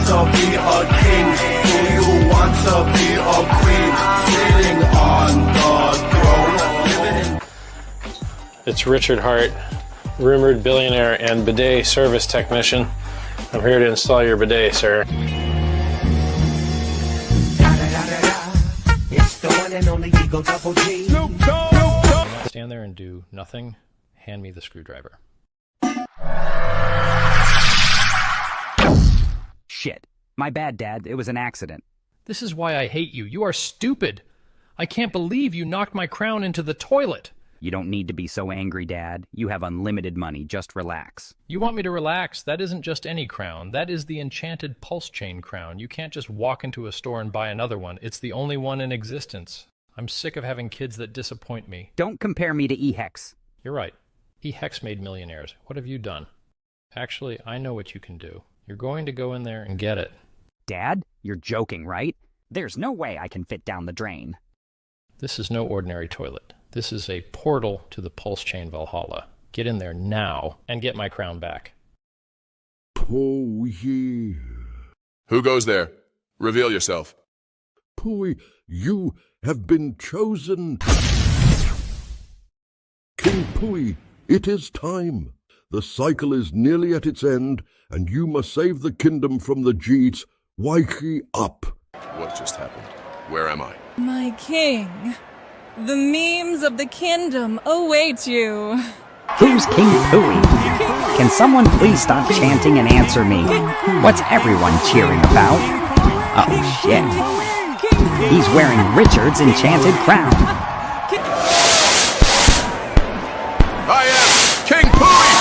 to be a king? Do you want to be a queen? Sitting on the throne. It's Richard Hart, rumored billionaire and bidet service technician. I'm here to install your bidet, sir. It's the one and only Eagle Double G. Stand there and do nothing. Hand me the screwdriver. Shit. My bad, Dad. It was an accident. This is why I hate you. You are stupid. I can't believe you knocked my crown into the toilet. You don't need to be so angry, Dad. You have unlimited money. Just relax. You want me to relax? That isn't just any crown. That is the enchanted pulse chain crown. You can't just walk into a store and buy another one. It's the only one in existence. I'm sick of having kids that disappoint me. Don't compare me to E-Hex. You're right. E-Hex made millionaires. What have you done? Actually, I know what you can do. You're going to go in there and get it. Dad, you're joking, right? There's no way I can fit down the drain. This is no ordinary toilet. This is a portal to the pulse chain Valhalla. Get in there now and get my crown back. Oh, yeah. Who goes there? Reveal yourself. Pooey, you have been chosen. King Pooey, it is time. The cycle is nearly at its end, and you must save the kingdom from the Jeets. Wake up. What just happened? Where am I? My king, the memes of the kingdom await you. Who's King Pooey? Can someone please stop chanting and answer me? What's everyone cheering about? Oh, shit. He's wearing Richard's enchanted crown. I am King Pooey!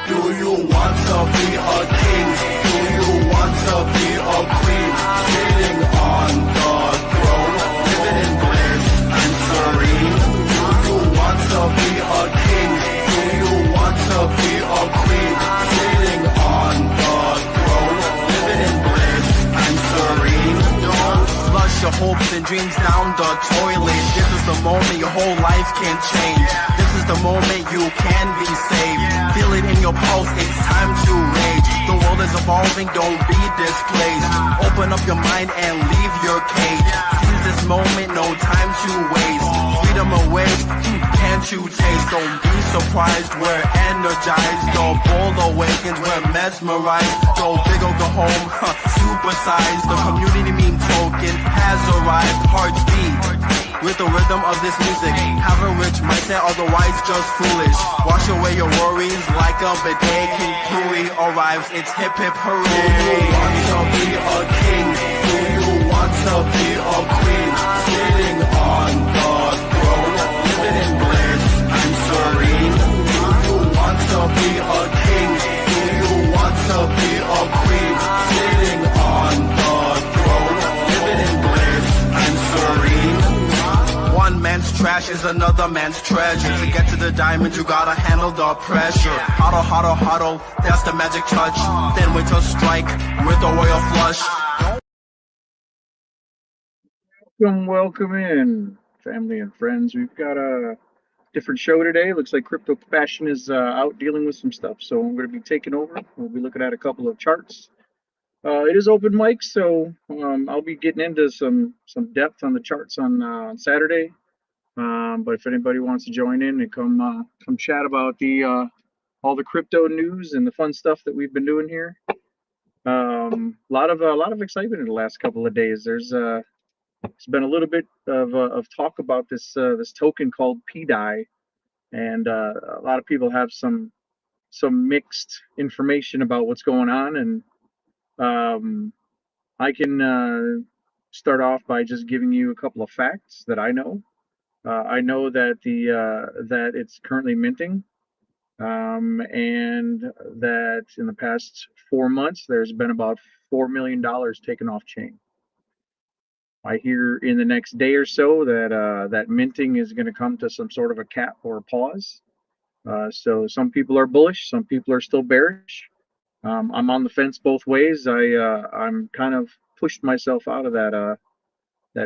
Do you want to be a king? Do you want to be a queen? Sitting on the throne, living in bliss and serene. Do you want to be a king? Do you want to be a queen? Sitting on the throne, living in bliss and serene. Don't flush your hopes and dreams down the toilet. This is the moment your whole life can change. This is the moment you can be saved. Feel it in your pulse, it's time to rage. The world is evolving, don't be displaced. Open up your mind and leave your cage. Seize this moment, no time to waste. Freedom awaits, can't you taste? Don't be surprised, we're energized. The bull awakens, we're mesmerized. Go big or go home, supersize. The community meme token has arrived. Hearts beat with the rhythm of this music. Have a rich mindset, otherwise just foolish. Wash away your worries like a bidet. King Pooey arrives, it's hip hip hooray. Do you want to be a king? Do you want to be a queen? Sitting on the throne, living in bliss and serene. Do you want to be a king? Do you want to be a queen? Sitting on the throne, living in bliss and serene. One man's trash is another man's treasure. To get to the diamond, you gotta handle the pressure. Huddle, huddle, huddle, that's the magic touch. Then wait to strike with the royal flush. Welcome in, family and friends. We've got a different show today. Looks like Crypto Fashion is out dealing with some stuff, so I'm going to be taking over. We'll be looking at a couple of charts. It is open mic, so I'll be getting into some depth on the charts on Saturday. But if anybody wants to join in and come chat about the all the crypto news and the fun stuff that we've been doing here, a lot of excitement in the last couple of days. There's been a little bit of talk about this token called PDI, and a lot of people have some mixed information about what's going on, and I can start off by just giving you a couple of facts that I know. I know that that it's currently minting, and that in the past 4 months there's been about $4 million taken off chain. I hear in the next day or so that that minting is going to come to some sort of a cap or a pause. So some people are bullish, some people are still bearish. I'm on the fence both ways. I'm kind of pushed myself out of that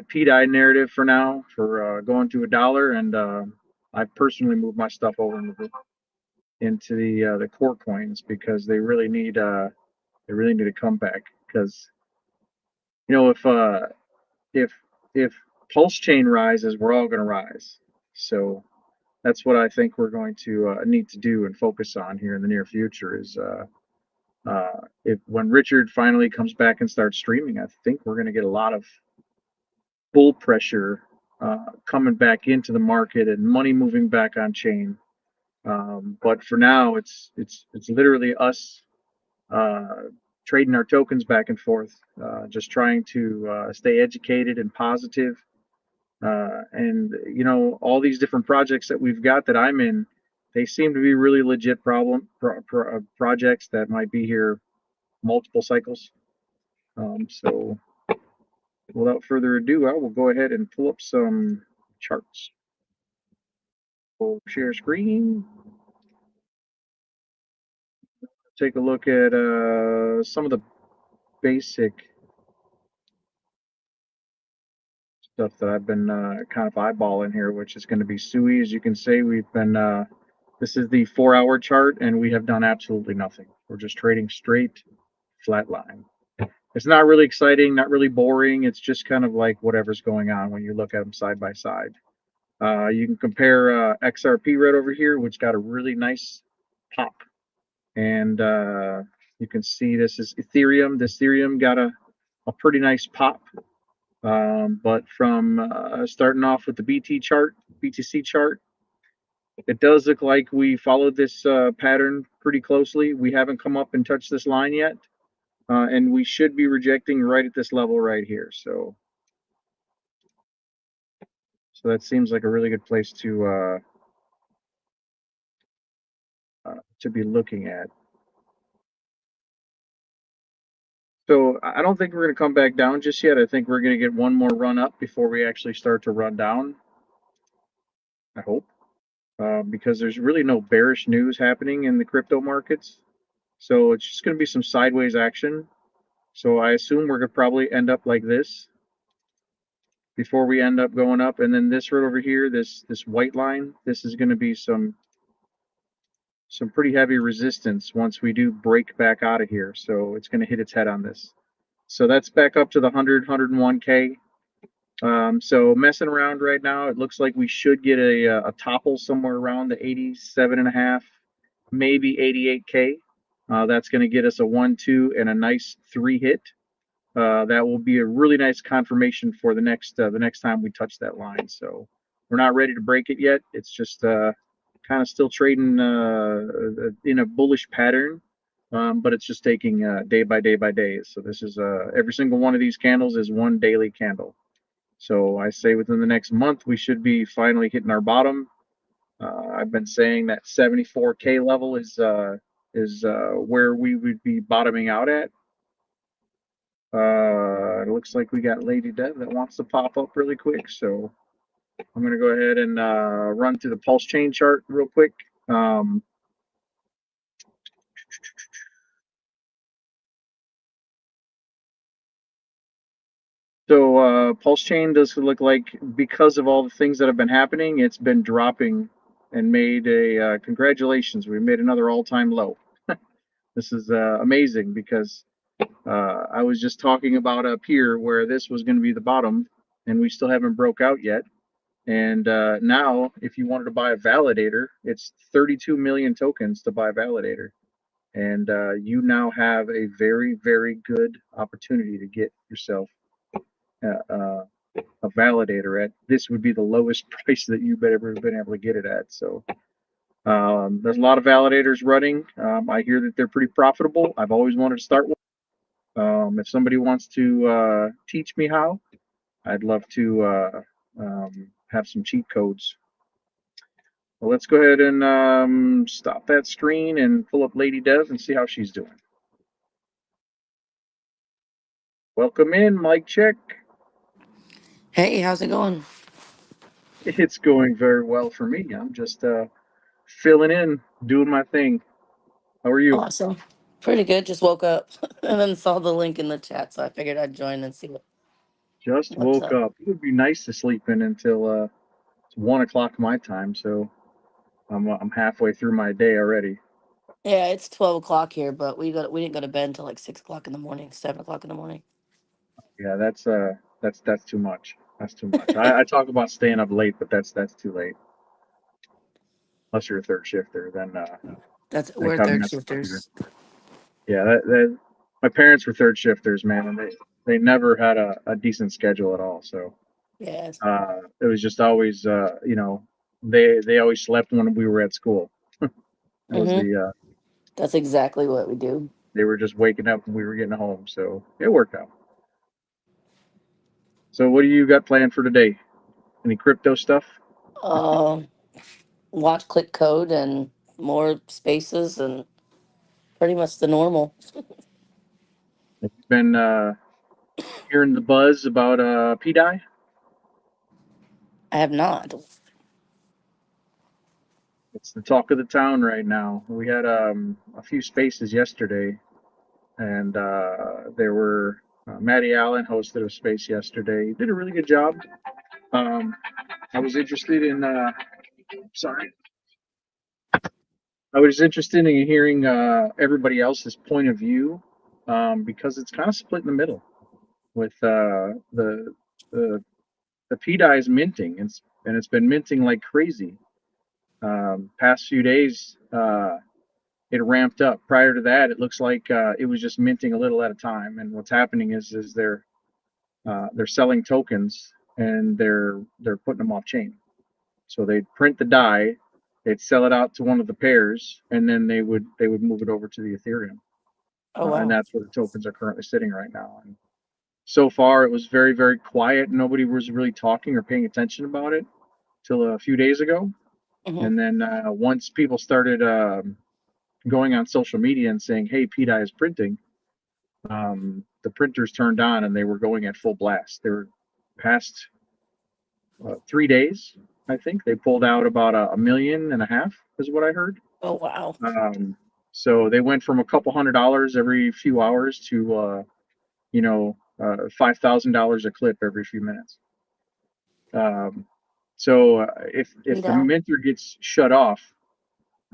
P-Dye narrative for now for going to $1, and I personally moved my stuff over into the core coins because they really need a comeback. Because if Pulse Chain rises, we're all going to rise. So that's what I think we're going to need to do and focus on here in the near future is if when Richard finally comes back and starts streaming, I think we're going to get a lot of bull pressure coming back into the market and money moving back on chain. But for now, it's literally us trading our tokens back and forth, just trying to stay educated and positive. And all these different projects that we've got that I'm in, they seem to be really legit projects that might be here multiple cycles. So without further ado, I will go ahead and pull up some charts. We'll share screen. Take a look at some of the basic stuff that I've been kind of eyeballing here, which is going to be SUI. As you can see, we've been this is the 4-hour chart, and we have done absolutely nothing. We're just trading straight flat line. It's not really exciting, not really boring. It's just kind of like whatever's going on when you look at them side by side. You can compare XRP right over here, which got a really nice pop. And you can see this is Ethereum. This Ethereum got a pretty nice pop. But from starting off with the BTC chart, it does look like we followed this pattern pretty closely. We haven't come up and touched this line yet. And we should be rejecting right at this level right here. So that seems like a really good place to be looking at. So I don't think we're going to come back down just yet. I think we're going to get one more run up before we actually start to run down. I hope. Because there's really no bearish news happening in the crypto markets. So it's just going to be some sideways action. So I assume we're going to probably end up like this before we end up going up. And then this right over here, this white line, this is going to be some pretty heavy resistance once we do break back out of here. So it's going to hit its head on this. So that's back up to the 101K. So messing around right now, it looks like we should get a topple somewhere around the 87.5, maybe 88K. That's going to get us a 1, 2, and a nice 3 hit. That will be a really nice confirmation for the next time we touch that line. So we're not ready to break it yet. It's just kind of still trading in a bullish pattern, but it's just taking day by day. So this is every single one of these candles is one daily candle. So I say within the next month we should be finally hitting our bottom. I've been saying that 74K level is where we would be bottoming out at. It looks like we got Lady Dev that wants to pop up really quick, so I'm going to go ahead and run through the pulse chain chart real quick. So pulse chain does look like, because of all the things that have been happening, it's been dropping and made a congratulations, we made another all-time low. This is amazing because I was just talking about up here where this was going to be the bottom, and we still haven't broke out yet. And now, if you wanted to buy a validator, it's 32 million tokens to buy a validator. And you now have a very, very good opportunity to get yourself a validator at. This would be the lowest price that you've ever been able to get it at. So there's a lot of validators running. I hear that they're pretty profitable. I've always wanted to start one. If somebody wants to teach me how, I'd love to have some cheat codes. Well, let's go ahead and stop that screen and pull up Lady Dev and see how she's doing. Welcome in, mic check. Hey, how's it going? It's going very well for me. I'm just filling in, doing my thing. How are you? Awesome. Pretty good. Just woke up and then saw the link in the chat, so I figured I'd join and see what. Just What's woke up? up. It would be nice to sleep in until it's 1 o'clock my time, so I'm halfway through my day already. Yeah, it's 12 o'clock here, but we didn't go to bed until like 6 o'clock in the morning, 7 o'clock in the morning. Yeah, that's too much. That's too much. I talk about staying up late, but that's too late. Unless you're a third shifter, then that We're kind of third messes up your. shifters. Yeah, that my parents were third shifters, man, and they never had a decent schedule at all. So Yes. it was just always they always slept when we were at school. That was Mm-hmm. the That's exactly what we do. they were just waking up when we were getting home, so it worked out. So what do you got planned for today? Any crypto stuff? Um, Watch click code and more spaces and pretty much the normal. Have you been hearing the buzz about PDI? I have not. It's the talk of the town right now. We had a few spaces yesterday, and there were Matty Allen hosted a space yesterday. He did a really good job. I was interested in sorry, I was interested in hearing everybody else's point of view because it's kind of split in the middle with the the PDI is minting and it's been minting like crazy. Past few days, it ramped up. Prior to that, it looks like it was just minting a little at a time. And what's happening is they're selling tokens and they're putting them off chain. So they'd print the die, they'd sell it out to one of the pairs, and then they would move it over to the Ethereum. Oh And wow. that's where the tokens are currently sitting right now. And so far, it was very very quiet. Nobody was really talking or paying attention about it till a few days ago. Hmm. And then once people started going on social media and saying, "Hey, PDI is printing," the printers turned on and they were going at full blast. They were past 3 days, I think. They pulled out about a million and a half, is what I heard. Oh wow. So they went from a couple $100 every few hours to $5,000 a clip every few minutes. So if the Yeah. minter gets shut off,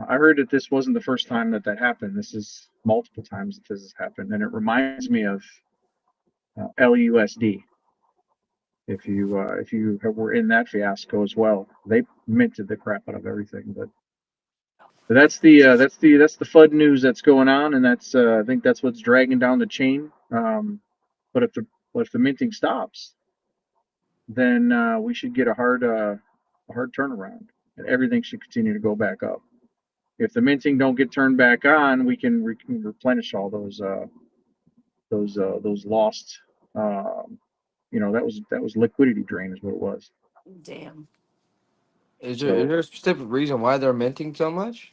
I heard that this wasn't the first time that happened. This is multiple times that this has happened, and it reminds me of LUSD. If you were in that fiasco as well, they minted the crap out of everything. But that's the FUD news that's going on, and that's I think that's what's dragging down the chain. But if the minting stops, then we should get a hard turnaround, and everything should continue to go back up. If the minting don't get turned back on, we can replenish all those lost. That was liquidity drain is what it was. Damn. Is So there a specific reason why they're minting so much?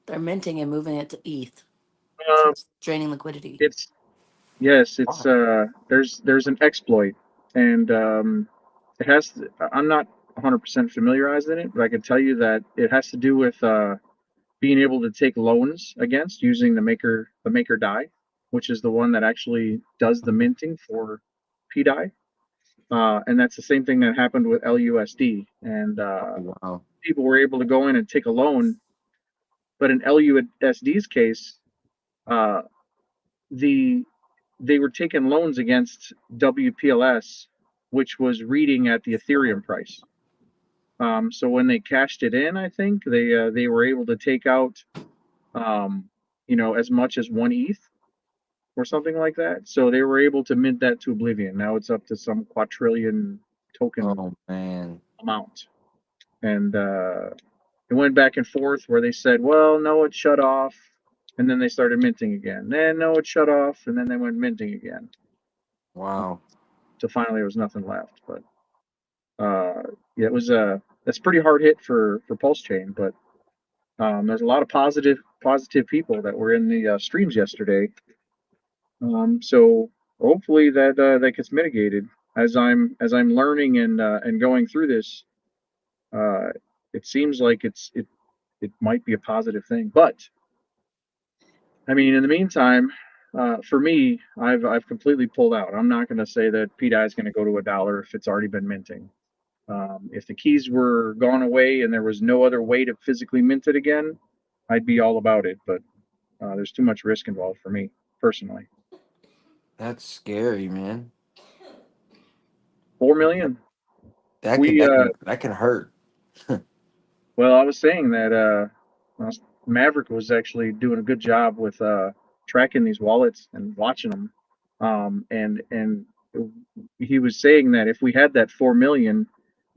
They're minting and moving it to ETH. So um, it's draining liquidity. it's yes, it's Wow. there's an exploit, and it has. I'm not 100% familiarized in it, but I can tell you that it has to do with being able to take loans against using the maker die, which is the one that actually does the minting for PDI. And that's the same thing that happened with LUSD. And Oh, wow. people were able to go in and take a loan, but in LUSD's case, uh, the they were taking loans against WPLS, which was reading at the Ethereum price. So when they cashed it in, I think they were able to take out as much as 1 ETH or something like that. So they were able to mint that to oblivion. Now it's up to some quadrillion token Oh man. amount. And it went back and forth where they said, well, no, it shut off. And then they started minting again. Then, no, it shut off. And then they went minting again. Wow. So finally, there was nothing left. But yeah, it was that's pretty hard hit for Pulse Chain. But there's a lot of positive people that were in the streams yesterday. So hopefully that gets mitigated as I'm learning and going through this. Uh, it seems like it might be a positive thing, but I mean, in the meantime, for me, I've completely pulled out. I'm not going to say that PDI is going to go to $1 if it's already been minting. If the keys were gone away and there was no other way to physically mint it again, I'd be all about it. But there's too much risk involved for me personally. That's scary, man. 4 million. That We can hurt. well, I was saying that Maverick was actually doing a good job with tracking these wallets and watching them, and he was saying that if we had that 4 million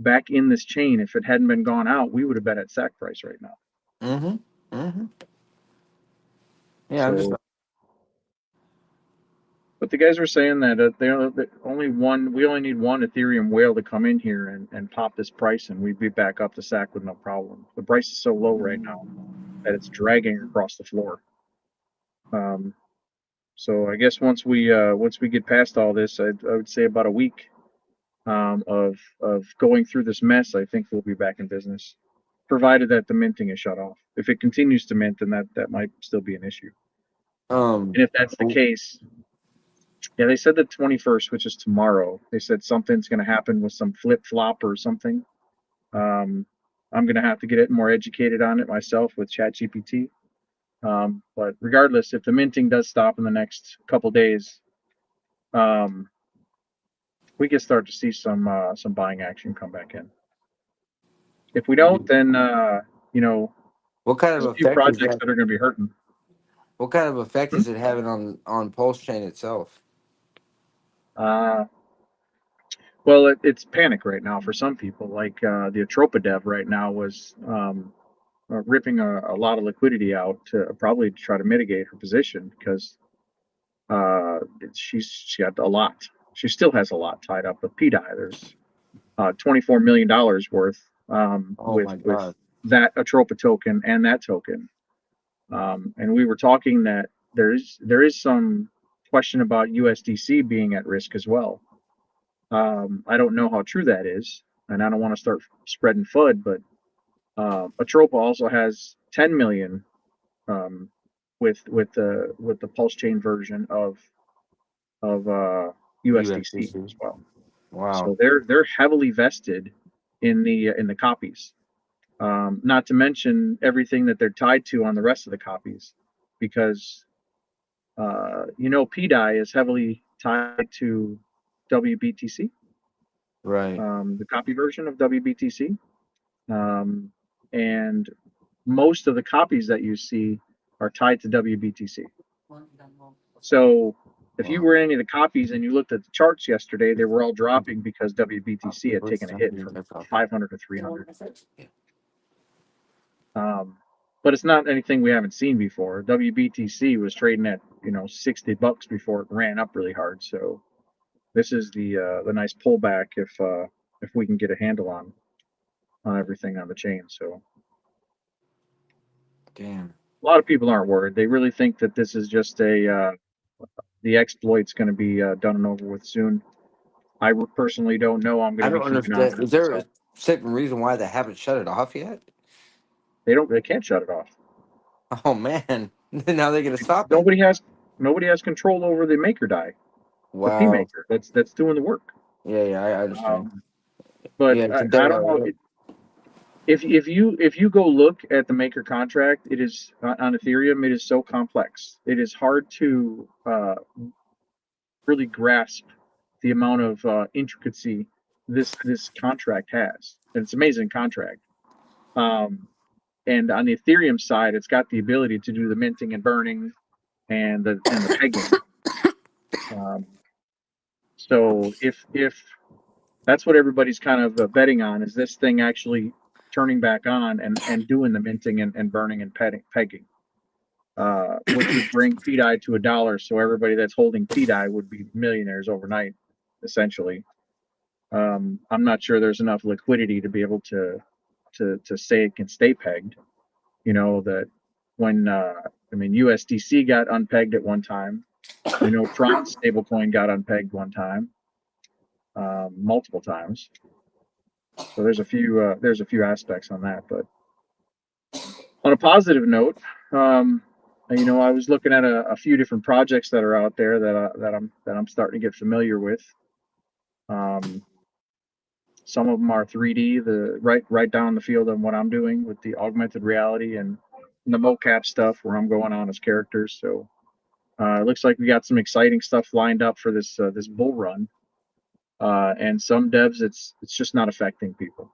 back in this chain, if it hadn't been gone out, we would have been at sack price right now. Mm-hmm. Mm-hmm. Yeah, So, but the guys were saying that we only need one Ethereum whale to come in here and pop this price, and we'd be back up to sack with no problem. The price is so low right now that it's dragging across the floor. So I guess once we get past all this, I would say about a week of going through this mess, I think we'll be back in business, provided that the minting is shut off. If it continues to mint, then that might still be an issue. And if that's the case, yeah, they said the 21st, which is tomorrow. They said something's going to happen with some flip flop or something. I'm going to have to get it more educated on it myself with ChatGPT. But regardless, if the minting does stop in the next couple days, we can start to see some buying action come back in. If we don't, then what kind of there's a few effect is projects that are going to be hurting. What kind of effect is it having on Pulse Chain itself? Well, it's panic right now for some people. Like the Atropa dev right now was ripping a lot of liquidity out to probably try to mitigate her position because she got a lot. She still has a lot tied up with PDI. There's $24 million worth with that Atropa token and that token. And we were talking that there is some question about USDC being at risk as well. I don't know how true that is, and I don't want to start spreading FUD, but Atropa also has 10 million with the Pulse Chain version of USDC as well. Wow. So they're heavily vested in the copies. Not to mention everything that they're tied to on the rest of the copies, because PDI is heavily tied to WBTC, right? The copy version of WBTC, and most of the copies that you see are tied to WBTC. So if you were in any of the copies and you looked at the charts yesterday, they were all dropping because WBTC had taken a hit from 500 to 300. But it's not anything we haven't seen before. WBTC was trading at $60 before it ran up really hard. So this is the nice pullback if we can get a handle on everything on the chain. So damn, a lot of people aren't worried. They really think that this is just the exploit's going to be done and over with soon. I personally don't know. I'm going to be keeping an eye on it. Is there a certain reason why they haven't shut it off yet? They can't shut it off. Oh man, now they're going to stop it. Nobody has control over the maker die. Wow. The P maker that's doing the work. Yeah, I understand. But I don't know. If you go look at the maker contract, it is on Ethereum. It is so complex. It is hard to really grasp the amount of intricacy this contract has. And it's an amazing contract. And on the Ethereum side, it's got the ability to do the minting and burning and the pegging. So if that's what everybody's kind of betting on, is this thing actually turning back on and doing the minting and burning and pegging, which would bring PDI to $1. So everybody that's holding PDI would be millionaires overnight, essentially. I'm not sure there's enough liquidity to be able to say it can stay pegged. That when USDC got unpegged at one time. Tron's stablecoin got unpegged one time, multiple times. So there's a few aspects on that. But on a positive note, You know, I was looking at a few different projects that are out there that I'm starting to get familiar with. Some of them are 3D, the right down the field of what I'm doing with the augmented reality and the mocap stuff where I'm going on as characters. So it looks like we got some exciting stuff lined up for this bull run. And some devs, it's just not affecting people.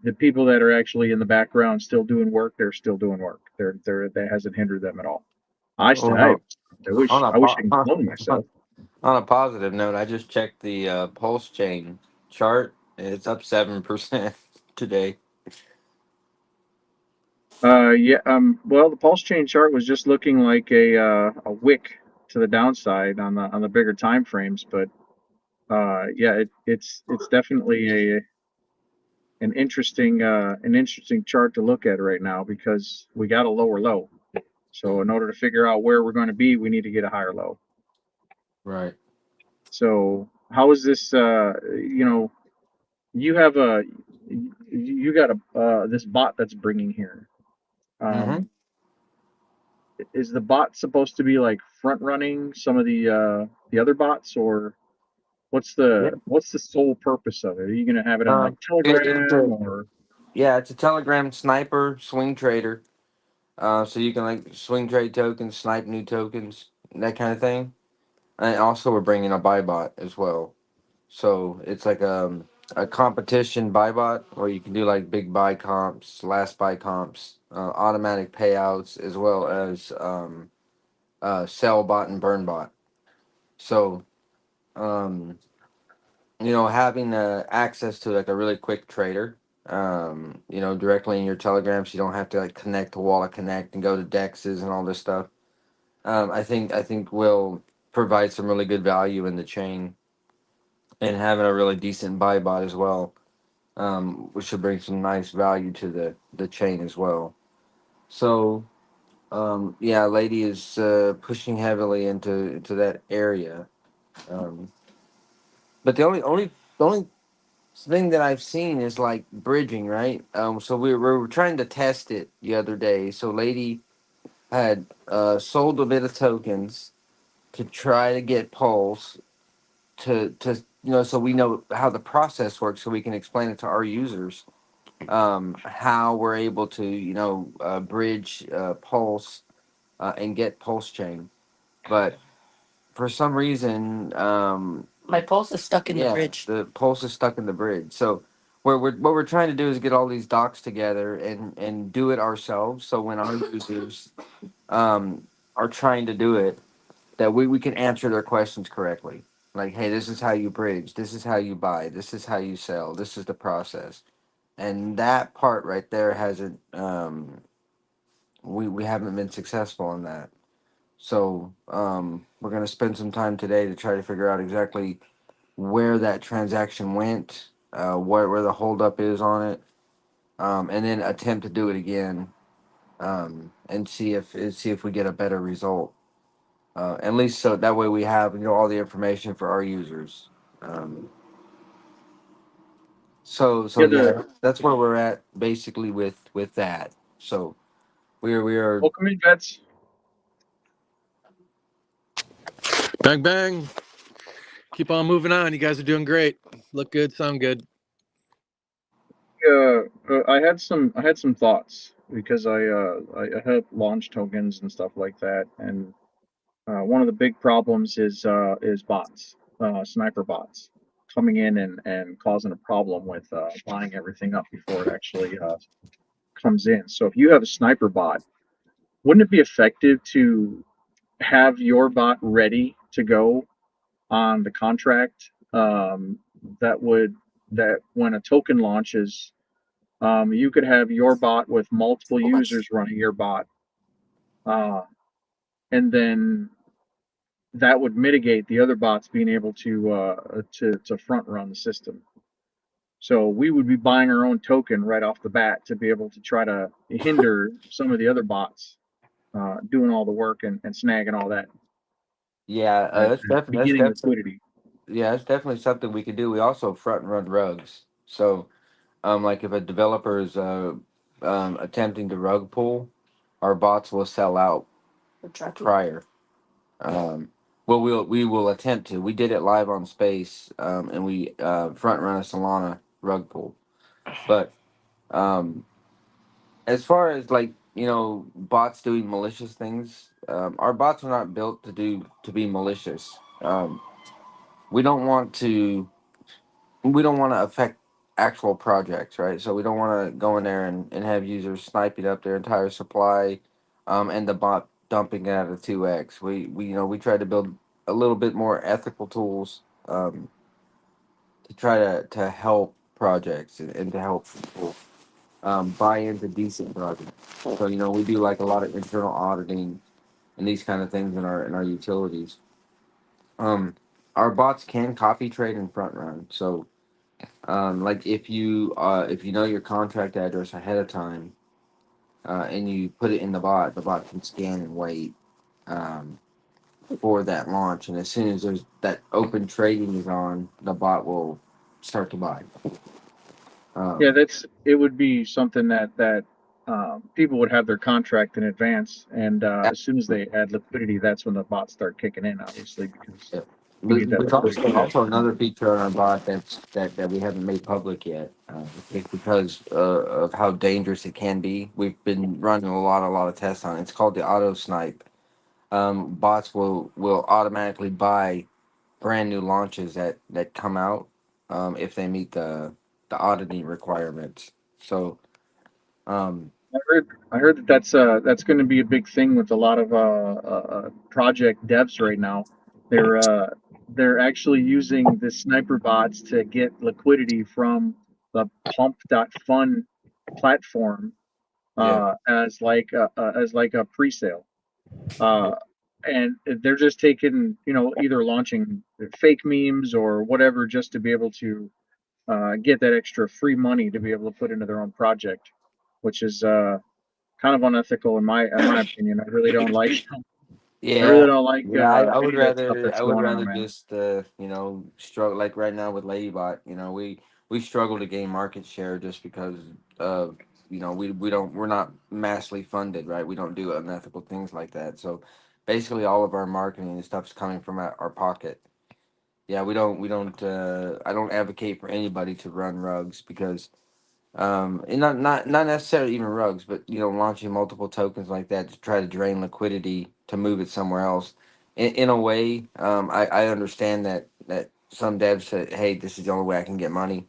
The people that are actually in the background still doing work, they're still doing work. That hasn't hindered them at all. I Oh, wish on a I wish I could clone myself. on a positive note, I just checked the pulse chain chart. It's up 7% today. Yeah. Well, the pulse chain chart was just looking like a wick to the downside on the bigger time frames, but yeah, it's definitely an interesting chart to look at right now because we got a lower low. So in order to figure out where we're going to be, we need to get a higher low. Right. So how is this? You know, you have you got this bot that's bringing here. Mm-hmm. Is the bot supposed to be like front running some of the other bots, or Yeah. what's the sole purpose of it? Are you going to have it on like It's Telegram a, or? yeah, it's a Telegram sniper swing trader. So you can like swing trade tokens, snipe new tokens, that kind of thing. And also we're bringing a buy bot as well. So it's like a competition buy bot where you can do like big buy comps, last buy comps, automatic payouts, as well as sell bot and burn bot. So um, having access to like a really quick trader, directly in your Telegram, so you don't have to like connect to Wallet Connect and go to Dexes and all this stuff. I think will provide some really good value in the chain, and having a really decent buy bot as well, which should bring some nice value to the chain as well. So yeah, lady is pushing heavily into that area. Um, but the only thing that I've seen is like bridging, right? So we were trying to test it the other day. So lady had sold a bit of tokens to try to get polls to so we know how the process works, so we can explain it to our users, how we're able to bridge pulse and get pulse chain. But for some reason, My pulse is stuck in the yeah, bridge. the pulse is stuck in the bridge. So what we're trying to do is get all these docs together and do it ourselves. So when our users um, are trying to do it, that we can answer their questions correctly. Like, hey, this is how you bridge. This is how you buy. This is how you sell. This is the process. And that part right there hasn't. We haven't been successful in that. So we're gonna spend some time today to try to figure out exactly where that transaction went, where the holdup is on it, and then attempt to do it again, and see if we get a better result. At least so that way we have all the information for our users. Um, so Yeah, yeah, that's where we're at basically with that. So we are. welcome in, vets. Bang bang. Keep on moving on. You guys are doing great. Look good, sound good. I had some thoughts because I have launch tokens and stuff like that, and one of the big problems is bots, sniper bots, coming in and causing a problem with buying everything up before it actually comes in. So if you have a sniper bot, wouldn't it be effective to have your bot ready to go on the contract? That would that when a token launches, you could have your bot with multiple users running your bot, uh, and then that would mitigate the other bots being able to front run the system. So we would be buying our own token right off the bat to be able to try to hinder some of the other bots doing all the work and snagging all that Yeah, beginning liquidity. yeah, that's definitely something we could do. We also front run rugs. So like if a developer is attempting to rug pull our bots will sell out prior. We will attempt to. We did it live on Space, and we front run a Solana rug pull. But as far as like bots doing malicious things, our bots are not built to be malicious. We don't want to affect actual projects, right? So we don't want to go in there and have users sniping up their entire supply, and the bot dumping it at a 2x. We try to build a little bit more ethical tools, to try to help projects and to help people buy into decent projects. So we do like a lot of internal auditing and these kind of things in our utilities. Our bots can copy trade and front run. So like if you know your contract address ahead of time, and you put it in the bot can scan and wait for that launch, and as soon as there's that open trading is on, the bot will start to buy. Yeah, it would be something that people would have their contract in advance, and as soon as they add liquidity, that's when the bots start kicking in, obviously, because Yeah. you need that There's liquidity. also another feature on our bot that we haven't made public yet. It's because of how dangerous it can be. We've been running a lot of tests on it. It's called the auto snipe. Bots will automatically buy brand new launches that come out, if they meet the auditing requirements. So I heard that that's going to be a big thing with a lot of project devs right now. They're actually using the sniper bots to get liquidity from the pump.fun platform, yeah, as like a pre-sale. And they're just taking, either launching fake memes or whatever, just to be able to get that extra free money to be able to put into their own project, which is kind of unethical in my opinion. I really don't like I really yeah, don't like yeah. I would any of that stuff rather that's going on, man. just struggle like right now with Ladybot. We struggle to gain market share just because of we're not massively funded, right? We don't do unethical things like that. So basically, all of our marketing and stuff's coming from our pocket. Yeah, we don't. I don't advocate for anybody to run rugs because and not necessarily even rugs, but launching multiple tokens like that to try to drain liquidity to move it somewhere else. In a way, I understand that some devs say, hey, this is the only way I can get money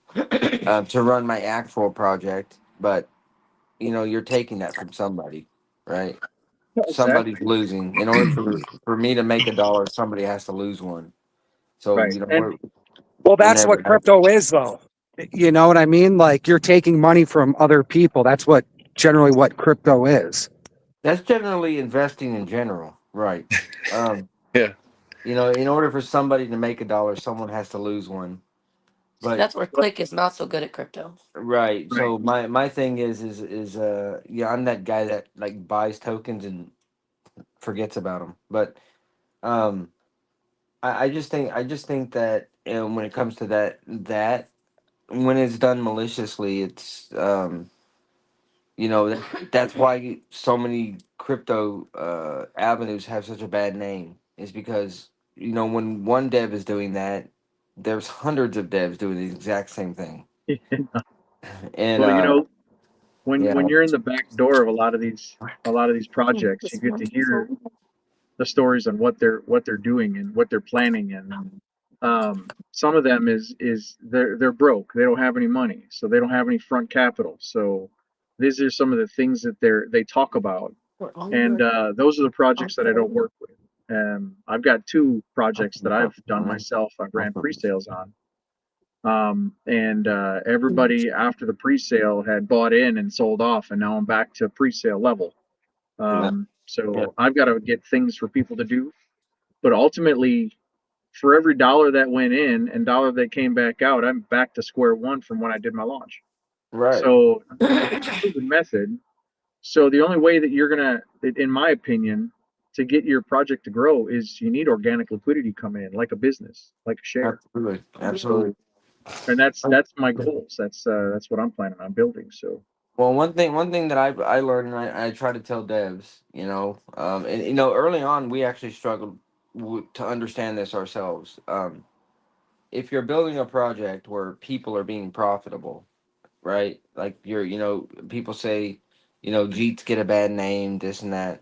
to run my actual project, but you're taking that from somebody, right? Somebody's Exactly. losing. In order for me to make a dollar, somebody has to lose one. So Right. And Well, we're that's never what crypto is, though. You know what I mean? Like you're taking money from other people. That's generally what crypto is. that's generally investing in general, right? Um, Yeah. in order for somebody to make a dollar, someone has to lose one. But That's where Click is not so good at crypto. right, right. so my thing is yeah, I'm that guy that like buys tokens and forgets about them. But um, I just think that when it comes to that when it's done maliciously, it's that's why so many crypto avenues have such a bad name. Is because when one dev is doing that, there's hundreds of devs doing the exact same thing. And Well, when yeah, you're in the back door of a lot of these projects, you get to hear the stories on what they're doing and what they're planning. And some of them is they're broke. They don't have any money, so they don't have any front capital. So these are some of the things that they talk about, and those are the projects that I don't work with. I've got two projects that I've done myself. I've ran pre-sales on, and everybody after the pre-sale had bought in and sold off, and now I'm back to pre-sale level. yeah, yeah, So I've got to get things for people to do, but ultimately, for every dollar that went in and dollar that came back out, I'm back to square one from when I did my launch. right. So it's a proven method. So the only way that you're gonna, in my opinion, to get your project to grow is you need organic liquidity come in, like a business, like a share. Absolutely, So, absolutely. and that's my goals. That's what I'm planning on building. So Well, one thing that I learned, and I try to tell devs, and early on we actually struggled to understand this ourselves. If you're building a project where people are being profitable, right? Like people say, Jeets get a bad name, this and that.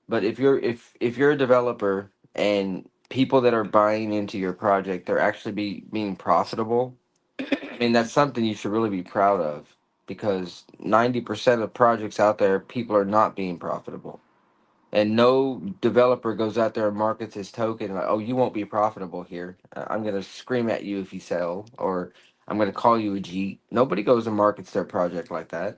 But if you're a developer and people that are buying into your project, they're actually being profitable. I mean, that's something you should really be proud of, because 90% of projects out there, people are not being profitable. And no developer goes out there and markets his token like, oh, you won't be profitable here. I'm going to scream at you if you sell, or I'm going to call you a G. Nobody goes and markets their project like that.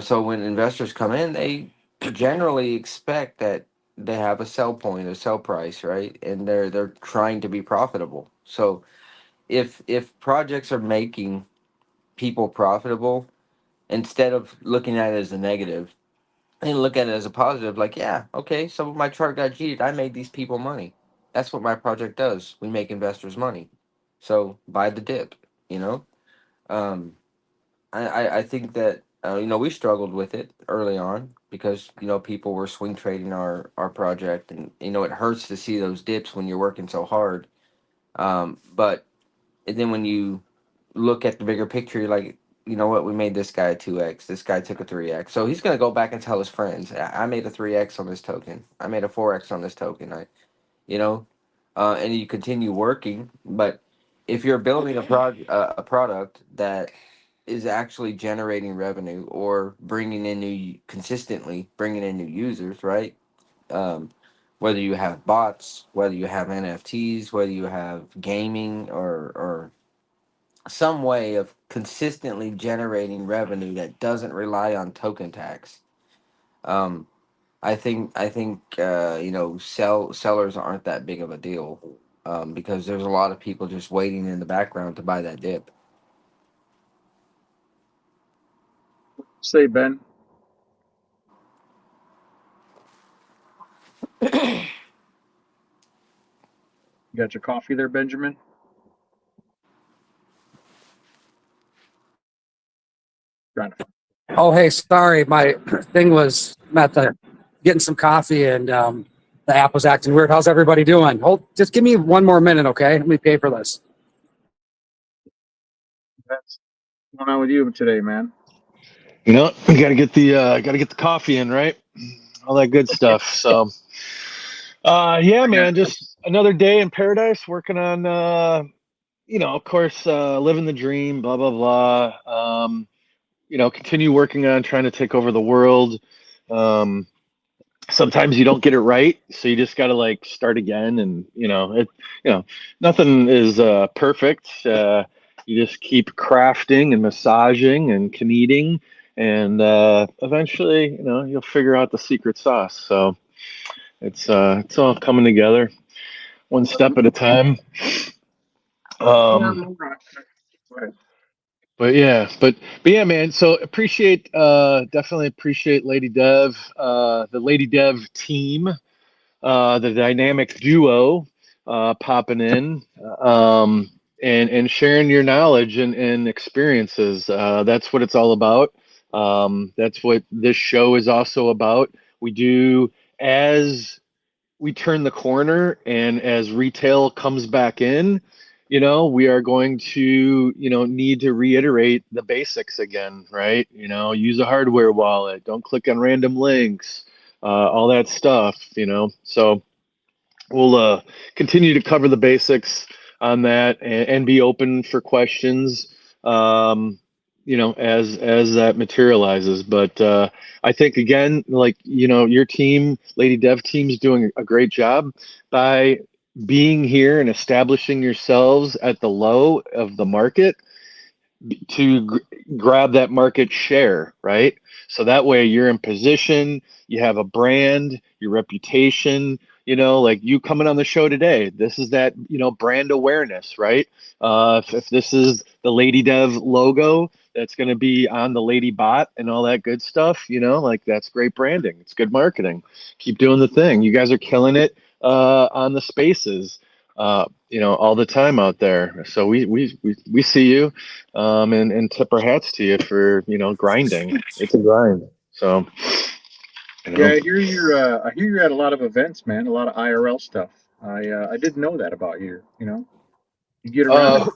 So when investors come in, they generally expect that they have a sell point, a sell price, right? And they're trying to be profitable. So if projects are making people profitable, instead of looking at it as a negative, and look at it as a positive, like, yeah, okay, so my chart got cheated. I made these people money. That's what my project does. We make investors money. So buy the dip, you know? Um, I think that, we struggled with it early on because, people were swing trading our project, and, it hurts to see those dips when you're working so hard. But and then when you look at the bigger picture, you're like, you know what, we made this guy a 2x. This guy took a 3x. So he's going to go back and tell his friends, I made a 3x on this token. I made a 4x on this token. You know, and you continue working. But if you're building a product that is actually generating revenue or bringing in consistently bringing in new users, right? Um, whether you have bots, whether you have NFTs, whether you have gaming or some way of consistently generating revenue that doesn't rely on token tax. Um, I think sellers aren't that big of a deal, because there's a lot of people just waiting in the background to buy that dip. Say, Ben. You got your coffee there, Benjamin? Trying to find. Oh, hey, sorry, my thing was at the getting some coffee and the app was acting weird. How's everybody doing? Just give me one more minute, okay? Let me pay for this. What's going on with you today, man? We gotta get the coffee in, right? All that good stuff. So, yeah, man, just another day in paradise, working on, of course, living the dream, blah blah blah. Continue working on trying to take over the world. Um, Sometimes you don't get it right, so you just got to like start again, and nothing is perfect. You just keep crafting and massaging and kneading, and eventually, you'll figure out the secret sauce. So it's all coming together, one step at a time. Um, but yeah, man. So definitely appreciate Lady Dev, the Lady Dev team, the dynamic duo, popping in, and sharing your knowledge and experiences. That's what it's all about. That's what this show is also about. We do, as we turn the corner and as retail comes back in, we are going to, need to reiterate the basics again, right? Use a hardware wallet, don't click on random links, all that stuff, So we'll continue to cover the basics on that, and be open for questions, as that materializes. But I think, again, like, your team, Lady Dev team's doing a great job by being here and establishing yourselves at the low of the market to grab that market share, right? So that way you're in position, you have a brand, your reputation, like you coming on the show today. This is that, brand awareness, right? If this is the Lady Dev logo that's going to be on the Lady Bot and all that good stuff, like that's great branding. It's good marketing. Keep doing the thing. You guys are killing it on the spaces. all the time out there. So we see you, and tip our hats to you for, grinding. It's a grind. So, Yeah, I hear you're at a lot of events, man. A lot of IRL stuff. I didn't know that about you. You get around. uh,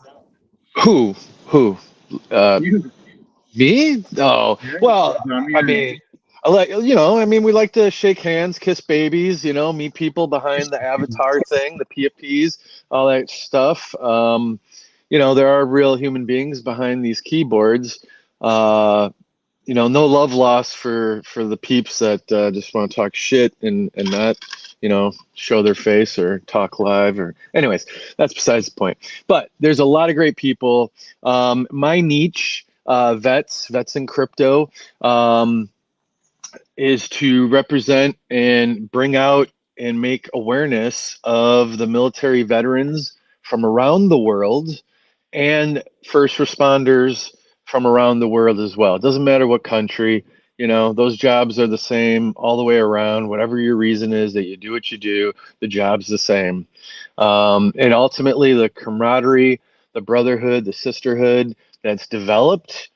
who, who, uh, You, me? Oh, yeah, well, I'm I hearing. mean, we like to shake hands, kiss babies, meet people behind the avatar thing, the PFPs, all that stuff. There are real human beings behind these keyboards. No love lost for the peeps that just want to talk shit and not, show their face or talk live or anyways, that's besides the point. But there's a lot of great people. My niche, vets in crypto, is to represent and bring out and make awareness of the military veterans from around the world and first responders from around the world as well. It doesn't matter what country, those jobs are the same all the way around. Whatever your reason is that you do what you do, the job's the same. And ultimately, the camaraderie, the brotherhood, the sisterhood that's developed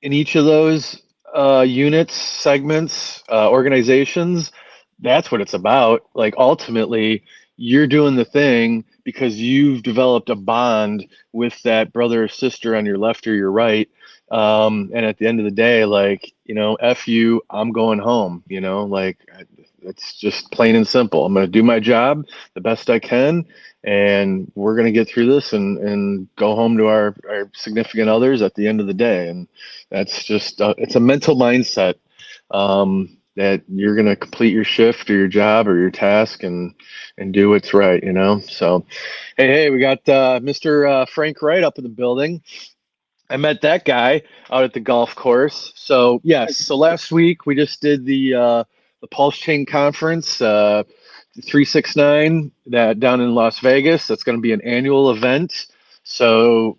in each of those units, segments, organizations, that's what it's about. Like ultimately, you're doing the thing because you've developed a bond with that brother or sister on your left or your right. And at the end of the day, like, F you, I'm going home, like it's just plain and simple. I'm going to do my job the best I can, and we're going to get through this and go home to our significant others at the end of the day. And that's just, it's a mental mindset, that you're going to complete your shift or your job or your task and do what's right, So, hey, we got Mr. Frank Wright up in the building. I met that guy out at the golf course. So yes, so last week we just did the Pulse Chain Conference, 369, that down in Las Vegas. That's going to be an annual event. So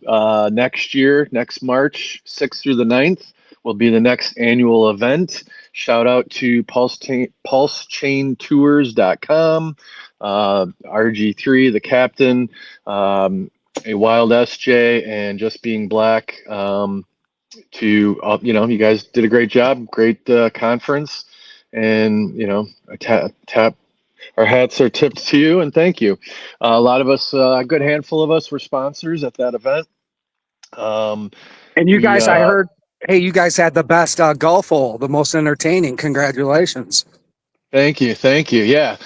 next year, next March 6th through the 9th, will be the next annual event. Shout out to pulsechaintours.com, RG3, the captain, a wild SJ, and just being black. You guys did a great job, great conference, and tap our hats are tipped to you, and thank you. A lot of us, a good handful of us, were sponsors at that event. And you guys, I heard, hey, you guys had the best golf hole, the most entertaining. Congratulations. Thank you. Yeah.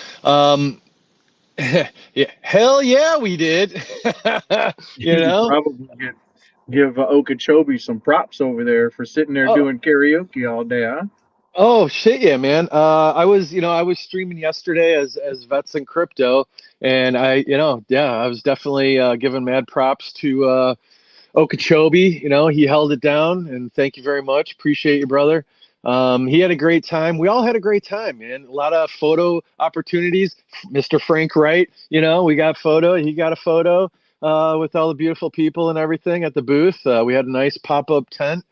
Yeah, hell yeah, we did. Probably give Okeechobee some props over there for sitting there doing karaoke all day, huh? Oh shit, yeah, man. I was streaming yesterday as Vets in Crypto, and I was definitely giving mad props to Okeechobee. He held it down, and thank you very much. Appreciate you, brother. He had a great time. We all had a great time, man. A lot of photo opportunities. Mr. Frank Wright, we got photo. He got a photo with all the beautiful people and everything at the booth. We had a nice pop-up tent,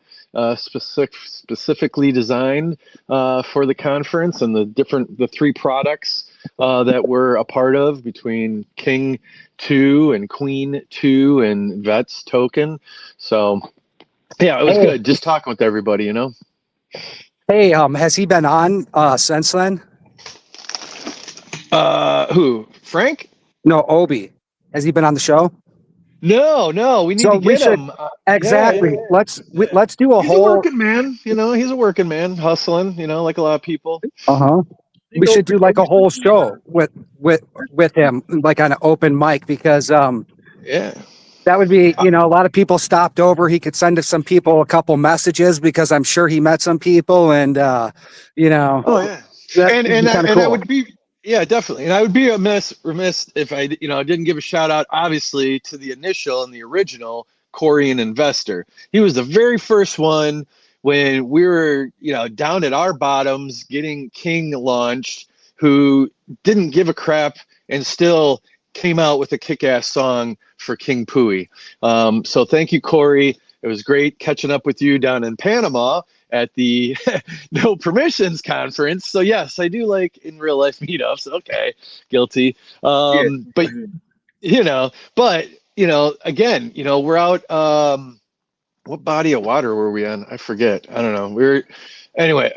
specifically designed for the conference, and the three products that we're a part of between King 2 and Queen 2 and Vets Token. So yeah, it was good just talking with everybody, Hey, has he been on since then? Who? Frank? No, Obi. Has he been on the show? No, we need to get him. Exactly. Yeah. Let's do a He's whole a working man, he's a working man, hustling, like a lot of people. We should do like a whole show with him, like on an open mic, because yeah, that would be, a lot of people stopped over. He could send to some people a couple messages, because I'm sure he met some people, and oh yeah, and I would be, yeah, definitely, and I would be remiss if I didn't give a shout out, obviously, to the initial and the original Korean investor. He was the very first one when we were down at our bottoms getting King launched, who didn't give a crap and still came out with a kick-ass song for King Pui. So thank you, Corey. It was great catching up with you down in Panama at the No Permissions conference. So yes, I do like in real life meetups. Okay, guilty. But But again, we're out. What body of water were we on? I forget. I don't know. Anyway.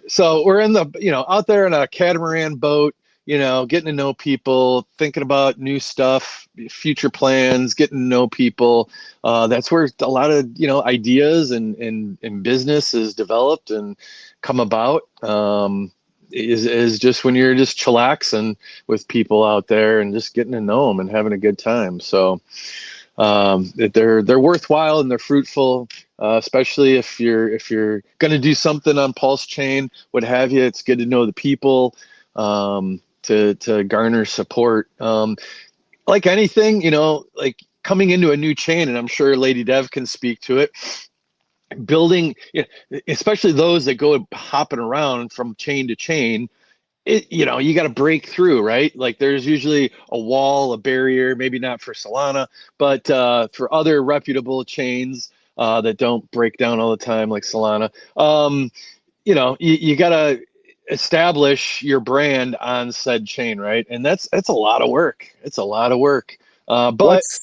So we're in the out there in a catamaran boat. Getting to know people, thinking about new stuff, future plans, getting to know people. That's where a lot of ideas and business is developed and come about. Is just when you're just chillaxing with people out there and just getting to know them and having a good time. So they're worthwhile and they're fruitful, especially if you're going to do something on Pulse Chain, what have you. It's good to know the people, to garner support. Like anything, like coming into a new chain, and I'm sure Lady Dev can speak to it. Building, especially those that go hopping around from chain to chain. You got to break through, right? Like there's usually a wall, a barrier, maybe not for Solana, but for other reputable chains that don't break down all the time, like Solana. You got to establish your brand on said chain, right? And that's a lot of work. It's a lot of work. But What's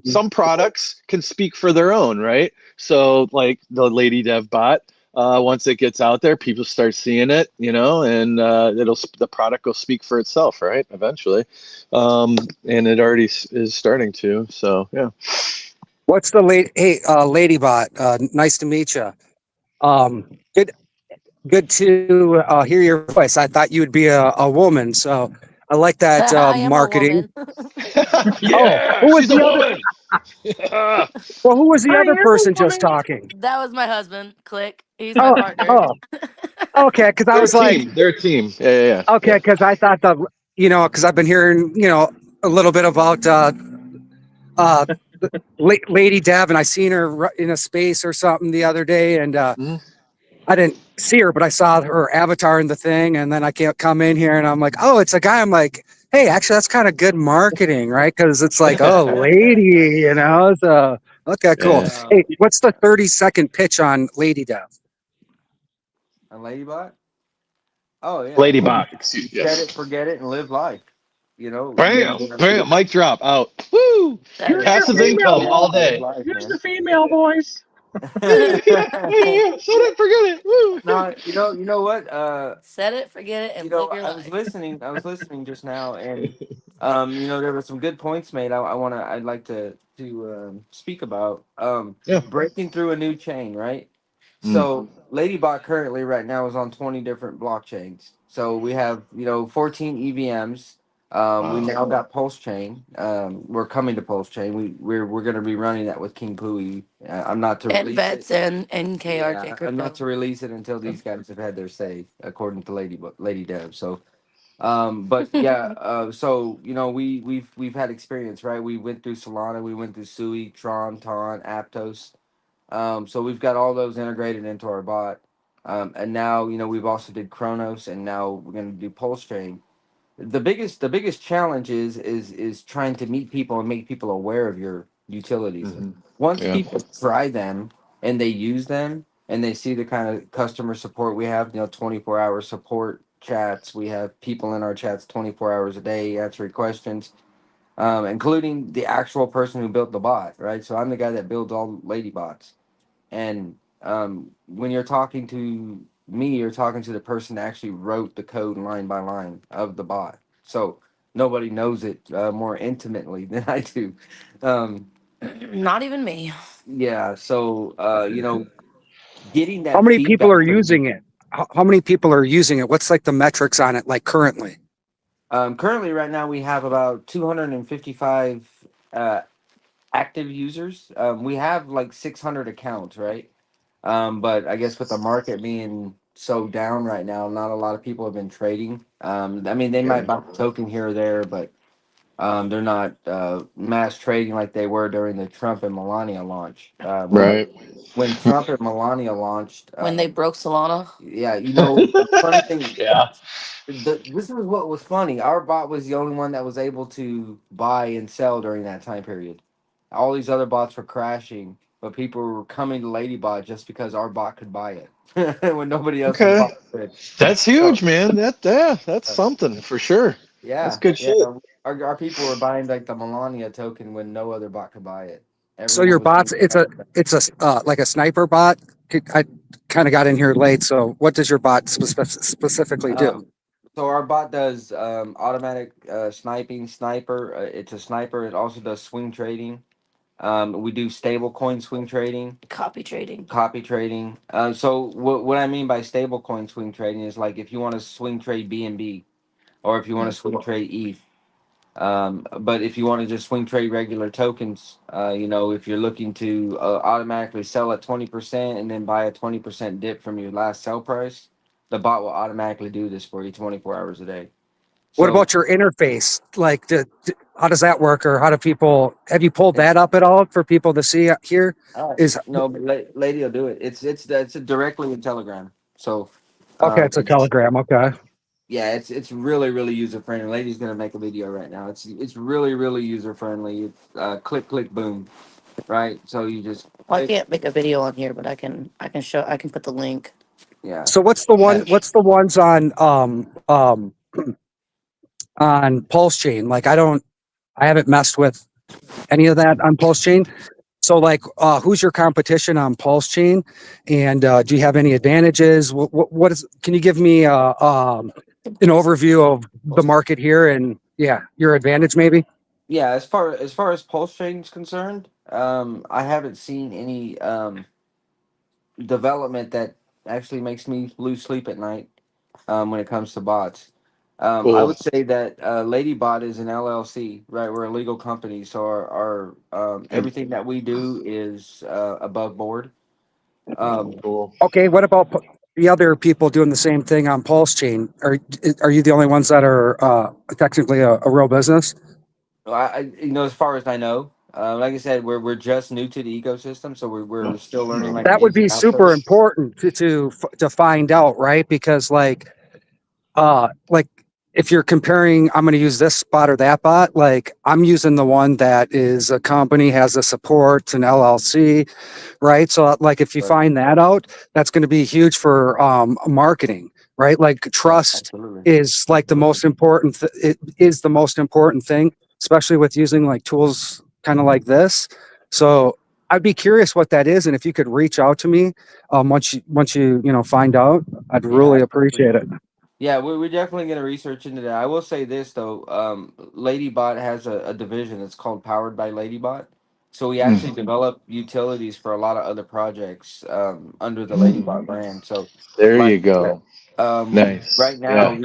some products can speak for their own, right? So like the Lady Dev bot, once it gets out there, people start seeing it, and the product will speak for itself, right? Eventually, and it already is starting to. So yeah. what's the late? Hey, Ladybot. Nice to meet you. Good to hear your voice. I thought you would be a woman, so I like that I am a marketing. woman. Oh, Yeah, who was she's a the other? woman. Yeah. Well, who was the I other am a person just woman. talking? That was my husband. Click. He's my Oh, partner. oh, okay. Because I They're a was like, team. They're a team. Yeah. okay, because I thought that because I've been hearing a little bit about uh, Lady Dev, and I seen her in a space or something the other day, and Mhm. I didn't see her, but I saw her avatar in the thing, and then I can't come in here, and I'm like, oh, it's a guy. I'm like, hey, actually, that's kind of good marketing, right? Because it's like, oh, lady, So okay, cool. Yeah. Hey, what's the 30-second pitch on Lady Dev? A ladybot? Oh yeah, Ladybot. Excuse set yes. it, forget it, and live life. Bam. Bam. Mic drop out. Woo. That Use is your Passive true. Set it, income female forget it, all and live voice. day. life, Use man. the female voice. Yeah. Shut up. Forget it. Woo. No, you know what? Set it, forget it, and live your I was life. listening. I was listening just now, and there were some good points made. I'd like to speak about Yeah. breaking through a new chain, right? Mm. So Ladybot currently right now is on 20 different blockchains. So we have 14 EVMs. We Wow. now got Pulse Chain. We're coming to Pulse Chain. We're going to be running that with King Pui. I'm not to And release it. vets and KRJ Yeah, I'm not crypto. to release it until these guys have had their say, according to Lady Dev. So, but yeah, so we've had experience, right? We went through Solana, we went through Sui, Tron, Aptos. So we've got all those integrated into our bot, and now we've also did Chronos, and now we're going to do Pulse Chain. The biggest challenge is trying to meet people and make people aware of your utilities. Hmm. Once Yeah. people try them and they use them and they see the kind of customer support we have, 24-hour support chats. We have people in our chats 24 hours a day answering questions, including the actual person who built the bot, right? So I'm the guy that builds all lady bots. And when you're talking to me, you're talking to the person that actually wrote the code line by line of the bot. So nobody knows it more intimately than I do. Um, Not even me. yeah. So getting How that many people feedback are from using it? How many people are using it? What's like the metrics on it, like currently? currently, right now, we have about 255 active users. We have like 600 accounts, right? But I guess with the market being so down right now, not a lot of people have been trading. I mean, they might buy a token here or there, but they're not mass trading like they were during the Trump and Melania launch. Right. When Trump and Melania launched, When they broke Solana. yeah, funny thing. Yeah. This is what was funny. Our bot was the only one that was able to buy and sell during that time period. All these other bots were crashing, but people were coming to Ladybot just because our bot could buy it when nobody else's Okay. bot could. That's So, huge, man. That's something for sure. That's Yeah, good yeah. shit. Our people were buying like the Melania token when no other bot could buy it. So Everyone your was bots, doing it. it's a like a sniper bot. I kind of got in here late, so what does your bot specifically do? Um, so our bot does automatic sniping, sniper. It's a sniper. It also does swing trading. We do stable coin swing trading, Copy trading. copy trading. So what I mean by stable coin swing trading is like if you want to swing trade BNB or if you want to swing trade ETH. But if you want to just swing trade regular tokens, if you're looking to automatically sell at 20% and then buy a 20% dip from your last sell price, the bot will automatically do this for you 24 hours a day. What So, about your interface? Like, how does that work, or how do people? Have you pulled that up at all for people to see here? Is no, but lady will do it. It's directly in Telegram. So, okay, it's a it's Telegram. Okay. yeah, it's really really user friendly. Lady's gonna make a video right now. It's really really user friendly. It's click click boom, right? So you just Well, I click, can't make a video on here, but I can put the link. yeah. So what's the one? Yeah. What's the ones on Pulse Chain? Like, I haven't messed with any of that on Pulse Chain. So, like, who's your competition on Pulse Chain? And do you have any advantages? What is? Can you give me an overview of the market here and yeah, your advantage maybe? Yeah, as far as pulse chain is concerned, I haven't seen any development that actually makes me lose sleep at night when it comes to bots. I Cool. would say that Ladybot is an LLC, right? We're a legal company, so our everything that we do is above board. Um, Cool. Okay, what about the other people doing the same thing on Pulse Chain? Are you the only ones that are technically a real business? as far as I know, like I said, we're just new to the ecosystem, so we're still learning like the That would ins and be outs of super it. important to find out, right? Because like if you're comparing, I'm going to use this bot or that bot, like I'm using the one that is a company, has a support, an LLC, right? So like if you Right, find that out, that's going to be huge for marketing, right? Like right, trust absolutely. is like the most important it is the most important thing, especially with using like tools kind of like this. So I'd be curious what that is, and if you could reach out to me once you find out, I'd Yeah, really absolutely. appreciate it. Yeah, we're definitely going to research into that. I will say this though, Ladybot has a division that's called Powered by Ladybot. So we actually develop utilities for a lot of other projects under the Ladybot brand. So, There like, you go. Nice. right now Yeah.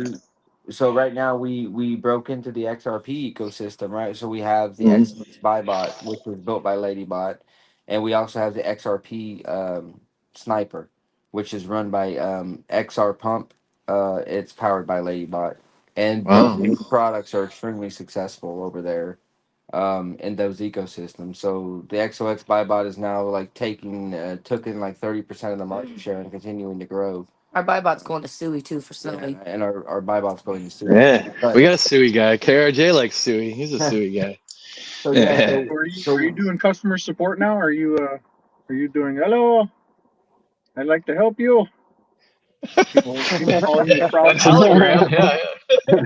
we broke into the XRP ecosystem, right? So we have the XRP Spybot, which was built by Ladybot, and we also have the XRP Sniper, which is run by XR Pump. It's powered by Ladybot, and both of Wow. these products are extremely successful over there in those ecosystems. So the XOX Bybot is now like took in like 30% of the market share and continuing to grow. Our buy bot's going to Suey too for Yeah, Suey. and our Bybot's going to Sui. Yeah. We But got a Suey guy. KRJ likes Suey. He's a Suey guy. so yeah, Yeah. so Are you doing customer support now? Are you doing hello? I'd like to help you. People calling you from That's his Telegram. brand. Yeah, yeah.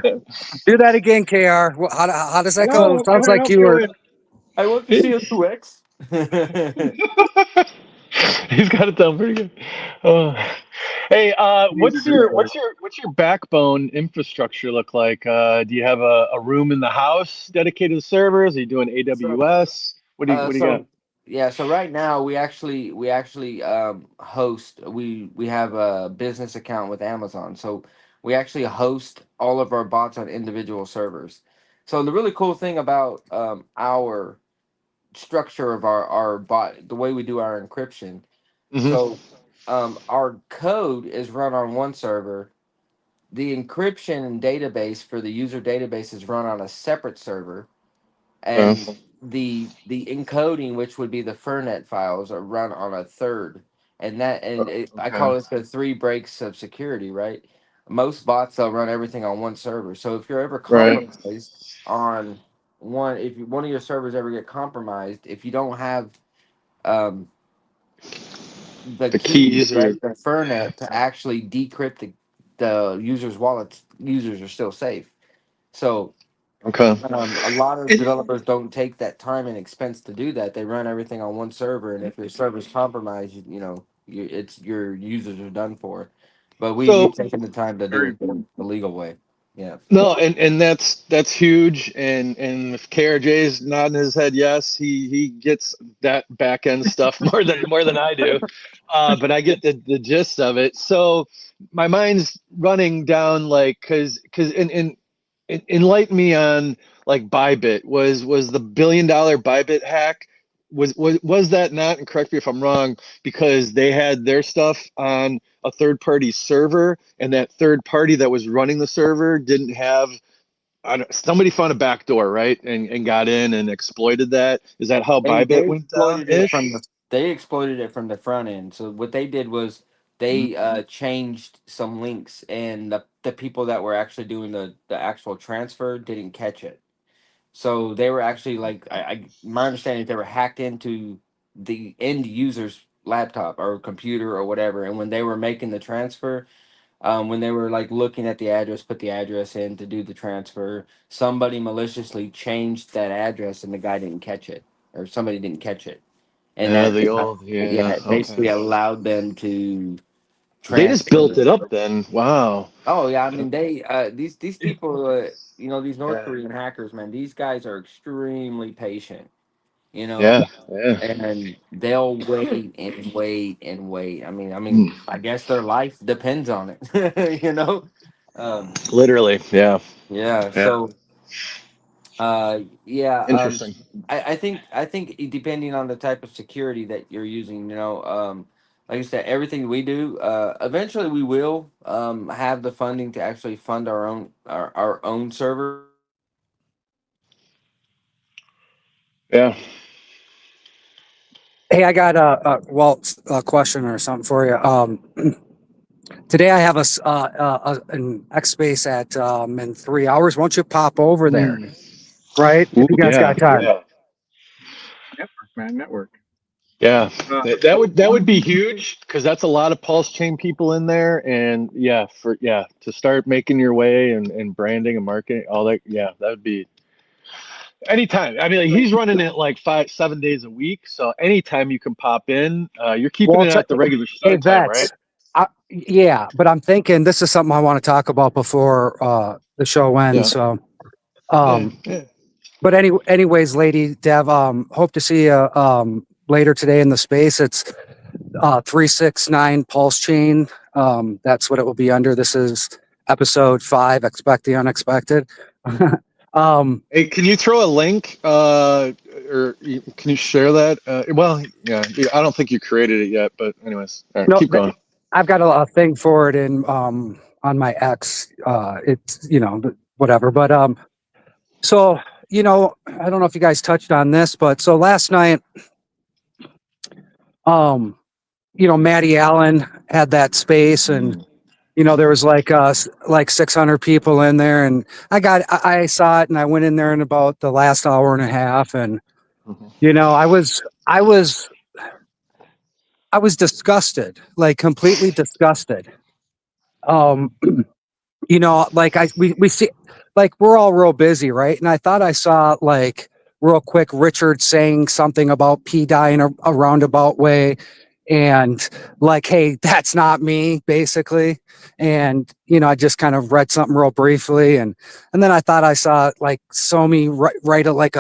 Do that again, KR. How does that go? Hello, what Sounds can I like help you you were. with? I want to see a 2x. He's got it done pretty good. Uh, hey, These are what's good your though. backbone infrastructure look like? Do you have a room in the house dedicated to servers? Are you doing so AWS? What do you got? so yeah, so right now we actually host we have a business account with Amazon. So we actually host all of our bots on individual servers. So the really cool thing about our structure of our bot, the way we do our encryption. Hmm. So our code is run on one server. The encryption and database for the user database is run on a separate server, and the encoding, which would be the Fernet files, are run on a third. I Okay. call it the three breaks of security, right? Most bots they'll run everything on one server. So if you're ever Right. compromised on one, if one of your servers ever get compromised, if you don't have um, the The key, keys or right, the Fernet to actually decrypt the user's wallets, users are still safe. So Okay. a lot of developers don't take that time and expense to do that. They run everything on one server, and if your server's compromised, your users are done for. But we've So taken the time to do Very it the legal way. Yeah. no, and that's huge. And if KRJ's nodding his head yes, he gets that back end stuff more than I do. But I get the gist of it. So my mind's running down like because enlighten me on like Bybit was the $1 billion Bybit hack was that not, and correct me if I'm wrong, because they had their stuff on a third party server and that third party that was running the server didn't have, I don't, somebody found a back door, right, and got in and exploited that. Is that how They Bybit they went down exploited it from ish? the they exploited it from the front end. So what they did was they changed some links, and the people that were actually doing the actual transfer didn't catch it. So they were actually like my understanding is they were hacked into the end user's laptop or computer or whatever, and when they were making the transfer, when they were like looking at the address, put the address in to do the transfer, somebody maliciously changed that address and the guy didn't catch it, or somebody didn't catch it, and that The old, yeah, yeah, it okay. basically allowed them to They just transfer. built it up then. Wow. Oh yeah, I mean they these people these North Yeah. Korean hackers, man, these guys are extremely patient, you know, Yeah. Yeah. and they'll wait and wait and wait. Hmm. I guess their life depends on it, you know. Um, Literally. Yeah. yeah, Yeah. so yeah, Interesting. I think depending on the type of security that you're using, like I said, everything we do, eventually we will have the funding to actually fund our own server. Yeah. Hey, I got Walt, a question or something for you. Today I have an X space at in 3 hours. Won't you pop over there? Hmm. Right, if Ooh, you guys yeah. got time. Yeah. network, man, network. Yeah, that So would be huge because that's a lot of pulse chain people in there, and yeah, to start making your way and branding and marketing, all that. Yeah, that would be anytime. I mean, like, he's running it like 5-7 days a week, so anytime you can pop in, you're keeping Well, it at the regular hey, start time, right? Vets. Yeah, but I'm thinking this is something I want to talk about before the show ends. Yeah, So, yeah, um, yeah. but anyways, Lady Dev, hope to see you later today in the space. It's 369 Pulse Chain. That's what it will be under. This is episode 5. Expect the unexpected. um, Hey, can you throw a link, can you share that? Well, yeah, I don't think you created it yet, but anyways, all right, no, keep going. I've got a thing for it in on my X. It's whatever, but so I don't know if you guys touched on this, but so last night, um, Matty Allen had that space, and there was like 600 people in there, and I saw it, and I went in there in about the last hour and a half, and Mhm. I was disgusted, like completely disgusted. Um, like we see, like we're all real busy, right? And I thought I saw like real quick Richard saying something about P dying a roundabout way, and like, hey, that's not me, basically. And I just kind of read something real briefly, and then I thought I saw like Somi write like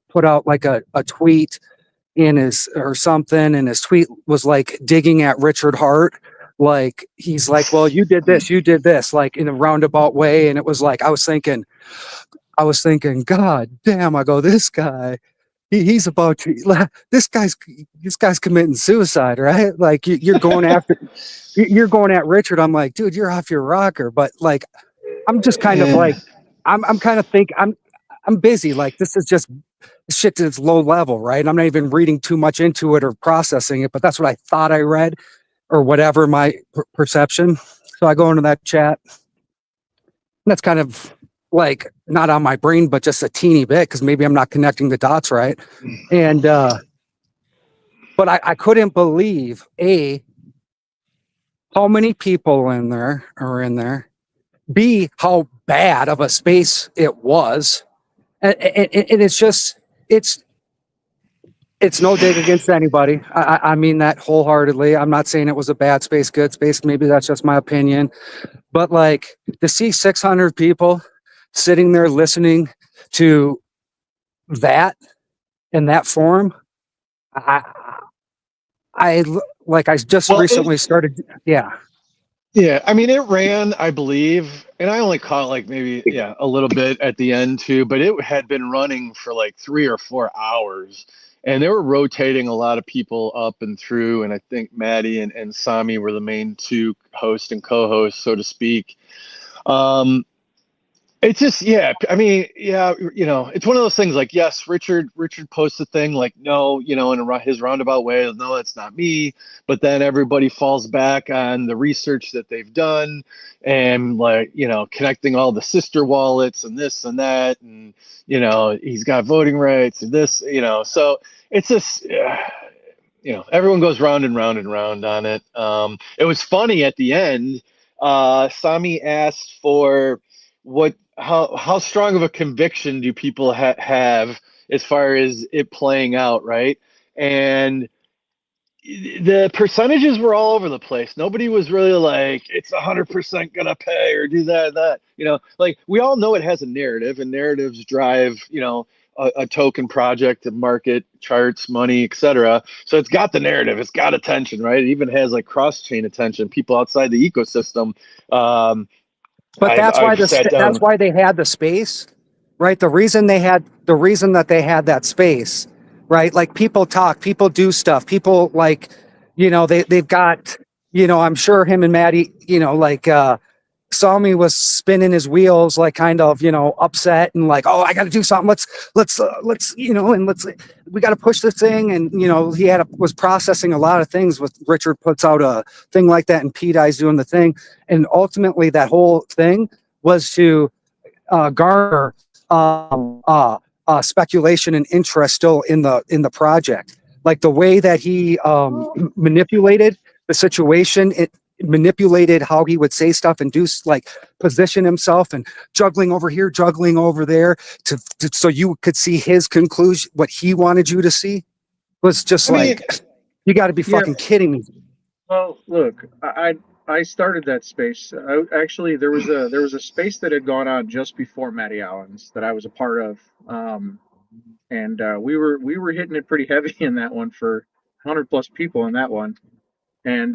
put out like a tweet in his or something, and his tweet was like digging at Richard Hart, like he's like, well, you did this like in a roundabout way. And it was like I was thinking, God damn, I go, this guy, he's about to this guy's committing suicide, right? Like you're going after you're going at Richard. I'm like, dude, you're off your rocker. But like I'm just kind of Yeah. like I'm kind of think I'm busy. Like this is just shit that's low level, right? I'm not even reading too much into it or processing it, but that's what I thought I read or whatever my perception. So I go into that chat. And that's kind of like not on my brain, but just a teeny bit because maybe I'm not connecting the dots right. And but I couldn't believe how many people in there are in there. B, how bad of a space it was. And it's just, it's no dig against anybody. I mean that wholeheartedly. I'm not saying it was a bad space, good space. Maybe that's just my opinion. But like to see 600 people sitting there listening to that in that form, I, I like I just Well, recently started. Yeah. yeah, I mean, it ran, I believe, and I only caught like maybe, yeah, a little bit at the end too, but it had been running for like 3 or 4 hours. And they were rotating a lot of people up and through. And I think Maddie and Sami were the main two hosts and co hosts, so to speak. Um, It's just, yeah. I mean, yeah. It's one of those things. Like, yes, Richard posts a thing like, no, in his roundabout way, no, that's not me. But then everybody falls back on the research that they've done, and like, connecting all the sister wallets and this and that, and he's got voting rights and this, So it's just, everyone goes round and round and round on it. It was funny at the end. Sami asked for how strong of a conviction do people have as far as it playing out, right? And the percentages were all over the place. Nobody was really like, it's 100% gonna pay or do that. Like, we all know it has a narrative, and narratives drive, a token project, a market, charts, money, etc. So it's got the narrative, it's got attention, right? It even has like cross-chain attention, people outside the ecosystem. But I've sat down. that's why they had the space, right? The reason that they had that space, right? Like people talk, people do stuff, people like, they've got, I'm sure him and Maddie, saw me was spinning his wheels, like kind of, upset and like, oh, I got to do something. Let's, we got to push this thing. And, he was processing a lot of things with Richard puts out a thing like that and Pete Eye's doing the thing. And ultimately that whole thing was to garner speculation and interest still in the project. Like the way that he manipulated the situation, it manipulated how he would say stuff and do like position himself and juggling over here, juggling over there so you could see his conclusion, what he wanted you to see was just you got to be fucking kidding me. Well, look, I started that space. Actually, there was a space that had gone on just before Matty Allen's that I was a part of, and we were hitting it pretty heavy in that one for 100+ people in that one, and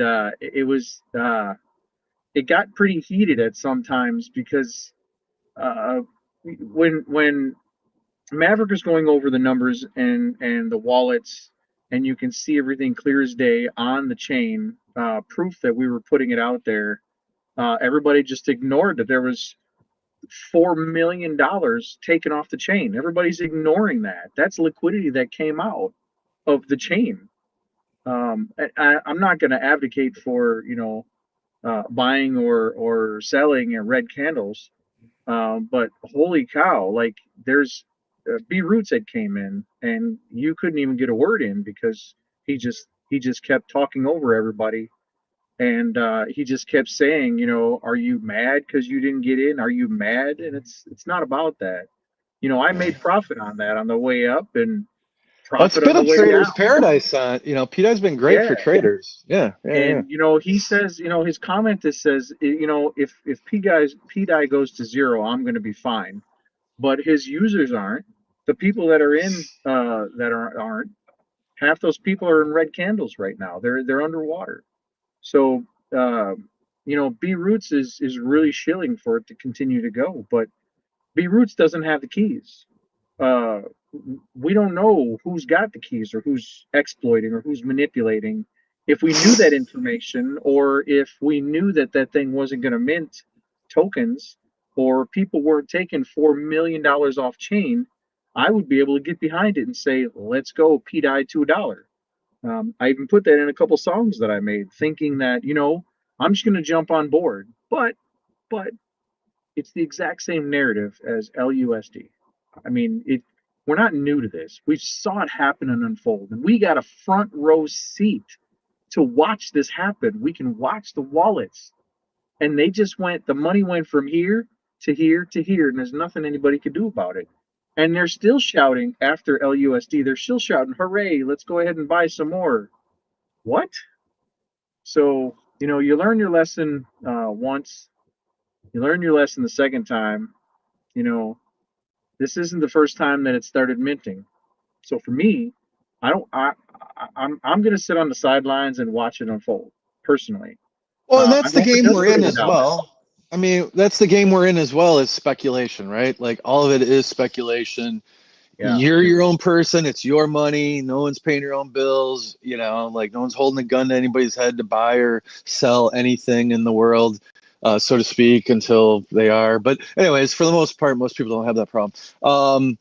it got pretty heated at sometimes because when Maverick is going over the numbers and the wallets, and you can see everything clear as day on the chain, proof that we were putting it out there. Everybody just ignored that there was $4 million taken off the chain. Everybody's ignoring that. That's liquidity that came out of the chain. I'm not going to advocate for buying or selling red candles, but holy cow! Like there's B Roots that came in, and you couldn't even get a word in because he just kept talking over everybody, and he just kept saying, are you mad because you didn't get in? Are you mad? And it's not about that. I made profit on that on the way up and It's profit on been the a way trader's down. paradise. PETA's been great for traders. Yeah. And he says, his comment that says, if PDI goes to zero, I'm going to be fine. But his users aren't. The people that are in that aren't. Half those people are in red candles right now. They're underwater. So B Roots is really shilling for it to continue to go, but B Roots doesn't have the keys. Uh, we don't know who's got the keys or who's exploiting or who's manipulating. If we knew that information, or if we knew that thing wasn't going to mint tokens, or people weren't taking $4 million off chain, I would be able to get behind it and say, let's go, PDI to $1. I even put that in a couple songs that I made, thinking that, I'm just going to jump on board. But it's the exact same narrative as LUSD. I mean, we're not new to this. We saw it happen and unfold, and we got a front row seat to watch this happen. We can watch the wallets, and they just the money went from here to here to here, and there's nothing anybody could do about it. And they're still shouting after LUSD. They're still shouting, "Hooray! Let's go ahead and buy some more." What? So you learn your lesson once. You learn your lesson the second time. This isn't the first time that it started minting. So for me, I'm going to sit on the sidelines and watch it unfold personally. Well, and that's I the hope it game does we're go in to as $1. well. I mean, that's the game we're in as well as speculation, right? Like all of it is speculation. Yeah. You're your own person. It's your money. No one's paying your own bills. Like no one's holding a gun to anybody's head to buy or sell anything in the world, so to speak, until they are. But anyways, for the most part, most people don't have that problem.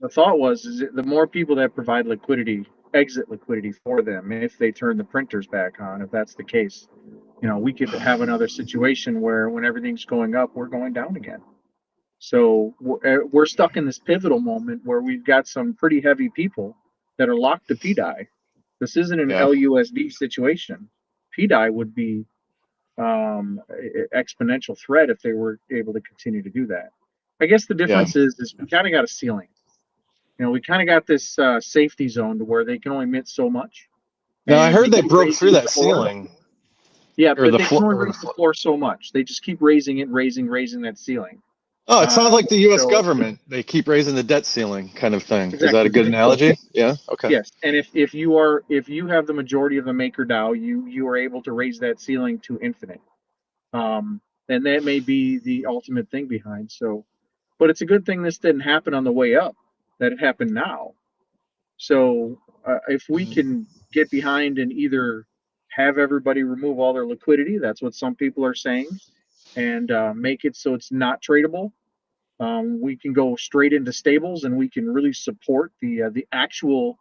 The thought is the more people that provide liquidity, exit liquidity for them, if they turn the printers back on, if that's the case, we could have another situation where when everything's going up, we're going down again. So we're stuck in this pivotal moment where we've got some pretty heavy people that are locked to PDI. This isn't an LUSD situation. PDI would be exponential threat if they were able to continue to do that. I guess the difference is we kind of got a ceiling. We kind of got this safety zone to where they can only mint so much. Now I And heard they keep broke raising through the that floor. ceiling. Yeah, Or but the they can only floor. raise the floor so much. They just keep raising it, raising that ceiling. Oh, it sounds like the U.S. So- government. They keep raising the debt ceiling, kind of thing. Is that a Exactly. good analogy? Yeah. Okay. Yes, and if you have the majority of the maker DAO, you are able to raise that ceiling to infinite. And that may be the ultimate thing behind. So, but it's a good thing this didn't happen on the way up, that it happened now. So if we can get behind and either have everybody remove all their liquidity, that's what some people are saying, and make it so it's not tradable. We can go straight into stables, and we can really support the actual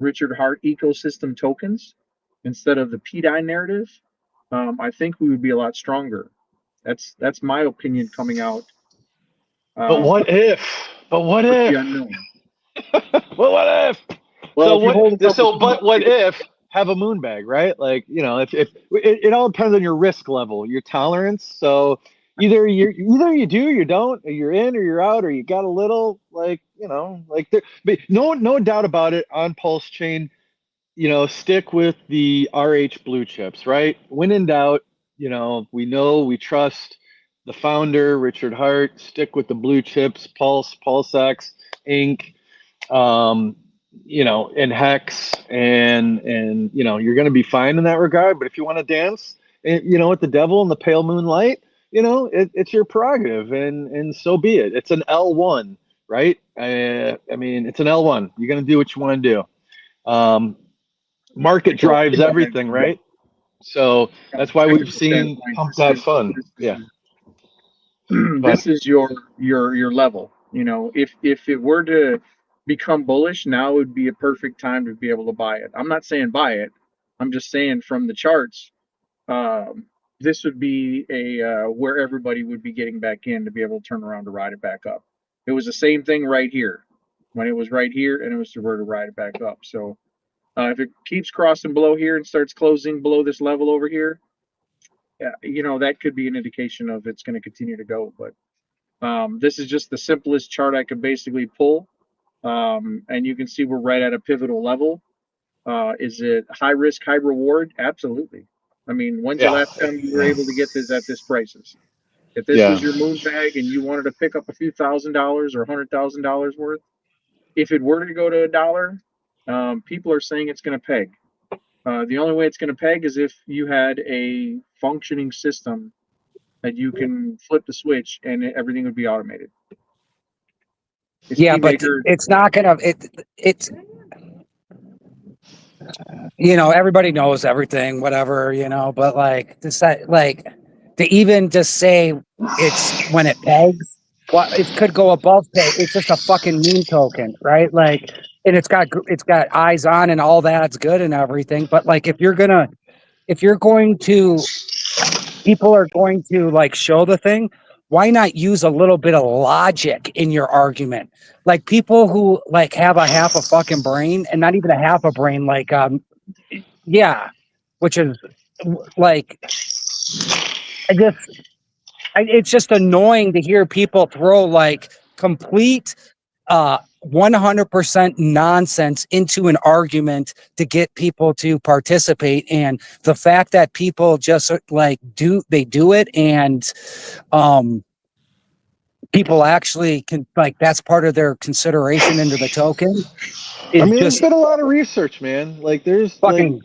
Richard Hart ecosystem tokens instead of the PDI narrative. I think we would be a lot stronger. That's my opinion coming out. But what if? But what The if? unknown. Well, what if? Well, So if you hold a what? couple So, but what if? Have a moon bag, right? Like if it all depends on your risk level, your tolerance. So either you do, or you don't, or you're in, or you're out, or you got a little, like there. But no doubt about it. On Pulse Chain, stick with the RH blue chips, right? When in doubt, we trust the founder, Richard Hart. Stick with the blue chips, Pulse, PulseX, Inc. And Hex, and you're going to be fine in that regard. But if you want to dance, with the devil in the pale moonlight, it's your prerogative, and so be it. It's an L1, right? I mean, it's an L1. You're going to do what you want to do. Market drives everything, right? So that's why we've seen Pump That Fun. Yeah. This is your level. If it were to become bullish, now would be a perfect time to be able to buy it. I'm not saying buy it. I'm just saying from the charts, this would be where everybody would be getting back in to be able to turn around to ride it back up. It was the same thing right here, when it was right here, and it was to where to ride it back up. So if it keeps crossing below here and starts closing below this level over here, that could be an indication of it's going to continue to go. But this is just the simplest chart I could basically pull. And you can see we're right at a pivotal level. Is it high risk, high reward? Absolutely. I mean, when's the last time you were able to get this at this prices? If this was your moon bag and you wanted to pick up a few $1,000s or $100,000 worth, if it were to go to $1, people are saying it's going to peg. The only way it's going to peg is if you had a functioning system that you can flip the switch and everything would be automated. Yeah, but it's not gonna. It's everybody knows everything, whatever, But to even just say it's when it pegs, it could go above peg. It's just a fucking meme token, right? And it's got eyes on and all that's good and everything. But if you're going to, people are going to show the thing. Why not use a little bit of logic in your argument? People who have a half a fucking brain, and not even a half a brain, which is I it's just annoying to hear people throw like complete 100% nonsense into an argument to get people to participate. And the fact that people just like do it, and people actually can, like, that's part of their consideration into the token, I is mean, there's just been a lot of research, man. Like, fucking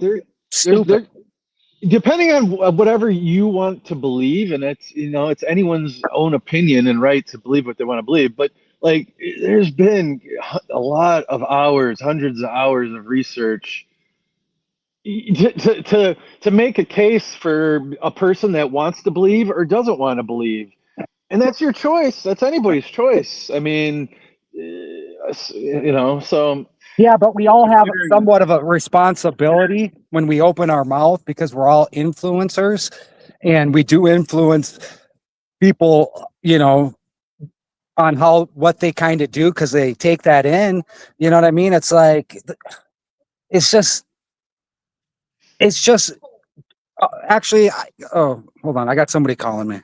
stupid. depending on whatever you want to believe, and it's anyone's own opinion and right to believe what they want to believe. But like, there's been a lot of hours, hundreds of hours of research to make a case for a person that wants to believe or doesn't want to believe. And that's your choice. That's anybody's choice. I mean, so. Yeah, but we all have Considering somewhat of a responsibility when we open our mouth, because we're all influencers and we do influence people, on what they kind of do, because they take that in. You know what I mean? It's like, it's just actually, oh, hold on. I got somebody calling me.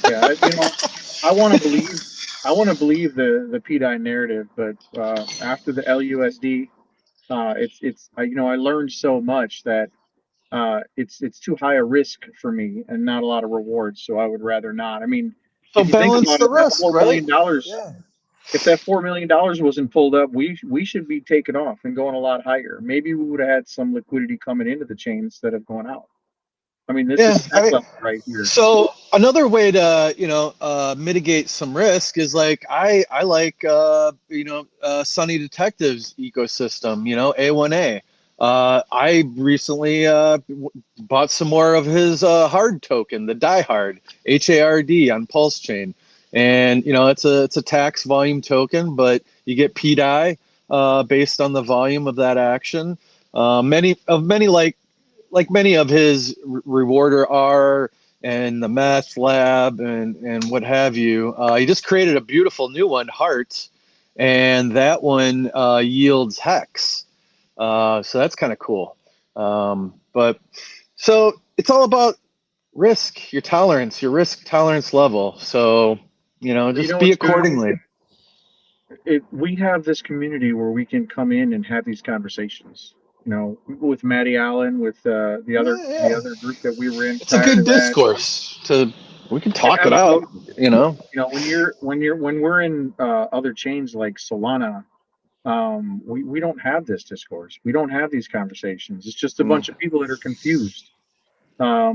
Yeah, I want to believe the PDI narrative, but after the LUSD, I learned so much that it's too high a risk for me and not a lot of rewards, so I would rather not. I mean, So if you think balance about the it, that risk, right? $4 million, Yeah. if that $4 million wasn't pulled up, we should be taking off and going a lot higher. Maybe we would have had some liquidity coming into the chain instead of going out. I mean, this is Yeah. set level right here. So another way to mitigate some risk is like I like Sunny Detective's ecosystem, A1A. I recently bought some more of his hard token, the Die Hard, HARD, on Pulse Chain, and it's a tax volume token, but you get PDI based on the volume of that action. Many like many of his rewarder R and the Math Lab and what have you. He just created a beautiful new one, Heart, and that one yields Hex. So that's kind of cool. But so it's all about risk, your tolerance, your risk tolerance level. So just be What's good? accordingly. We have this community where we can come in and have these conversations. With Matty Allen, with the other Yeah. group that we were in It's a prior to good that. discourse. We can Yeah, talk it out. absolutely. When we're in other chains like Solana, we don't have this discourse. We don't have these conversations. It's just a bunch of people that are confused,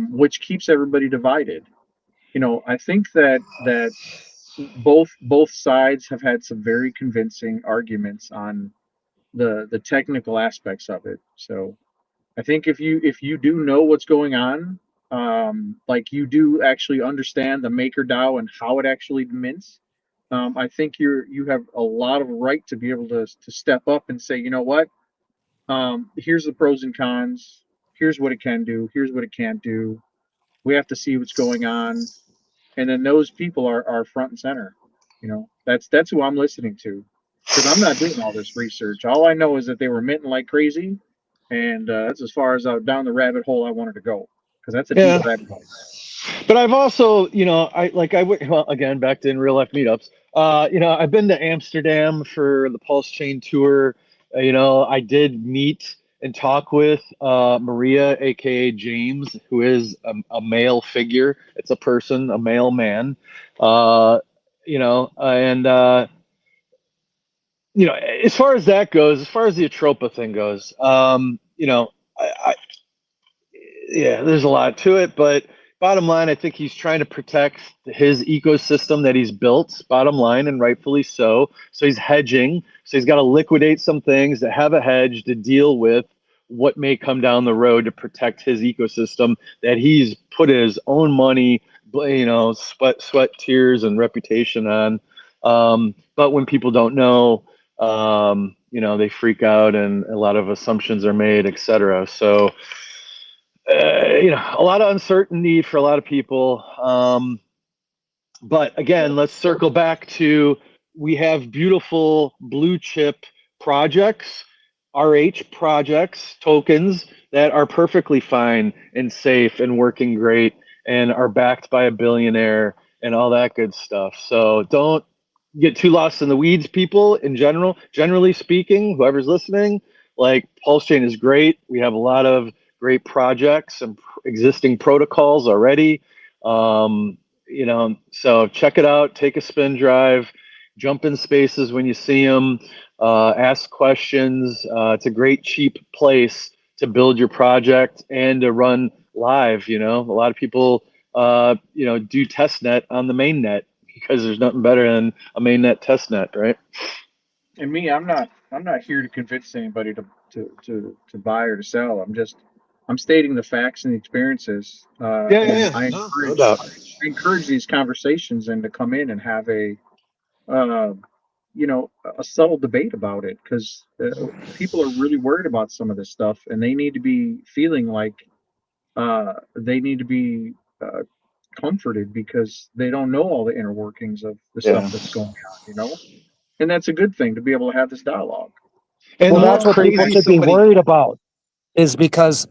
which keeps everybody divided. I think that both sides have had some very convincing arguments on the technical aspects of it. So I think if you do know what's going on, like you do actually understand the MakerDAO and how it actually mints, I think you have a lot of right to be able to step up and say, you know what, here's the pros and cons, here's what it can do, here's what it can't do. We have to see what's going on, and then those people are front and center. That's who I'm listening to, because I'm not doing all this research. All I know is that they were minting like crazy, and that's as far as down the rabbit hole I wanted to go, because that's a deep Yeah. rabbit hole. But I've also, well, again, back to in real life meetups. I've been to Amsterdam for the Pulse Chain tour. I did meet and talk with Maria, aka James, who is a male figure. It's a person, a male man. And as far as that goes, as far as the Atropa thing goes, I yeah, there's a lot to it, but bottom line, I think he's trying to protect his ecosystem that he's built, bottom line, and rightfully so. So he's hedging. So he's got to liquidate some things that have a hedge to deal with what may come down the road to protect his ecosystem that he's put his own money, sweat, tears, and reputation on. But when people don't know, they freak out and a lot of assumptions are made, etc. So, a lot of uncertainty for a lot of people. But again, let's circle back to we have beautiful blue chip projects, RH projects, tokens that are perfectly fine and safe and working great and are backed by a billionaire and all that good stuff. So don't get too lost in the weeds, people. In general, generally speaking, whoever's listening, like Pulse Chain is great. We have a lot of great projects and existing protocols already. You know, so check it out. Take a spin drive, jump in spaces when you see them, ask questions. It's a great, cheap place to build your project and to run live. You know, a lot of people, you know, do test net on the main net because there's nothing better than a main net test net, right? And me, I'm not here to convince anybody to buy or to sell. I'm stating the facts and the experiences, Yeah, yeah, and yeah. No, no doubt. I encourage these conversations and to come in and have a uh, a subtle debate about it, because people are really worried about some of this stuff, and they need to be feeling like they need to be comforted, because they don't know all the inner workings of the stuff Yeah. that's going on, and that's a good thing to be able to have this dialogue. And Well, what's that's what people crazy, should be somebody, worried about, is because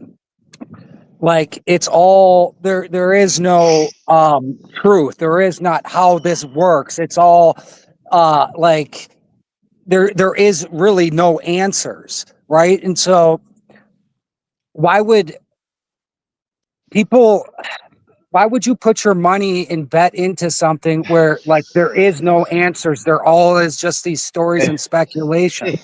like it's all there is no truth. There is not how this works. It's all like there is really no answers, right? And so why would people why would you put your money and bet into something where like there is no answers? There all is just these stories and speculation. hey,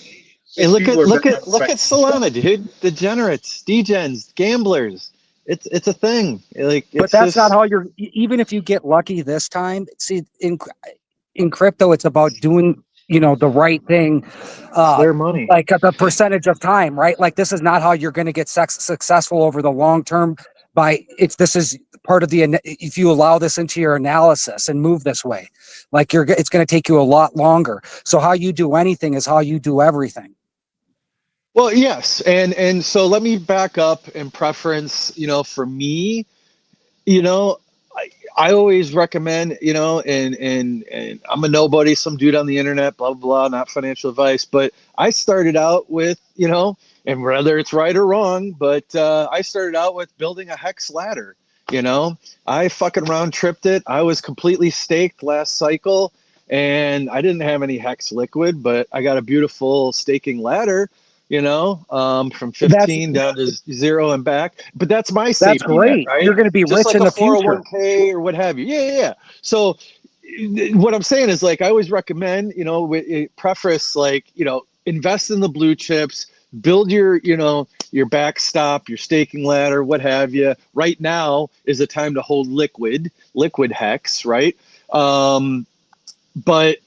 These people are betting on look at speculation. Solana, dude. Degenerates, degens, gamblers. It's a thing. Like But it's that's not just how you're even if you get lucky this time. See, in crypto, it's about doing, the right thing, it's uh, their money. like the percentage of time, right? Like this is not how you're going to get successful over the long term. By if this is part of if you allow this into your analysis and move this way, like it's going to take you a lot longer. So how you do anything is how you do everything. Well, yes, and so let me back up and preference. You know, for me, you know, I always recommend, you know, and I'm a nobody, some dude on the internet, blah, blah, blah, not financial advice, but I started out with, you know, and whether it's right or wrong, but I started out with building a hex ladder, you know, I fucking round tripped it. I was completely staked last cycle and I didn't have any hex liquid, but I got a beautiful staking ladder, you know, from That's 15 down to 0 and back. But that's my that's safety net, great. right? You're going to be Just rich like in a the future. 401k or what have you. Yeah, yeah, yeah. So what I'm saying is like I always recommend, you know, preface like, you know, invest in the blue chips, build your, you know, your backstop, your staking ladder, what have you. Right now is the time to hold liquid hex, right? But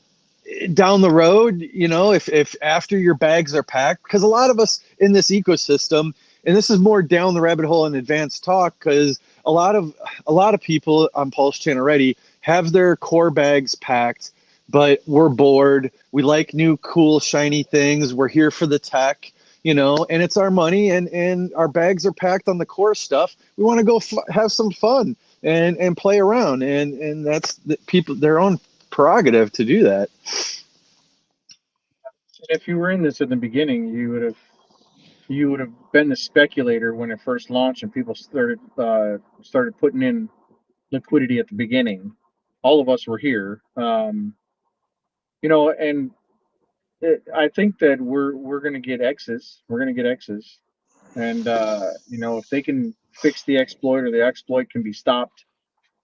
down the road, you know, if after your bags are packed, because a lot of us in this ecosystem, and this is more down the rabbit hole in advanced talk, because a lot of people on Pulse Chain already have their core bags packed, but we're bored. We like new, cool, shiny things. We're here for the tech, you know, and it's our money, and our bags are packed on the core stuff. We want to go have some fun and play around, and that's the people their own prerogative to do that. If you were in this in the beginning, you would have been the speculator when it first launched and people started putting in liquidity at the beginning. All of us were here, and I think that we're going to get X's. We're going to get X's, and if they can fix the exploit or the exploit can be stopped,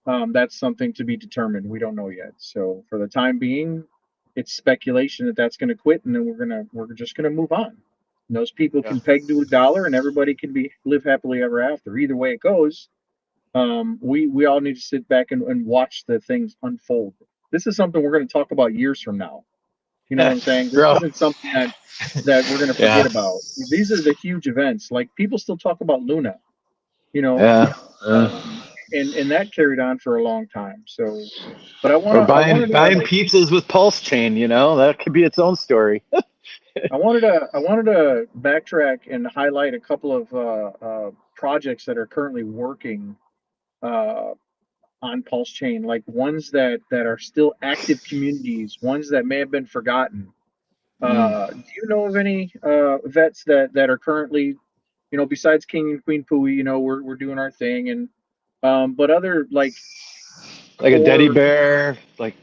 that's something to be determined. We don't know yet. So for the time being, it's speculation that that's going to quit, and then we're just gonna move on. And those people Yeah. can peg to a dollar, and everybody can live happily ever after. Either way it goes, we all need to sit back and watch the things unfold. This is something we're going to talk about years from now. You know what I'm saying? This Bro. isn't something that we're going to Yeah. forget about. These are the huge events. Like people still talk about Luna, you know, Yeah. and that carried on for a long time. So, but Or I buying wanted to buying pizzas with Pulse Chain, you know, that could be its own story. I wanted to backtrack and highlight a couple of projects that are currently working uh, on Pulse Chain, like ones that are still active communities, ones that may have been forgotten. Mm. Do you know of any vets that are currently, besides King and Queen Pui, we're doing our thing, and But other like Like a teddy core, bear, like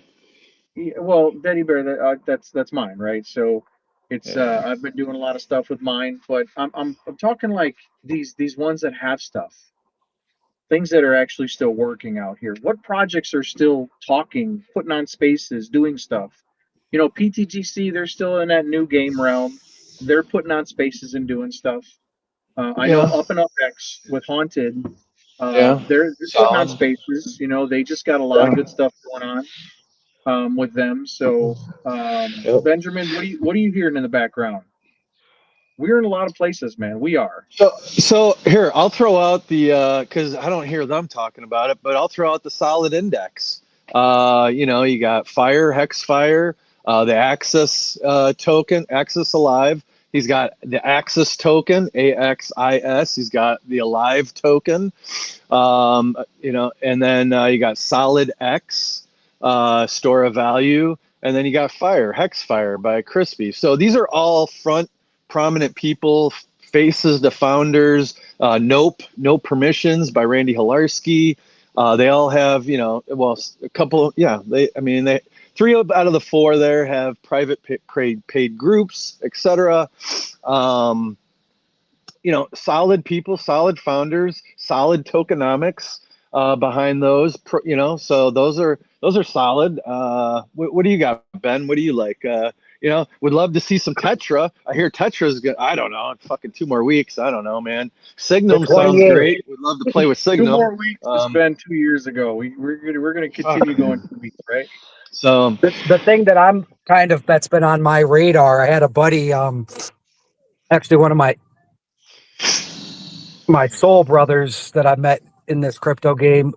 well, Teddy Bear, that's mine, right? So it's yeah, I've been doing a lot of stuff with mine, but I'm talking like these ones that have stuff, things that are actually still working out here. What projects are still talking, putting on spaces, doing stuff? You know, PTGC, they're still in that new game realm. They're putting on spaces and doing stuff. I know yeah, Up and Up X with Haunted, yeah, they're putting on solid. spaces. You know, they just got a lot of Yeah. good stuff going on with them. So, Yep. Benjamin, what are you hearing in the background? We're in a lot of places, man. We are. So here, I'll throw out the because I don't hear them talking about it, but I'll throw out the solid index. You got Fire, Hex Fire, the Axis token, Axis Alive. He's got the Axis token, AXIS. He's got the Alive token. And then you got Solid X, Store of Value, and then you got Fire, Hex Fire by Crispy. So these are all front prominent people, faces to founders. Nope, No Permissions by Randy Hilarski. They all have, a couple. Yeah, they three out of the four there have private paid groups, etc. Solid people, solid founders, solid tokenomics behind those. So those are solid. What do you got, Ben? What do you like? Would love to see some Tetra. I hear Tetra's good. I don't know. Fucking 2 more weeks. I don't know, man. The Signum sounds 28. great. Would love to play with Two Signum. more weeks to spend 2 years ago. We're gonna continue going 2 weeks, right? So The thing that I'm kind of that's been on my radar. I had a buddy, actually one of my soul brothers that I met in this crypto game.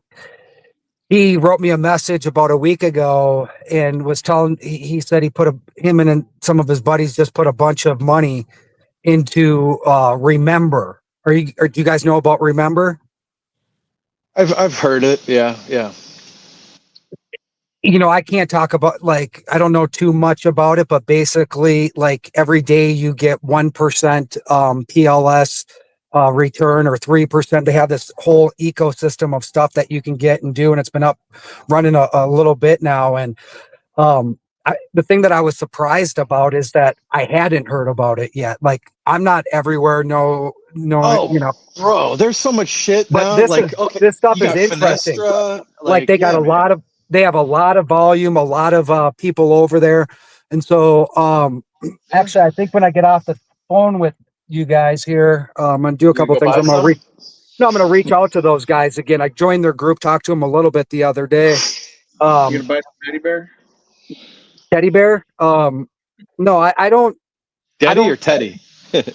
He wrote me a message about a week ago and was telling. He said he put him and some of his buddies just put a bunch of money into Remember. Or do you guys know about Remember? I've heard it. Yeah, yeah. I can't talk about, like, I don't know too much about it, but basically, like, every day you get 1% PLS return, or 3%. They have this whole ecosystem of stuff that you can get and do, and it's been up running a little bit now. And the thing that I was surprised about is that I hadn't heard about it yet. Like, I'm not everywhere. No, Oh, bro, there's so much shit but now. this is Like, okay, this stuff you is got interesting. Finestra. Like, Like, yeah, man. they have a lot of volume, a lot of people over there. And so actually, I think when I get off the phone with you guys here, I'm gonna do a You couple gonna of go things. buy some? I'm gonna reach out to those guys again. I joined their group, talked to them a little bit the other day. You gonna buy some teddy bear? Teddy bear. No, I don't. I Daddy or don't. Teddy? Teddy.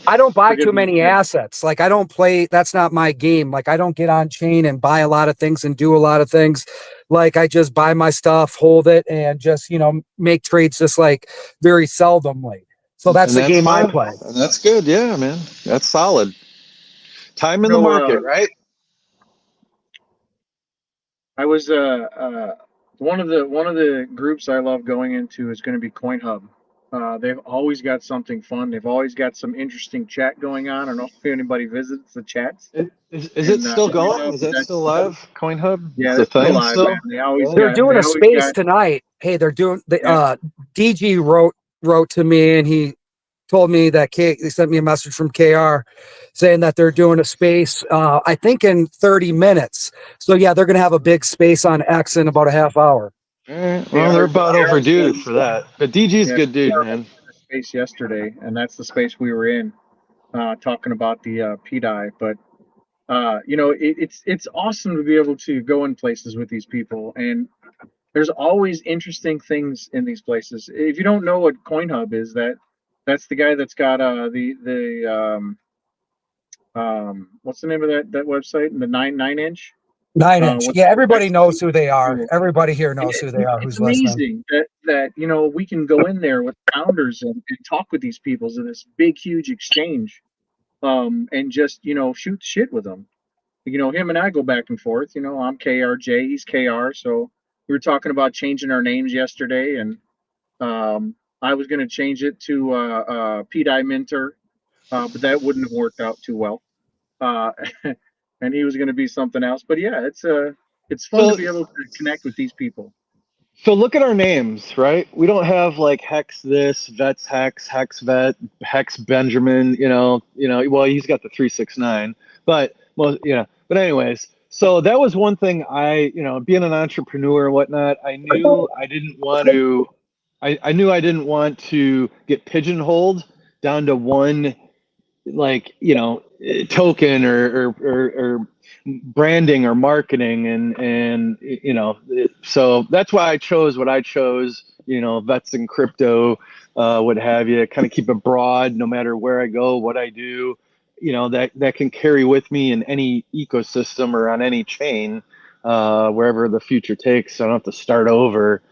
I don't buy Forgive too me. many assets. Like, I don't play. That's not my game. Like, I don't get on chain and buy a lot of things and do a lot of things. Like, I just buy my stuff, hold it, and just, make trades just like very seldomly. So that's And the that's game I fine. play. And that's good. Yeah, man. That's solid. Time You in the know, market, right? I was one of the groups I love going into is going to be CoinHub. They've always got something fun. They've always got some interesting chat going on. I don't know if anybody visits the chats. Is it And still going? CoinHub, Is that that's still live? CoinHub? yeah, It's a they're still thing alive, man. still? They're doing They a always space got tonight. Hey, they're doing the yeah. DG wrote to me, and he told me that they sent me a message from KR saying that they're doing a space, I think in 30 minutes. So yeah, they're gonna have a big space on X in about a half hour. All right. Well, they're KR about overdue for that. But DG's a yeah, good dude, KR man. the space yesterday, and that's the space we were in, talking about the PDI. But it's awesome to be able to go in places with these people, and there's always interesting things in these places. If you don't know what CoinHub is, that's the guy that's got what's the name of that website? The 9 inch. 9 inch. What's Yeah, the everybody knows next who they are. tool? Everybody here And knows who they are it's who's listening. amazing that we can go in there with founders and talk with these people in this big huge exchange, and just shoot shit with them. Him and I go back and forth. I'm KRJ, he's KR. So we were talking about changing our names yesterday, and I was going to change it to PDI Minter, but that wouldn't have worked out too well. Uh, and he was going to be something else. But yeah, it's fun to So be able to connect with these people. So look at our names, right? We don't have like Hex this, Vets Hex, Hex Vet, Hex Benjamin, well he's got the 369, but well, but anyways, so that was one thing being an entrepreneur and whatnot, I knew I didn't want to get pigeonholed down to one like token or branding or marketing and so that's why I chose what I chose, vets and crypto, what have you, kind of keep it broad no matter where I go, what I do, that can carry with me in any ecosystem or on any chain, wherever the future takes. So I don't have to start over,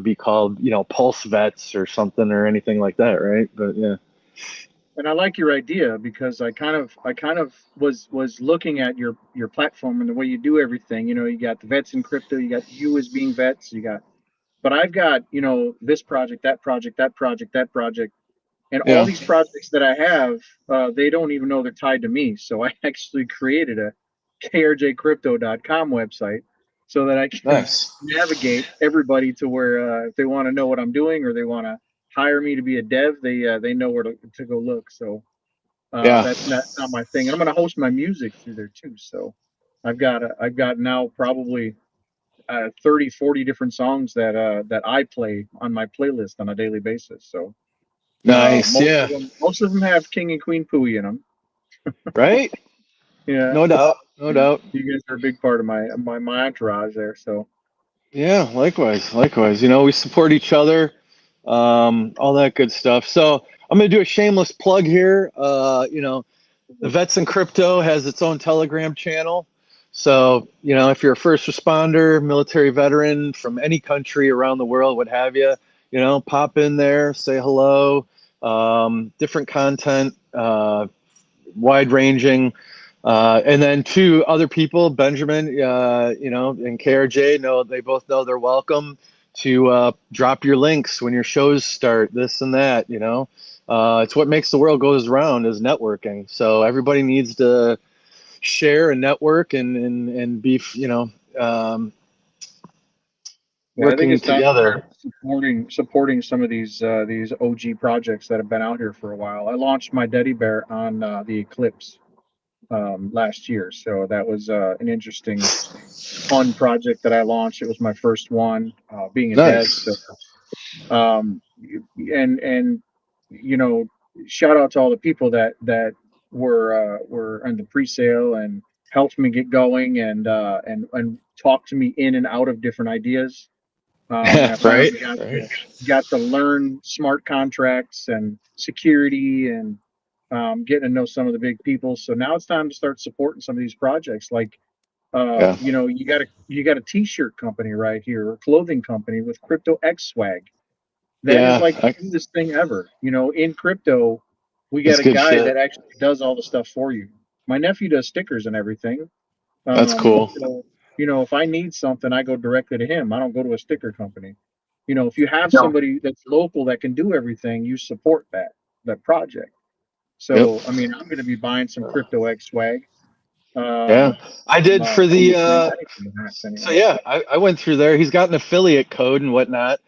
be called pulse vets or something or anything like that, right? But yeah. And I like your idea because I kind of was looking at your platform and the way you do everything. You got the vets in crypto, you got you as being vets, but I've got, this project, that project, that project, that project, and all Yeah. these projects that I have, they don't even know they're tied to me. So I actually created a KRJcrypto.com website so that I can Nice. navigate everybody to where, if they want to know what I'm doing or they want to hire me to be a dev, they know where to go look. So Yeah. that's not my thing, and I'm going to host my music through there too. So I've got now probably 30, 40 different songs that I play on my playlist on a daily basis. So Nice. Yeah. most of them have King and Queen Pooey in them. Right. Yeah, No doubt. No doubt. you guys are a big part of my entourage there. So Yeah. Likewise. Likewise. We support each other. All that good stuff. So I'm gonna do a shameless plug here. The Vets in Crypto has its own Telegram channel. So, if you're a first responder, military veteran from any country around the world, what have you, pop in there, say hello. Different content, wide ranging. And then two other people, Benjamin, and KRJ, they both know they're welcome to drop your links when your shows start, this and that, it's what makes the world goes around is networking. So everybody needs to share and network and be, yeah, I think working it's time to together. start supporting some of these OG projects that have been out here for a while. I launched my Teddy Bear on the Eclipse last year, so that was an interesting, fun project that I launched. It was my first one, being a dev. So Nice. um, and shout out to all the people that were in the pre-sale and helped me get going and talked to me in and out of different ideas. And I Right. finally Right. got to learn smart contracts and security and getting to know some of the big people. So now it's time to start supporting some of these projects. Like Yeah. you got a t-shirt company right here, or a clothing company with Crypto X Swag. That is Yeah. like the coolest thing ever. In crypto, we That's got a good guy shit. that actually does all the stuff for you. My nephew does stickers and everything. That's cool. So, if I need something, I go directly to him. I don't go to a sticker company. If you have somebody that's local that can do everything, you support that project. Yep. So, I mean, I'm going to be buying some Crypto X swag. Yeah. I did for the Anything in hats so anyway. yeah, I went through there. He's got an affiliate code and whatnot.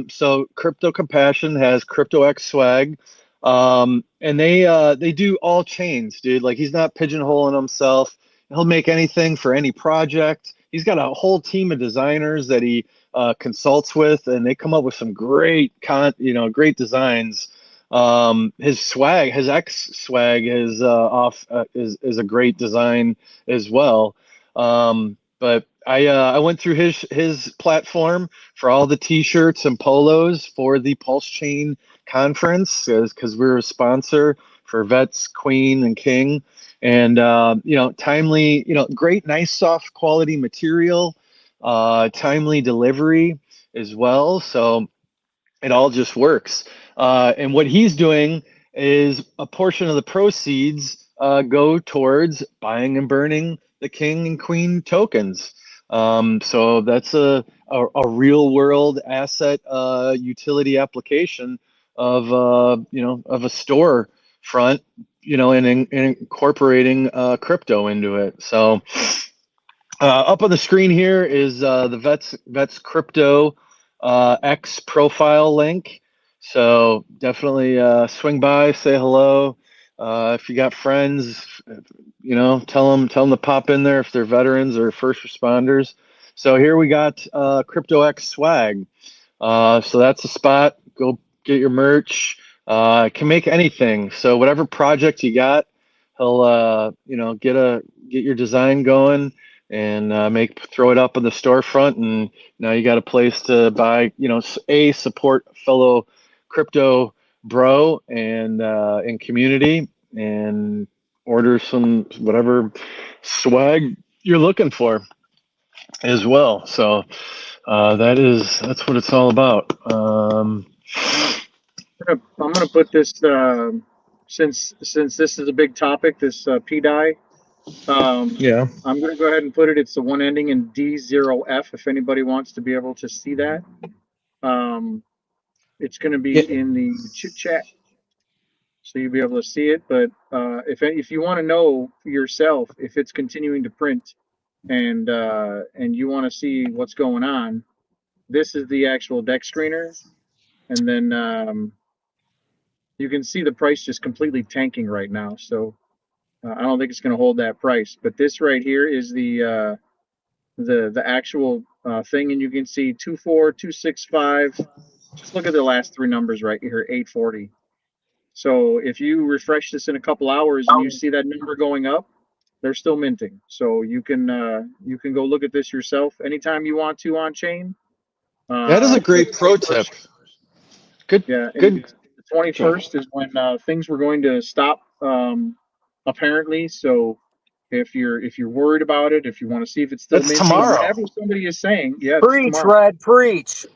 So Crypto Compassion has Crypto X Swag. And they do all chains, dude. Like he's not pigeonholing himself. He'll make anything for any project. He's got a whole team of designers that he consults with, and they come up with some great designs. His swag, his X swag is a great design as well. But I went through his platform for all the T-shirts and polos for the Pulse Chain conference because we're a sponsor for Vets, Queen, and King, and timely, great, nice, soft quality material, timely delivery as well. So it all just works. And what he's doing is a portion of the proceeds go towards buying and burning the king and queen tokens. So that's a real world asset utility application of of a store front, and incorporating crypto into it. So up on the screen here is the Vets Crypto X profile link. So definitely swing by, say hello. If you got friends, tell them to pop in there if they're veterans or first responders. So here we got Crypto X swag. So that's the spot. Go get your merch. Can make anything. So whatever project you got, he'll get your design going and throw it up in the storefront, and now you got a place to buy. Support fellow crypto bro and community, and order some whatever swag you're looking for as well. So that's what it's all about. I'm gonna put this since this is a big topic, this PDI. Yeah. I'm gonna go ahead and put it. It's the one ending in D0F. If anybody wants to be able to see that, it's gonna be in the chit chat, so you'll be able to see it. But if you want to know for yourself if it's continuing to print, and you want to see what's going on, this is the actual deck screener, and then you can see the price just completely tanking right now. So I don't think it's going to hold that price. But this right here is the actual thing, and you can see 24265. Just look at the last three numbers right here, 840. So if you refresh this in a couple hours and you see that number going up, they're still minting. So you can go look at this yourself anytime you want to on chain. That is a great pro tip. Good. Yeah. Good. The 21st is when things were going to stop. Apparently, so if you're worried about it, if you want to see if it's still minting, tomorrow. whatever somebody is saying, yeah, Preach, tomorrow. Red, preach.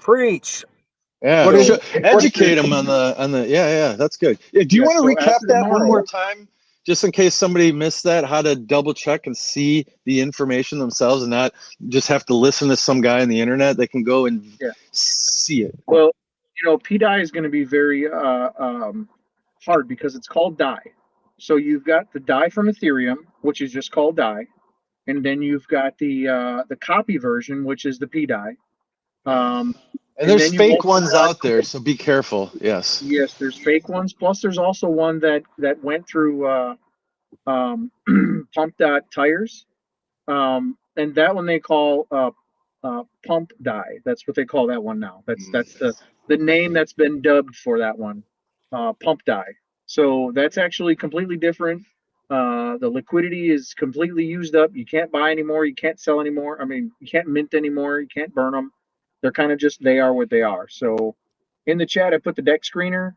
Yeah, educate them on the. Yeah, that's good. Yeah, do you want to recap that one more time, just in case somebody missed that? How to double check and see the information themselves, and not just have to listen to some guy on the internet. They can go and see it. Well, PDI is going to be very hard because it's called DAI. So you've got the DAI from Ethereum, which is just called DAI, and then you've got the copy version, which is the PDI. And there's fake ones out there, so be careful. Yes. Yes, there's fake ones. Plus, there's also one that went through Pump.tires, and that one they call Pump Die. That's what they call that one now. That's the name that's been dubbed for that one, Pump Die. So that's actually completely different. The liquidity is completely used up. You can't buy anymore. You can't sell anymore. I mean, you can't mint anymore. You can't burn them. They're kind of just, they are what they are. So in the chat, I put the deck screener,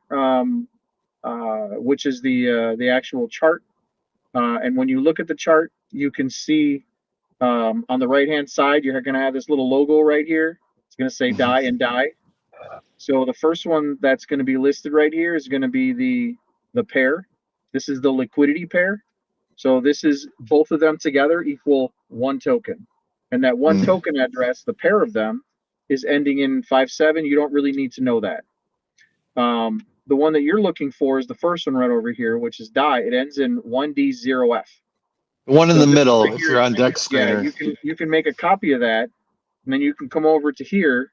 which is the actual chart. And when you look at the chart, you can see on the right-hand side, you're going to have this little logo right here. It's going to say DAI and DAI. So the first one that's going to be listed right here is going to be the pair. This is the liquidity pair. So this is both of them together equal one token. And that one token address, the pair of them, is ending in 57. You don't really need to know that. The one that you're looking for is the first one right over here, which is DAI. It ends in 1D0F. The one in the middle, if you're on deck screener. Yeah, you can make a copy of that, and then you can come over to here,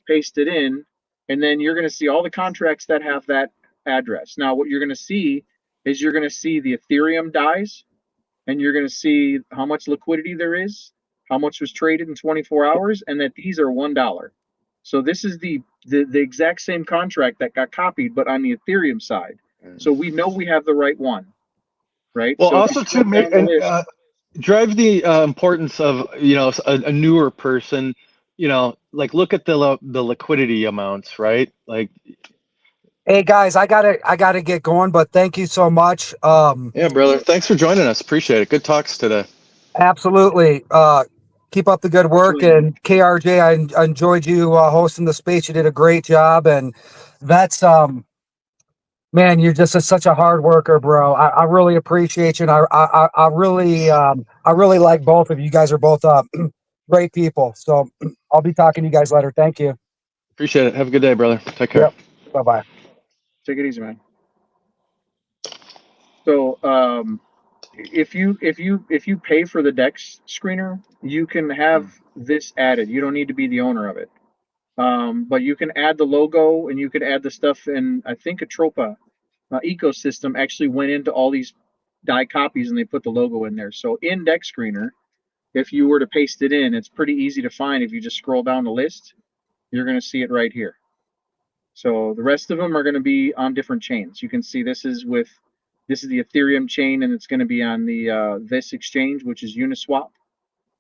paste it in, and then you're going to see all the contracts that have that address. Now, what you're going to see is you're going to see the Ethereum DAIs, and you're going to see how much liquidity there is, how much was traded in 24 hours, and that these are $1. So this is the exact same contract that got copied, but on the Ethereum side. So we know we have the right one, right? Well, so also to make drive the importance of a newer person, like look at the liquidity amounts, right? Like, hey guys, I gotta get going, but thank you so much. Yeah, brother. Thanks for joining us. Appreciate it. Good talks today. Absolutely. Keep up the good work. And KRJ, I enjoyed you hosting the space. You did a great job. And that's, man, you're just such a hard worker, bro. I really appreciate you. And I really like both of you. You guys are both great people. So I'll be talking to you guys later. Thank you. Appreciate it. Have a good day, brother. Take care. Yep. Bye-bye. Take it easy, man. So if you pay for the Dex screener, you can have this added. You don't need to be the owner of it. But you can add the logo and you can add the stuff. And I think Atropa ecosystem actually went into all these die copies and they put the logo in there. So in Dex screener, if you were to paste it in, it's pretty easy to find. If you just scroll down the list, you're going to see it right here. So the rest of them are going to be on different chains. You can see this is the Ethereum chain, and it's going to be on the this exchange, which is Uniswap.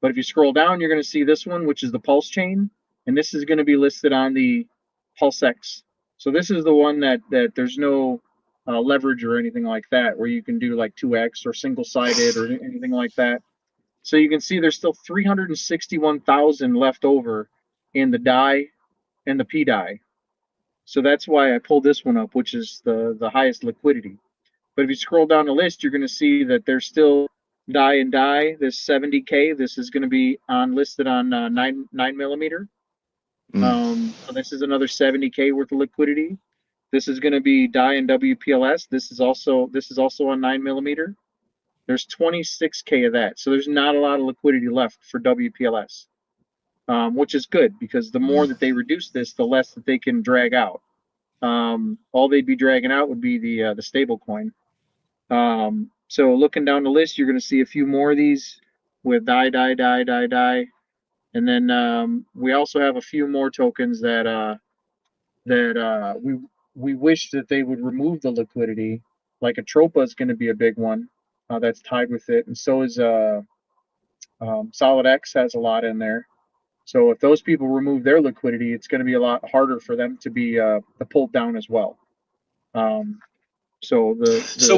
But if you scroll down, you're going to see this one, which is the Pulse chain, and this is going to be listed on the PulseX. So this is the one that there's no leverage or anything like that, where you can do like 2x or single-sided or anything like that. So you can see there's still 361,000 left over in the DAI and the PDAI. So that's why I pulled this one up, which is the highest liquidity. But if you scroll down the list, you're going to see that there's still DAI and DAI. This 70K. This is going to be listed on 9mm. So this is another 70K worth of liquidity. This is going to be DAI and WPLS. This is also on 9mm. There's 26K of that. So there's not a lot of liquidity left for WPLS, which is good because the more that they reduce this, the less that they can drag out. All they'd be dragging out would be the stable coin. So looking down the list, you're going to see a few more of these with DAI. And then we also have a few more tokens that we wish that they would remove the liquidity. Like Atropa is going to be a big one that's tied with it, and so is SolidX has a lot in there. So if those people remove their liquidity, it's going to be a lot harder for them to be pulled down as well. So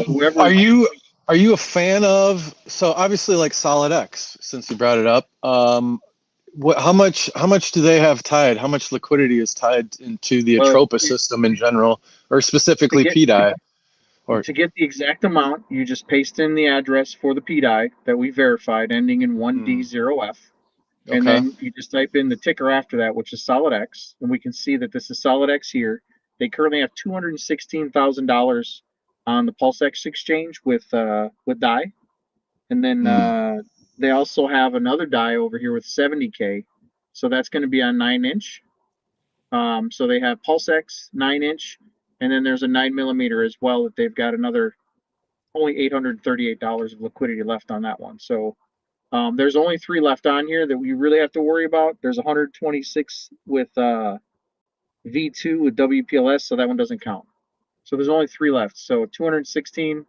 whoever are you a fan of? So obviously, like SolidX, since you brought it up. How much do they have tied? How much liquidity is tied into the Atropa system in general, or specifically PDAI? To get the exact amount, you just paste in the address for the PDAI that we verified, ending in 1D0F. And then you just type in the ticker after that, which is SolidX, and we can see that this is SolidX here. They currently have $216,000 on the PulseX exchange with DAI, and then they also have another DAI over here with 70K, so that's going to be on 9-inch. So they have PulseX 9-inch, and then there's a 9mm as well that they've got another only $838 of liquidity left on that one. So there's only 3 left on here that we really have to worry about. There's 126 with V2 with WPLS, so that one doesn't count. So there's only 3 left. So 216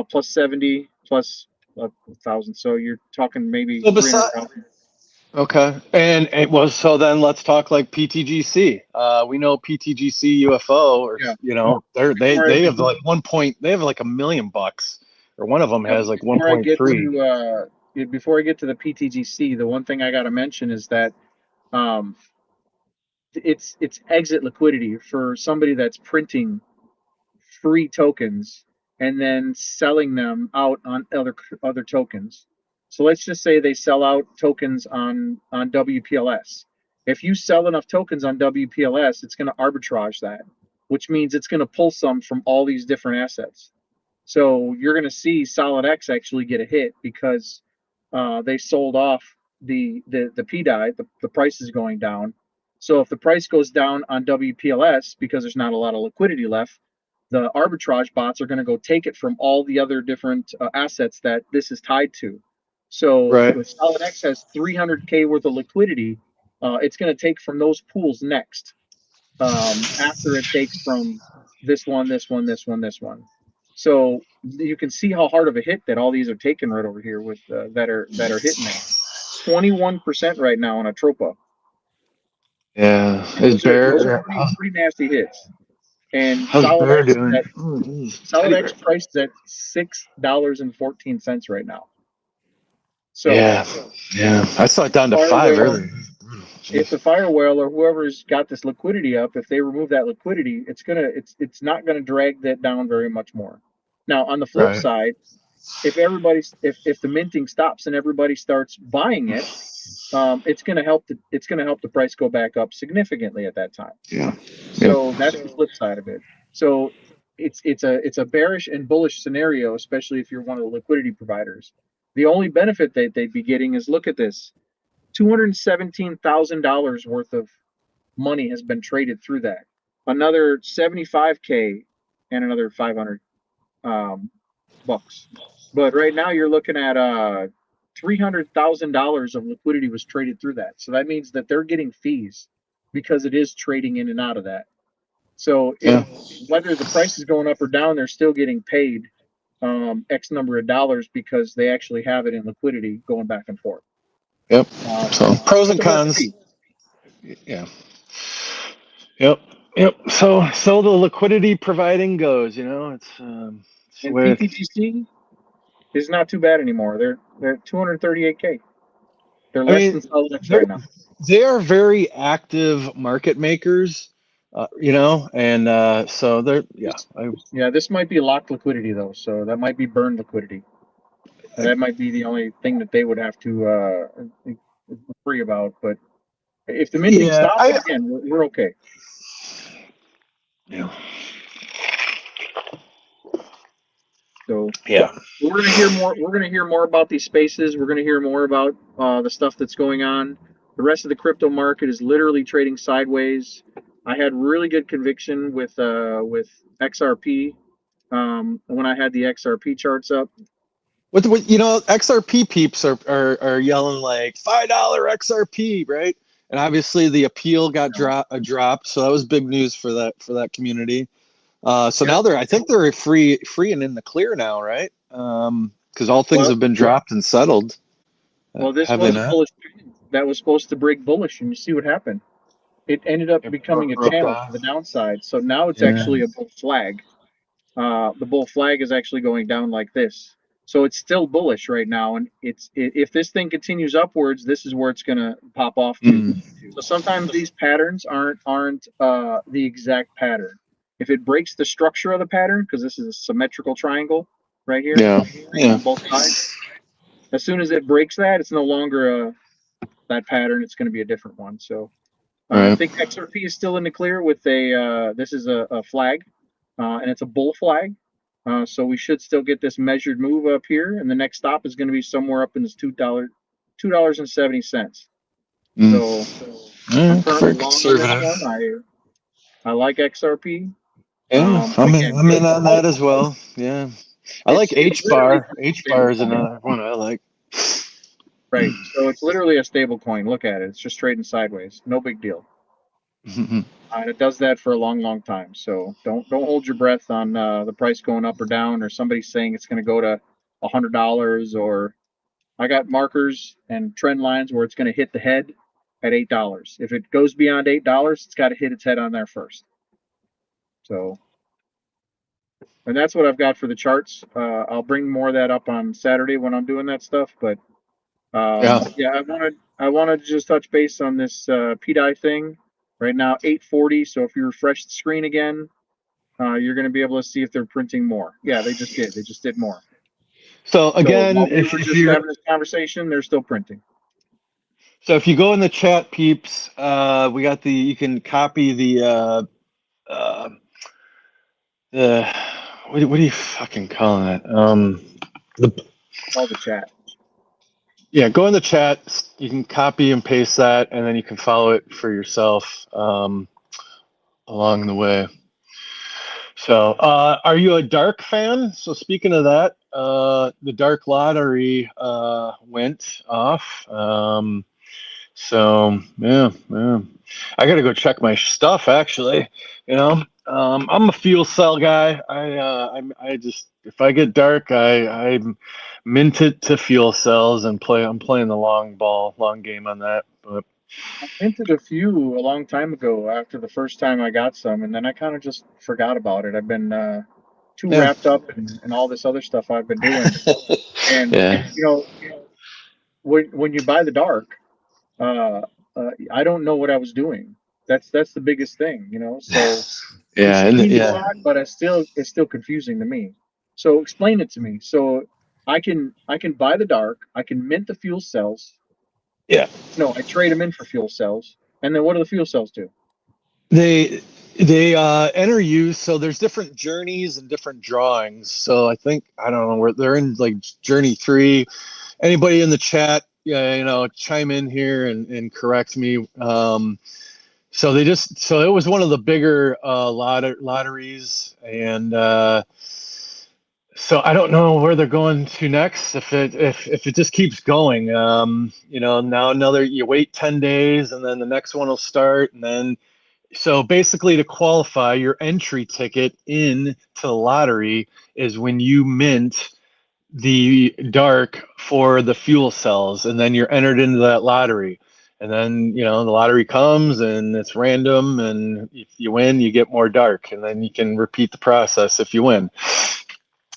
plus 70 plus 1,000. So you're talking maybe 300,000. Okay, and it was so. Then let's talk like PTGC. We know PTGC UFO, or they have like they have like $1 million, or one of them has like 1.3. Before I get to the PTGC, the one thing I got to mention is that it's exit liquidity for somebody that's printing free tokens and then selling them out on other tokens. So let's just say they sell out tokens on WPLS. If you sell enough tokens on WPLS, it's going to arbitrage that, which means it's going to pull some from all these different assets. So you're going to see SolidX actually get a hit because they sold off the PDAI. The price is going down. So if the price goes down on WPLS because there's not a lot of liquidity left, the arbitrage bots are going to go take it from all the other different assets that this is tied to. So if SolidX has 300K worth of liquidity, it's going to take from those pools next after it takes from this one. So you can see how hard of a hit that all these are taking right over here with that are hitting them. 21% right now on Atropa. Yeah, those are pretty nasty hits. And SolidX priced at $6.14 right now. So yeah, I saw it down to 5 earlier. If the Firewhale or whoever's got this liquidity up, if they remove that liquidity, it's not gonna drag that down very much more. Now on the flip side, if the minting stops and everybody starts buying it, it's gonna help the price go back up significantly at that time. Yeah. So that's the flip side of it. So it's a bearish and bullish scenario, especially if you're one of the liquidity providers. The only benefit that they'd be getting is, look at this, $217,000 worth of money has been traded through that. Another 75K and another 500 bucks. But right now you're looking at $300,000 of liquidity was traded through that. So that means that they're getting fees because it is trading in and out of that. So whether the price is going up or down, they're still getting paid X number of dollars because they actually have it in liquidity going back and forth. Yep. So pros and cons. Yeah. Yep. So the liquidity providing goes. It's and PTGC is not too bad anymore. They're 238K. They're less than solid X right now. They are very active market makers, and so they're this might be locked liquidity though, so that might be burned liquidity. That might be the only thing that they would have to free about. But if the minting stops, again, we're okay. Yeah. So we're gonna hear more. We're gonna hear more about these spaces. We're gonna hear more about the stuff that's going on. The rest of the crypto market is literally trading sideways. I had really good conviction with XRP when I had the XRP charts up. What XRP peeps are yelling like $5 XRP, right? And obviously the appeal got dropped, so that was big news for that community. So now I think they're free and in the clear now, right? Because all things have been dropped and settled. Well, this was a bullish that was supposed to break bullish, and you see what happened. It ended up becoming a channel to the downside. So now it's actually a bull flag. The bull flag is actually going down like this. So it's still bullish right now, and if this thing continues upwards, this is where it's going to pop off to. So sometimes these patterns aren't the exact pattern. If it breaks the structure of the pattern, because this is a symmetrical triangle right here, on both sides. As soon as it breaks that, it's no longer that pattern. It's going to be a different one. So I think XRP is still in the clear with this is a flag, and it's a bull flag. So we should still get this measured move up here, and the next stop is going to be somewhere up in this $2.70. So I'm currently long on this one. I like XRP. Yeah, I'm in on that as well. Yeah, I like H bar. H bar is another one I like. Right. So it's literally a stable coin. Look at it. It's just trading sideways. No big deal. And it does that for a long time. So don't hold your breath on the price going up or down, or somebody saying it's going to go to $100, or I got markers and trend lines where it's going to hit the head at $8. If it goes beyond $8, it's got to hit its head on there first. So, and that's what I've got for the charts. I'll bring more of that up on Saturday when I'm doing that stuff. But I wanted to just touch base on this PDI thing. Right now, 840. So if you refresh the screen again, you're going to be able to see if they're printing more. Yeah, they just did. They just did more. So again, if you're having this conversation, they're still printing. So if you go in the chat, peeps, we got you can copy the what are you fucking calling it? Call the chat. Yeah, go in the chat. You can copy and paste that, and then you can follow it for yourself along the way. So, are you a dark fan? So speaking of that, the dark lottery went off. So yeah, I gotta go check my stuff. Actually, I'm a fuel cell guy. I just, if I get dark, I mint it to fuel cells and play. I'm playing the long game on that. But I minted a few a long time ago after the first time I got some, and then I kind of just forgot about it. I've been too wrapped up in all this other stuff I've been doing. And when you buy the dark, I don't know what I was doing. That's the biggest thing, So but it's still confusing to me. So explain it to me. So I can buy the dark. I can mint the fuel cells. Yeah. No, I trade them in for fuel cells. And then what do the fuel cells do? They enter you, so there's different journeys and different drawings. So I think, I don't know, where they're in like journey 3. Anybody in the chat, yeah, chime in here and correct me. So it was one of the bigger lotteries, and so I don't know where they're going to next. If it just keeps going, now you wait 10 days, and then the next one will start, and then. So basically, to qualify, your entry ticket in to the lottery is when you mint the dark for the fuel cells, and then you're entered into that lottery. And then, the lottery comes and it's random, and if you win, you get more dark, and then you can repeat the process if you win.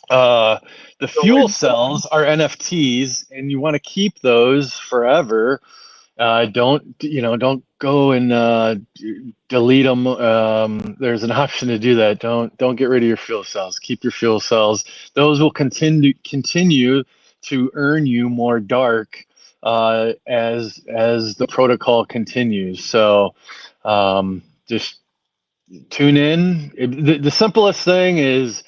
The fuel cells are NFTs, and you want to keep those forever. Don't go and delete them. There's an option to do that. Don't get rid of your fuel cells. Keep your fuel cells. Those will continue to earn you more dark as the protocol continues. So just tune in. The simplest thing is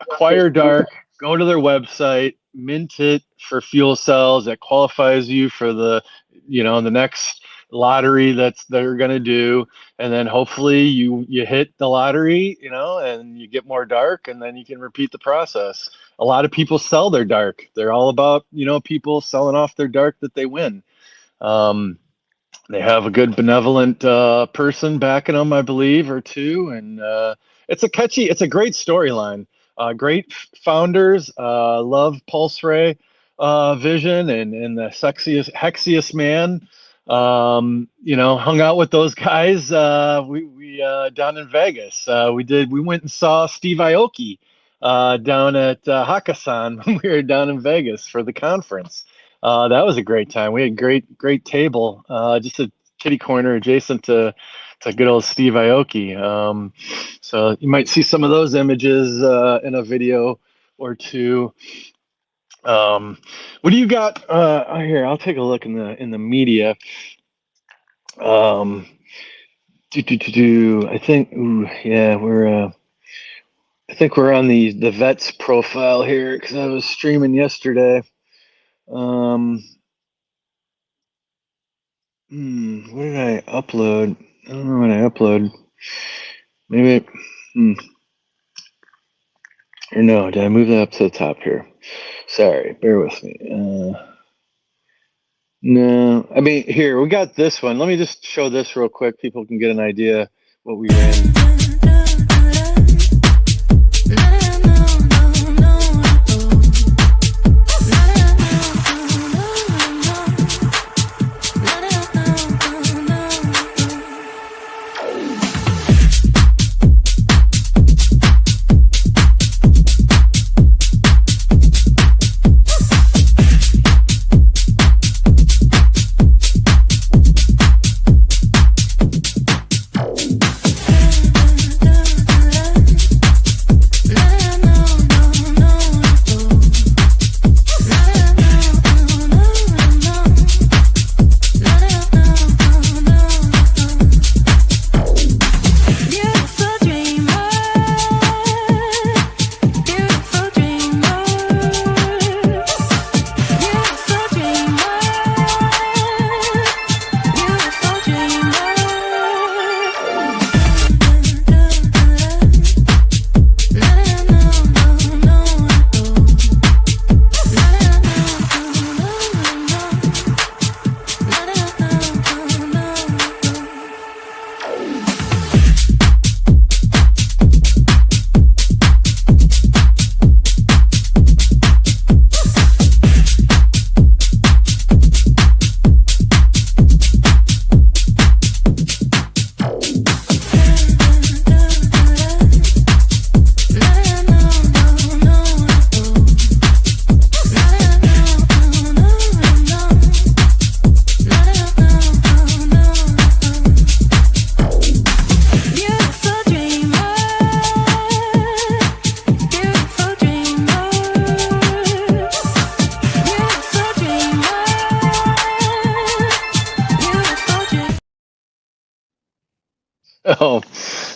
acquire dark. Go to their website, mint it for fuel cells. That qualifies you for the next lottery they're going to do, and then hopefully you hit the lottery, and you get more dark, and then you can repeat the process. A lot of people sell their dark. They're all about people selling off their dark that they win. They have a good benevolent person backing them, I believe, or two, and it's a great storyline. Great founders, love Pulse Ray vision, and the hexiest man. Hung out with those guys. We down in Vegas. We went and saw Steve Aoki down at Hakkasan when we were down in Vegas for the conference. That was a great time. We had great table, just a kitty corner adjacent to good old Steve Aoki. So you might see some of those images in a video or two. What do you got here? I'll take a look in the media. I think, I think we're on the Vets profile here because I was streaming yesterday. What did I upload? I don't know what I upload. Maybe, or no, did I move that up to the top here? Sorry, bear with me. No, I mean, here, we got this one. Let me just show this real quick. People can get an idea what we ran.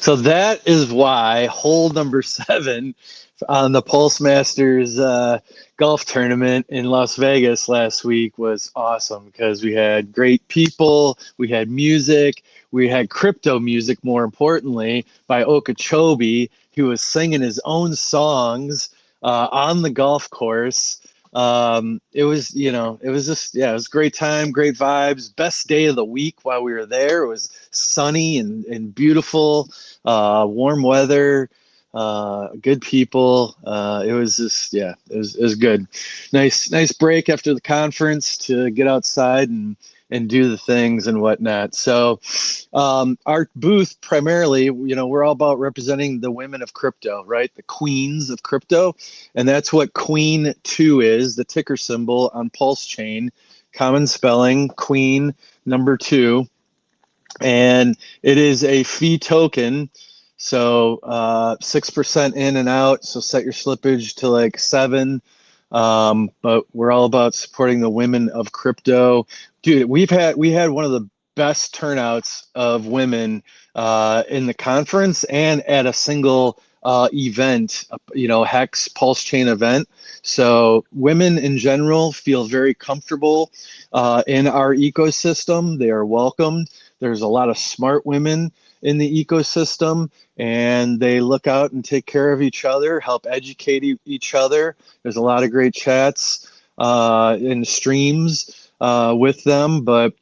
So that is why hole number 7 on the Pulse Masters golf tournament in Las Vegas last week was awesome because we had great people, we had music, we had crypto music, more importantly, by Okeechobee, who was singing his own songs on the golf course. It was, it was just, yeah, it was a great time, great vibes. Best day of the week while we were there. It was sunny and beautiful, warm weather, good people. It was just, yeah, it was good. Nice break after the conference to get outside and do the things and whatnot. So, our booth primarily, we're all about representing the women of crypto, right? The queens of crypto. And that's what Queen 2 is, the ticker symbol on Pulse Chain, common spelling, Queen number 2. And it is a fee token. So 6% in and out. So set your slippage to like 7. But we're all about supporting the women of crypto. Dude, we had one of the best turnouts of women in the conference and at a single event, Hex Pulse Chain event. So women in general feel very comfortable in our ecosystem. They are welcomed. There's a lot of smart women in the ecosystem, and they look out and take care of each other, help educate each other. There's a lot of great chats and streams with them, but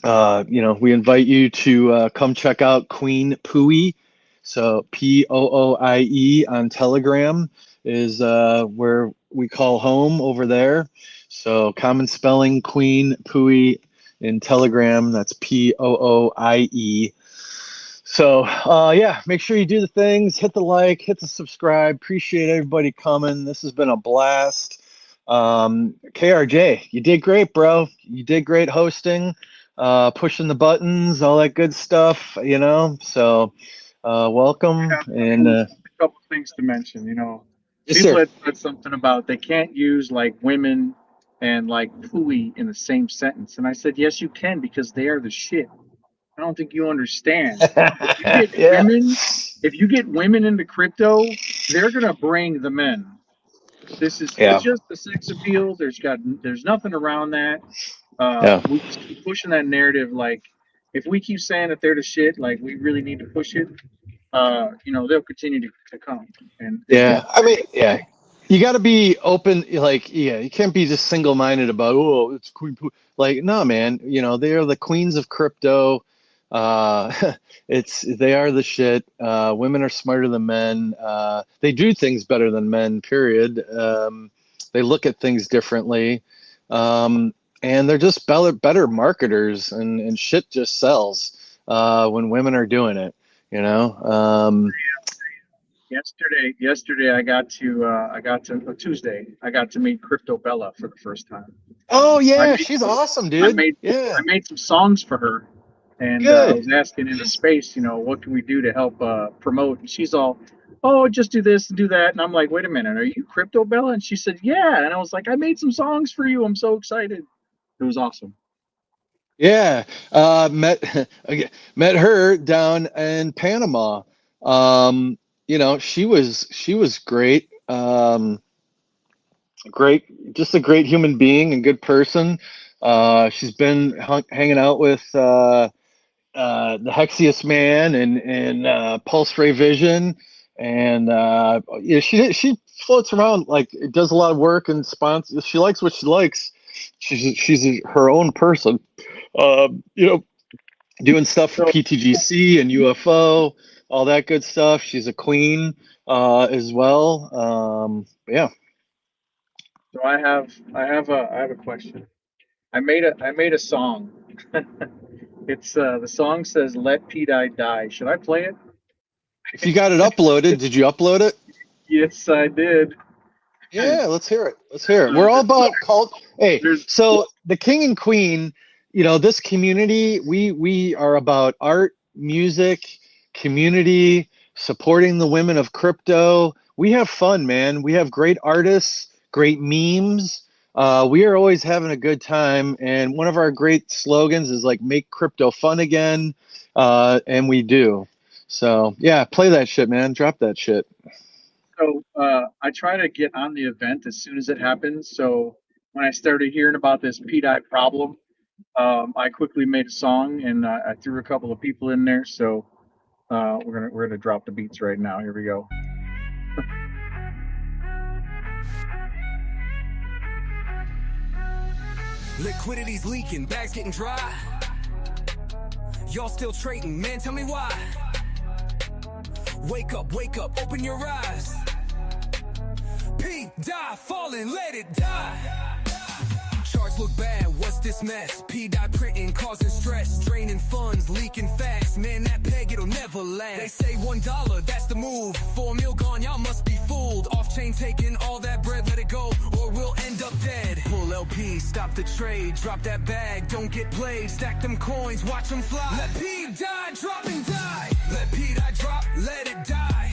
we invite you to come check out Queen Pooey. So Pooie on Telegram is where we call home over there. So common spelling Queen Pooey in Telegram. That's Pooie. So yeah, make sure you do the things, hit the like, hit the subscribe. Appreciate everybody coming. This has been a blast. KRJ, you did great, bro. You did great hosting, pushing the buttons, all that good stuff, So welcome. And a couple things to mention, yes, people sir. had said something about they can't use like women and like pooey in the same sentence. And I said, yes, you can, because they are the shit. I don't think you understand. If you get Yeah. women into crypto, they're gonna bring the men. It's just the sex appeal. There's nothing around that. Yeah. We just keep pushing that narrative. Like, if we keep saying that they're the shit, like we really need to push it. They'll continue to come. And Yeah, I mean, yeah, you got to be open. Like, yeah, you can't be just single-minded about, oh, it's Queen Poo. Like, no, man. They are the queens of crypto. They are the shit. Women are smarter than men. They do things better than men. Period. They look at things differently, and they're just better marketers. And shit just sells when women are doing it. Yesterday Tuesday, I got to meet Crypto Bella for the first time. Oh I yeah, made she's some, awesome, I dude. made Yeah, I made some songs for her, and I good. was asking in the space, what can we do to help promote? And she's all, oh, just do this and do that. And I'm like, wait a minute, are you Crypto Bella? And she said, yeah. And I was like, I made some songs for you. I'm so excited. It was awesome. Yeah, met met her down in Panama. She was great. Just a great human being and good person. She's been hanging out with the Hexius Man and Pulse Ray Vision, and yeah, she floats around, like, does a lot of work and sponsors. She likes what she likes. She's her own person. Uh, you know, doing stuff for So, PTGC and UFO, all that good stuff. She's a queen as well. Yeah. so I have a question. I made a song. It's the song says "Let P Die." Should I play it? If you got it uploaded, did you upload it? Yes, I did. Yeah, let's hear it. Let's hear it. We're all about cult. Hey, There's so the king and queen, this community, we are about art, music, community, supporting the women of crypto. We have fun, man. We have great artists, great memes. We are always having a good time. And one of our great slogans is like, make crypto fun again. And we do. So yeah, play that shit, man. Drop that shit. So I try to get on the event as soon as it happens. So when I started hearing about this P-Dye problem, I quickly made a song and I threw a couple of people in there. So we're gonna drop the beats right now. Here we go. Liquidity's leaking, bags getting dry. Y'all still trading, man, tell me why. Wake up, open your eyes. P, die, falling, let it die. Charts look bad, what's this mess? P-dye printing, causing stress, draining funds, leaking fast. Man, that peg, it'll never last. They say $1, that's the move. 4 mil gone, y'all must be fooled. Off-chain taking all that bread, let it go, or we'll end up dead. Pull LP, stop the trade, drop that bag, don't get played. Stack them coins, watch them fly. Let P-dye drop and die. Let P-dye drop, let it die.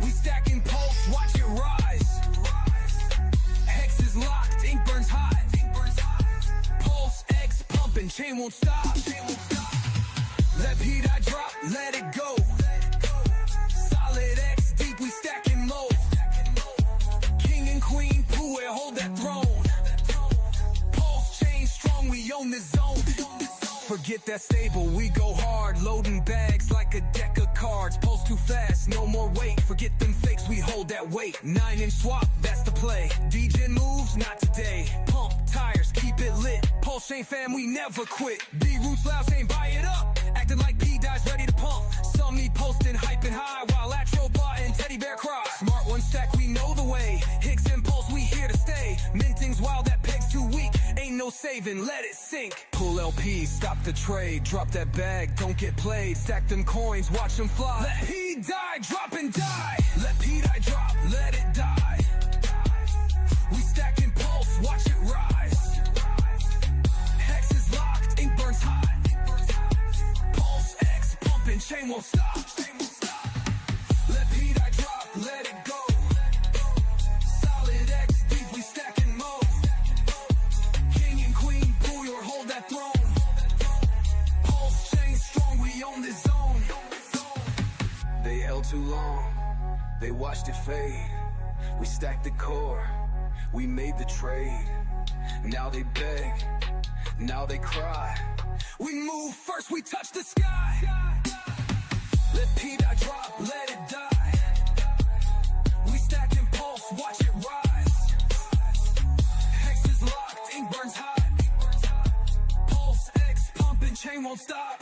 We stacking pulse, watch it rise. Hex is locked, ink burns hot. Pulse X pumping, chain won't stop. Let P-dye drop, let it go. Solid X deep, we stacking low. King and queen, poo, hold that throne. Pulse chain strong, we own the zone. Forget that stable, we go hard. Loading bags like a deck of cards. Pulse too fast, no more weight. Forget them fakes, we hold that weight. 9-inch swap, that's the play. DJ moves, not today. Pump tires, keep it lit. Pulse chain fam, we never quit. B-Roots loud saying buy it up. Acting like P-Dye's ready to pump. Some need posting, hyping high while Atrobot and Teddy Bear cry. Smart one stack, we know the way. Hicks and Pulse, we here to stay. Minting's wild, that peg's too weak. Ain't no saving, let it sink. Pull LP, stop the trade. Drop that bag, don't get played. Stack them coins, watch them fly. Let P-Dye drop and die. Let P-Dye drop, let it die. We stacking Pulse, watch it rise. Hex is locked, ink burns hot. Pulse X pumping, chain won't stop. Let P-Dye drop, let it go. Solid X deep, we stacking mo. King and queen, pull your hold that throne. Pulse chain strong, we own this zone. They held too long, they watched it fade. We stacked the core, we made the trade. Now they beg, now they cry. We move first, we touch the sky. Let P-Dye drop, let it die. We stacking Pulse, watch it rise. Hex is locked, ink burns hot. Pulse X pumping, chain won't stop.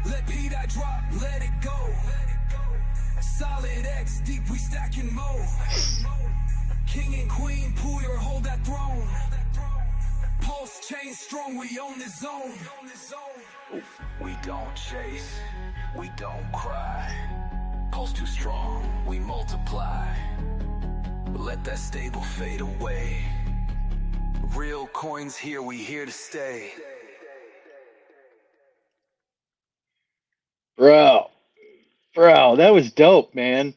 Let P-Dye drop, let it go. Solid X deep, we stacking mo. King and queen, pull your hold that throne. Pulse chain strong, we own this zone. We don't chase, we don't cry. Pulse too strong, we multiply. Let that stable fade away. Real coins here, we here to stay. Bro, that was dope, man.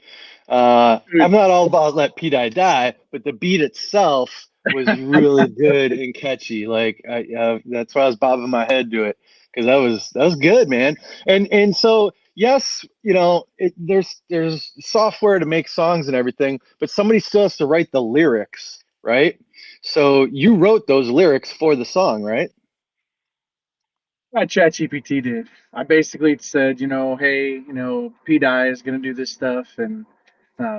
I'm not all about let P-Dye die, but the beat itself was really good and catchy. Like that's why I was bobbing my head to it, because that was good, man. And so yes, you know, there's software to make songs and everything, but somebody still has to write the lyrics, right? So you wrote those lyrics for the song, right? ChatGPT did. I basically said, hey, P-Dye is going to do this stuff, and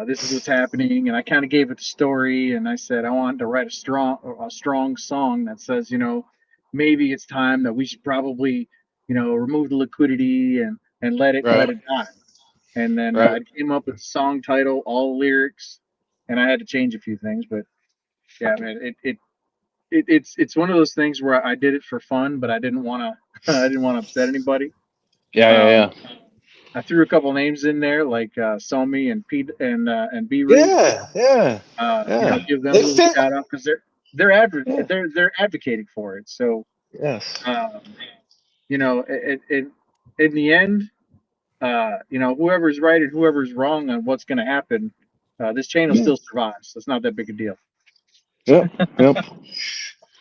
this is what's happening. And I kind of gave it the story, and I said I wanted to write a strong song that says, maybe it's time that we should probably, remove the liquidity and let it die. And then I came up with the song title, all the lyrics, and I had to change a few things, but yeah, man, it's one of those things where I did it for fun, but I didn't want to upset anybody. Yeah. I threw a couple names in there like Somi and P and B Root. Yeah. Give them a little shout out because they're advocating for it. So yes, in the end, whoever's right and whoever's wrong on what's going to happen, this channel still survives. So it's not that big a deal. Yep.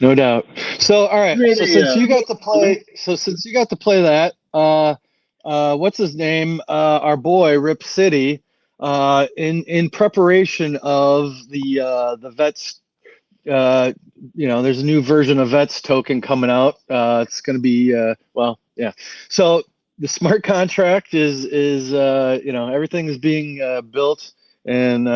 No doubt. So all right. So since you got to play that, what's his name? Our boy Rip City, in preparation of the Vets. There's a new version of Vets token coming out. It's going to be yeah. So the smart contract is everything is being built, and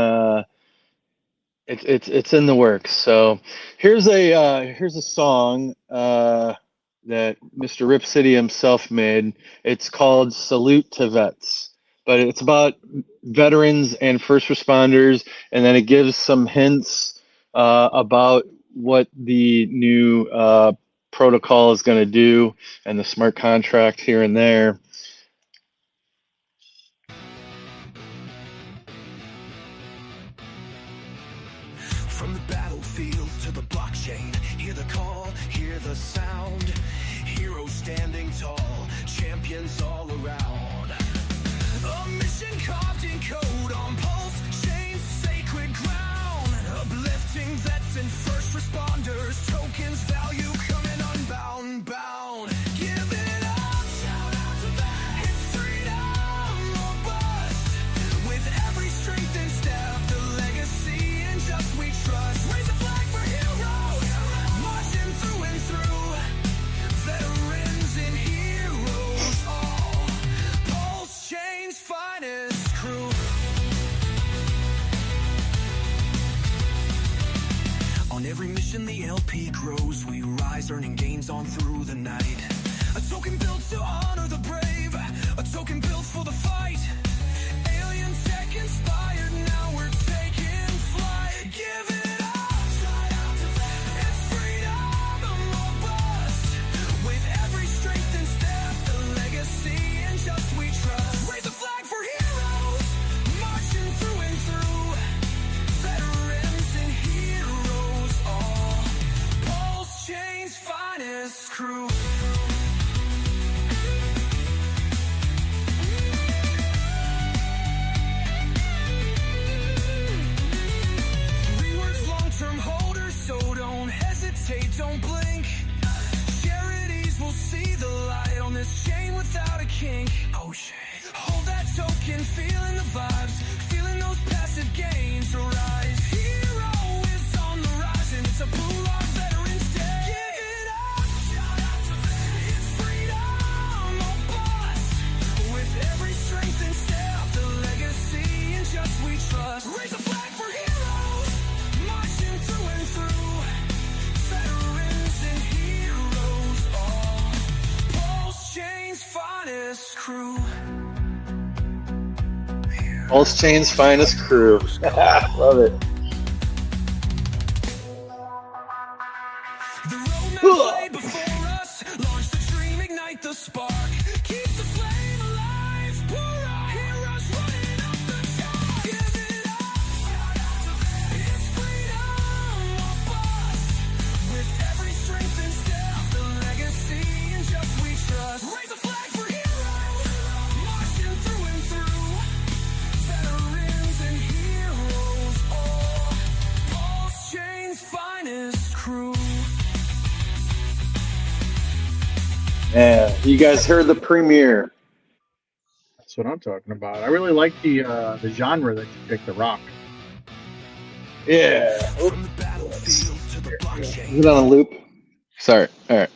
it's in the works. So here's a song that Mr. Rip City himself made. It's called "Salute to Vets," but it's about veterans and first responders, and then it gives some hints about what the new protocol is going to do and the smart contract here and there. From the battlefield to the blockchain, hear the call, hear the sound. Heroes standing tall, champions all around. A mission carved in code on pulse, chains, sacred ground. Uplifting vets and first responders, tokens value coming unbound, bound. Give it up, shout out to that. It's freedom or bust. With every strength and step, the legacy and just we trust. Raise a flag for heroes, marching through and through. Veterans and heroes all. Pulse Chain's finest crew. On every mission the LP grows, we rise, earning gains on through the night. A token built to honor the brave, a token built for the fight. Alien tech inspired, now we're taking flight. Give it up, shout out to that. It's freedom or bust. With every strength and step, the legacy and just we trust. Raise a flag for heroes, marching through and through. Veterans and heroes all. Pulse Chain's finest crew. Reworks long-term holders, so don't hesitate, don't blink. Charities will see the light on this chain without a kink. Oh shit. Hold that token, feeling the vibes, feeling those passive gains arise. Hero is on the rise, and it's a blue rock veterans day. Give it up, shout out to that. It's freedom or bust. With every strength and step, the legacy and just we trust. Raise a flag for heroes, marching through and through. Veterans and heroes all. Pulse Chain's finest crew. Pulse Chain's finest crew. Love it. The roadmap laid before us. Launch the dream, ignite the spark. Keep the flame alive. Pour our heroes running up the chart. Give it up. It's freedom or bust. With every strength and step, the legacy and just we trust. Raise a flag for heroes, marching through and through. Veterans and heroes all. Pulse Chain's finest crew. Yeah, you guys heard the premiere. That's what I'm talking about. I really like the genre that you picked, the rock. Yeah. From the battlefield to the blockchain. Is it on a loop? Sorry. All right.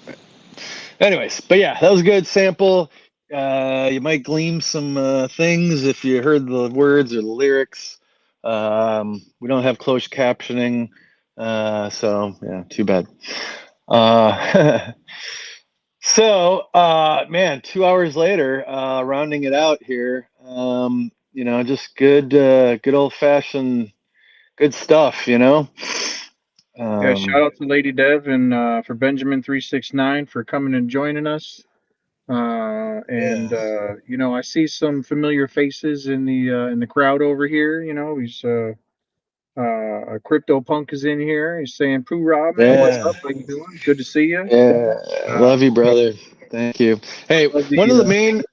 Anyways, but yeah, that was a good sample. You might glean some things if you heard the words or the lyrics. We don't have closed captioning, so yeah, too bad. So, man, 2 hours later, rounding it out here, just good old fashioned, good stuff, Yeah, shout out to Lady Dev and for Benjamin369 for coming and joining us. I see some familiar faces in the crowd over here. He's Crypto Punk is in here. He's saying, "Pooh Rob, man, what's up? How you doing? Good to see you." Yeah, love you, brother. Thank you. Hey, one of the main,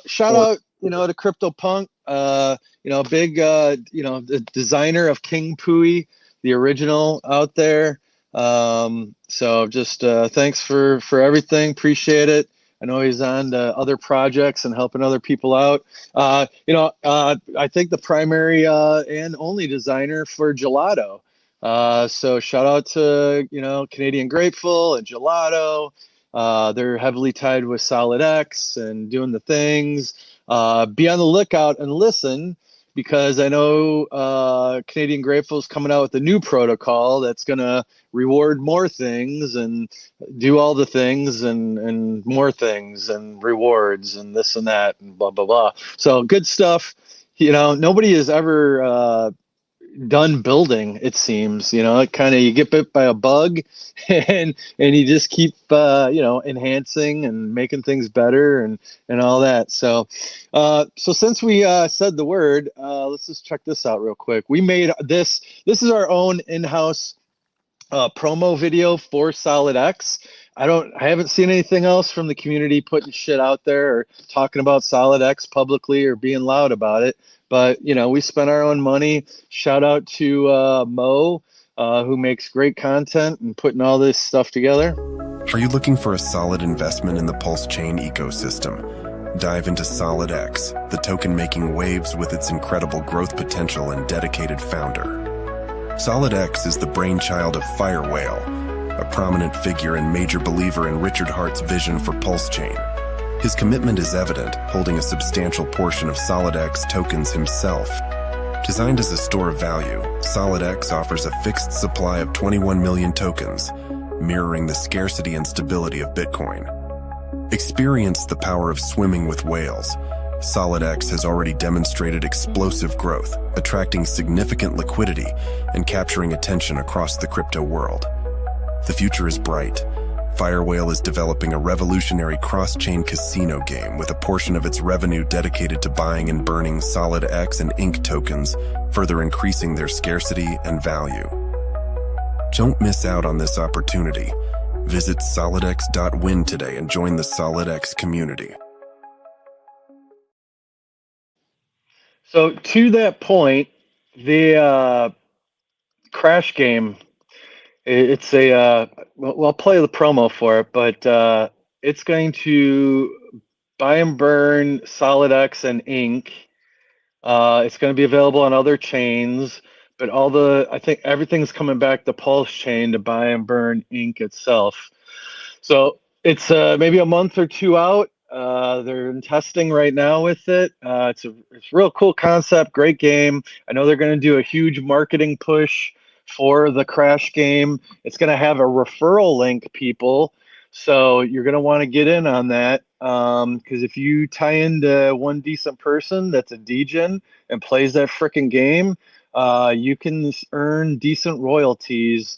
shout out, to Crypto Punk, big, the designer of King Pooey, the original out there. So just thanks for everything. Appreciate it. I know he's on to other projects and helping other people out. I think the primary and only designer for Gelato. So shout out to, Canadian Grateful and Gelato. They're heavily tied with Solid X and doing the things. Be on the lookout and listen, because I know Canadian Grateful is coming out with a new protocol that's going to reward more things and do all the things and more things and rewards and this and that and blah, blah, blah. So good stuff. Nobody has ever done building, it seems. It kind of, you get bit by a bug and you just keep enhancing and making things better and all that. So since we said the word, let's just check this out real quick. We made this is our own in-house promo video for Solid X. I haven't seen anything else from the community putting shit out there or talking about Solid X publicly or being loud about it. But, we spent our own money. Shout out to Mo, who makes great content and putting all this stuff together. Are you looking for a solid investment in the Pulse Chain ecosystem? Dive into Solid X, the token making waves with its incredible growth potential and dedicated founder. Solid X is the brainchild of Firewhale, a prominent figure and major believer in Richard Hart's vision for Pulse Chain. His commitment is evident, holding a substantial portion of Solid X tokens himself. Designed as a store of value, Solid X offers a fixed supply of 21 million tokens, mirroring the scarcity and stability of Bitcoin. Experience the power of swimming with whales. Solid X has already demonstrated explosive growth, attracting significant liquidity and capturing attention across the crypto world. The future is bright. Firewhale is developing a revolutionary cross-chain casino game with a portion of its revenue dedicated to buying and burning Solid X and Inc tokens, further increasing their scarcity and value. Don't miss out on this opportunity. Visit solidx.win today and join the Solid X community. So to that point, the Crash game, it's I'll play the promo for it, but it's going to buy and burn Solid X and Inc. It's going to be available on other chains, but I think everything's coming back to Pulse Chain to buy and burn Inc. itself. So it's maybe a month or two out. They're in testing right now with it. It's a real cool concept, great game. I know they're going to do a huge marketing push for the Crash game. It's going to have a referral link, people. So you're going to want to get in on that, because if you tie into one decent person that's a degen and plays that freaking game, you can earn decent royalties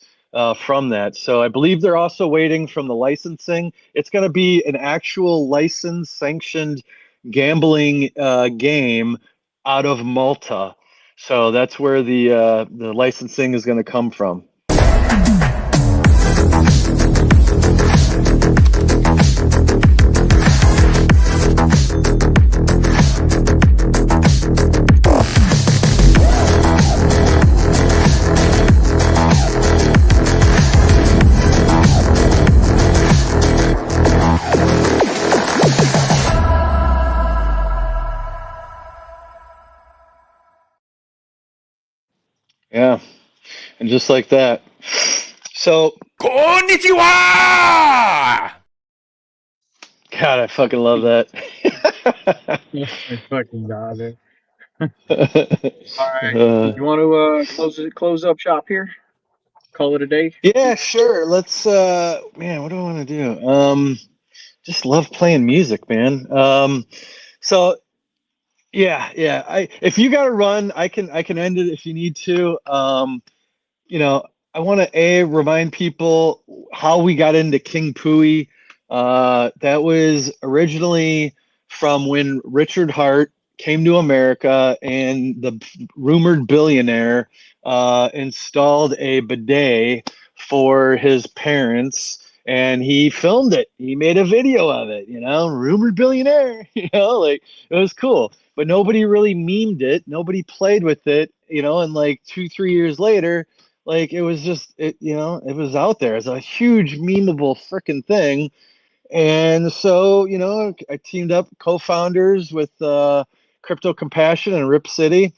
from that. So I believe they're also waiting from the licensing. It's going to be an actual license sanctioned gambling game out of Malta. So that's where the licensing is going to come from. Yeah, and just like that. So, konnichiwa! God, I fucking love that. I fucking got it. All right, you want to close up shop here? Call it a day? Yeah, sure. Let's. Man, what do I want to do? Just love playing music, man. So. Yeah. If you got to run, I can end it if you need to. I want to remind people how we got into King Pooey. That was originally from when Richard Hart came to America and the rumored billionaire installed a bidet for his parents. And he filmed it. He made a video of it, rumored billionaire, like it was cool. But nobody really memed it. Nobody played with it, and like 2-3 years later, like it was just, it was out there as a huge memeable freaking thing. And so, you know, I teamed up co-founders with Crypto Compassion and Rip City,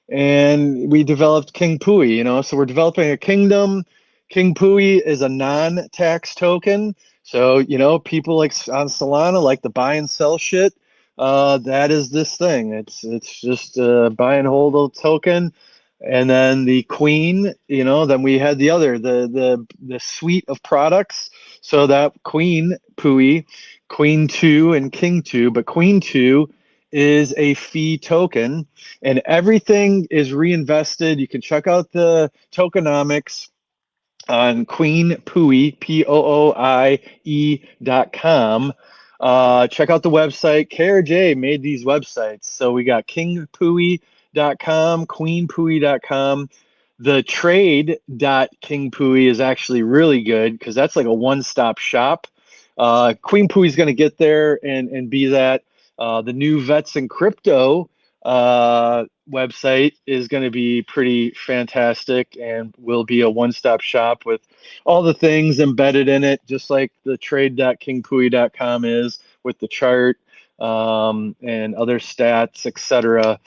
and we developed King Pui, you know, so we're developing a kingdom. King Pui is a non-tax token. So, you know, people like on Solana like to buy and sell shit. That is this thing. It's just a buy and hold a token. And then the Queen, you know, then we had the other, the suite of products. So that Queen Pui, Queen 2 and King 2, but Queen 2 is a fee token, and everything is reinvested. You can check out the tokenomics on Queen Pui, POOIE.com. Check out the website. KRJ made these websites. So we got kingpui.com, queenpui.com. The trade.kingpui is actually really good because that's like a one-stop shop. Queen Pui is going to get there and be that. The new Vets in Crypto website is going to be pretty fantastic and will be a one-stop shop with all the things embedded in it, just like the trade.kingpui.com is with the chart and other stats, etc.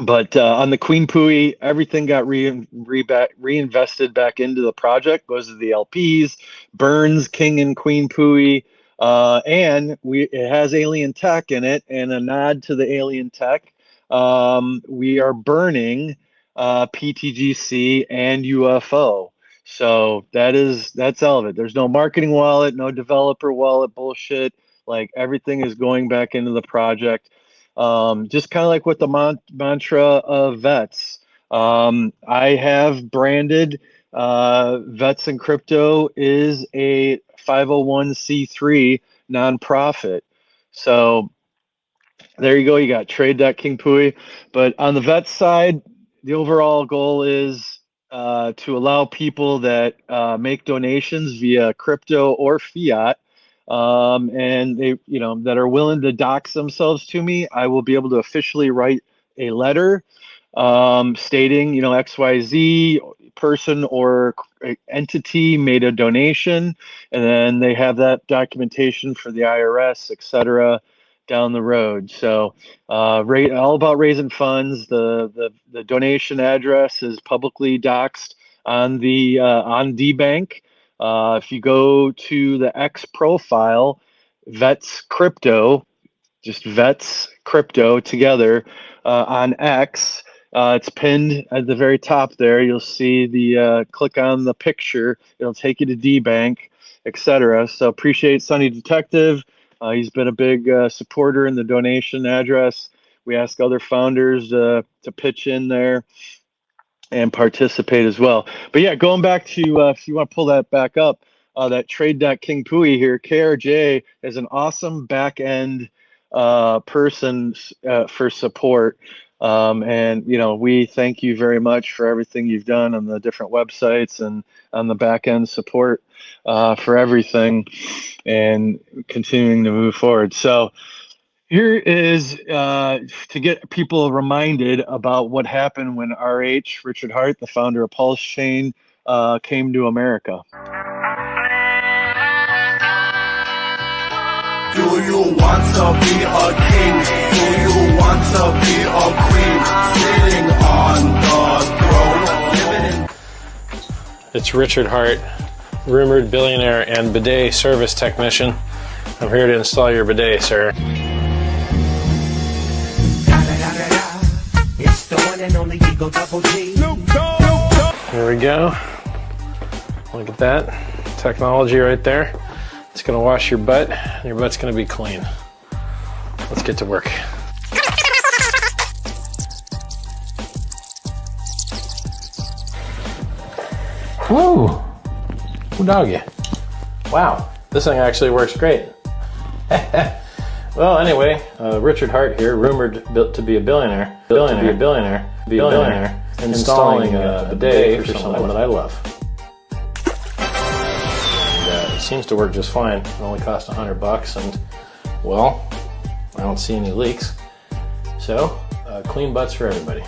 But on the Queen Pui, everything got reinvested back into the project. Those are the LPs, Burns, King, and Queen Pui. And it has alien tech in it, and a nod to the alien tech. We are burning PTGC and UFO. So that's all of it. There's no marketing wallet, no developer wallet bullshit. Like everything is going back into the project. Just kind of like with the mantra of Vets. I have branded Vets in Crypto is a 501c3 nonprofit. So there you go. You got trade.kingpui. But on the Vets side, the overall goal is to allow people that make donations via crypto or fiat, and they, you know, that are willing to dox themselves to me, I will be able to officially write a letter stating, you know, XYZ person or entity made a donation, and then they have that documentation for the IRS, etc. down the road. So all about raising funds. The donation address is publicly doxed on the on DBank. If you go to the X profile, Vets Crypto, just Vets Crypto together on X, it's pinned at the very top there. You'll see the click on the picture. It'll take you to DBank, etc. So appreciate Sunny Detective. He's been a big supporter in the donation address. We ask other founders to pitch in there and participate as well. But yeah, going back to, if you want to pull that back up, that trade.kingpui here, KRJ is an awesome back end person for support. And, you know, we thank you very much for everything you've done on the different websites and on the back end support for everything and continuing to move forward. So here is to get people reminded about what happened when RH, Richard Hart, the founder of Pulse Chain, came to America. Do you want to be a king? Do you want to be a queen? Sitting on the throne, living in... It's Richard Hart, rumored billionaire and bidet service technician. I'm here to install your bidet, sir. Here we go. Look at that technology right there. It's gonna wash your butt, and your butt's gonna be clean. Let's get to work. Woo! Ooh, doggy. Wow, this thing actually works great. Well, anyway, Richard Hart here, rumored to be a billionaire, installing a bidet for someone that I love. And, it seems to work just fine. It only cost $100, and well, I don't see any leaks. So, clean butts for everybody.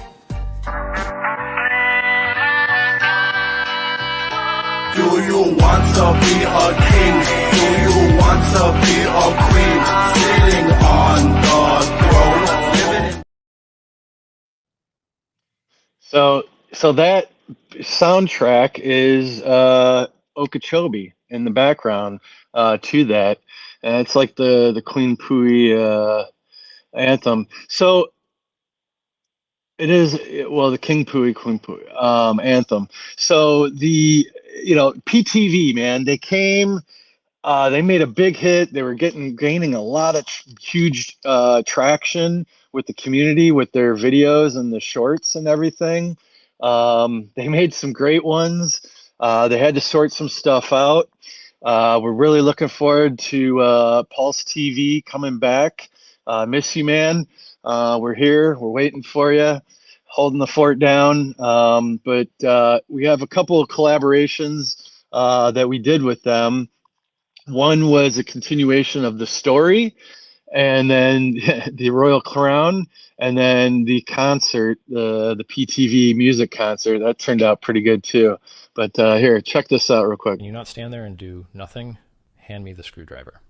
Do you want to be a king? Do you want to be a queen? Sitting on the throne, living in... So that soundtrack is Okeechobee in the background to that, and it's like the Queen Pui anthem. So it is, well, the King Pui Queen Pui anthem. So PTV, man, they came. They made a big hit. They were gaining a lot of huge traction with the community with their videos and the shorts and everything. They made some great ones. They had to sort some stuff out. We're really looking forward to Pulse TV coming back. Miss you, man. We're here. We're waiting for you, holding the fort down. But we have a couple of collaborations that we did with them. One was a continuation of the story, and then the Royal Crown, and then the concert, the PTV music concert. That turned out pretty good too. But here, check this out real quick. Can you not stand there and do nothing? Hand me the screwdriver.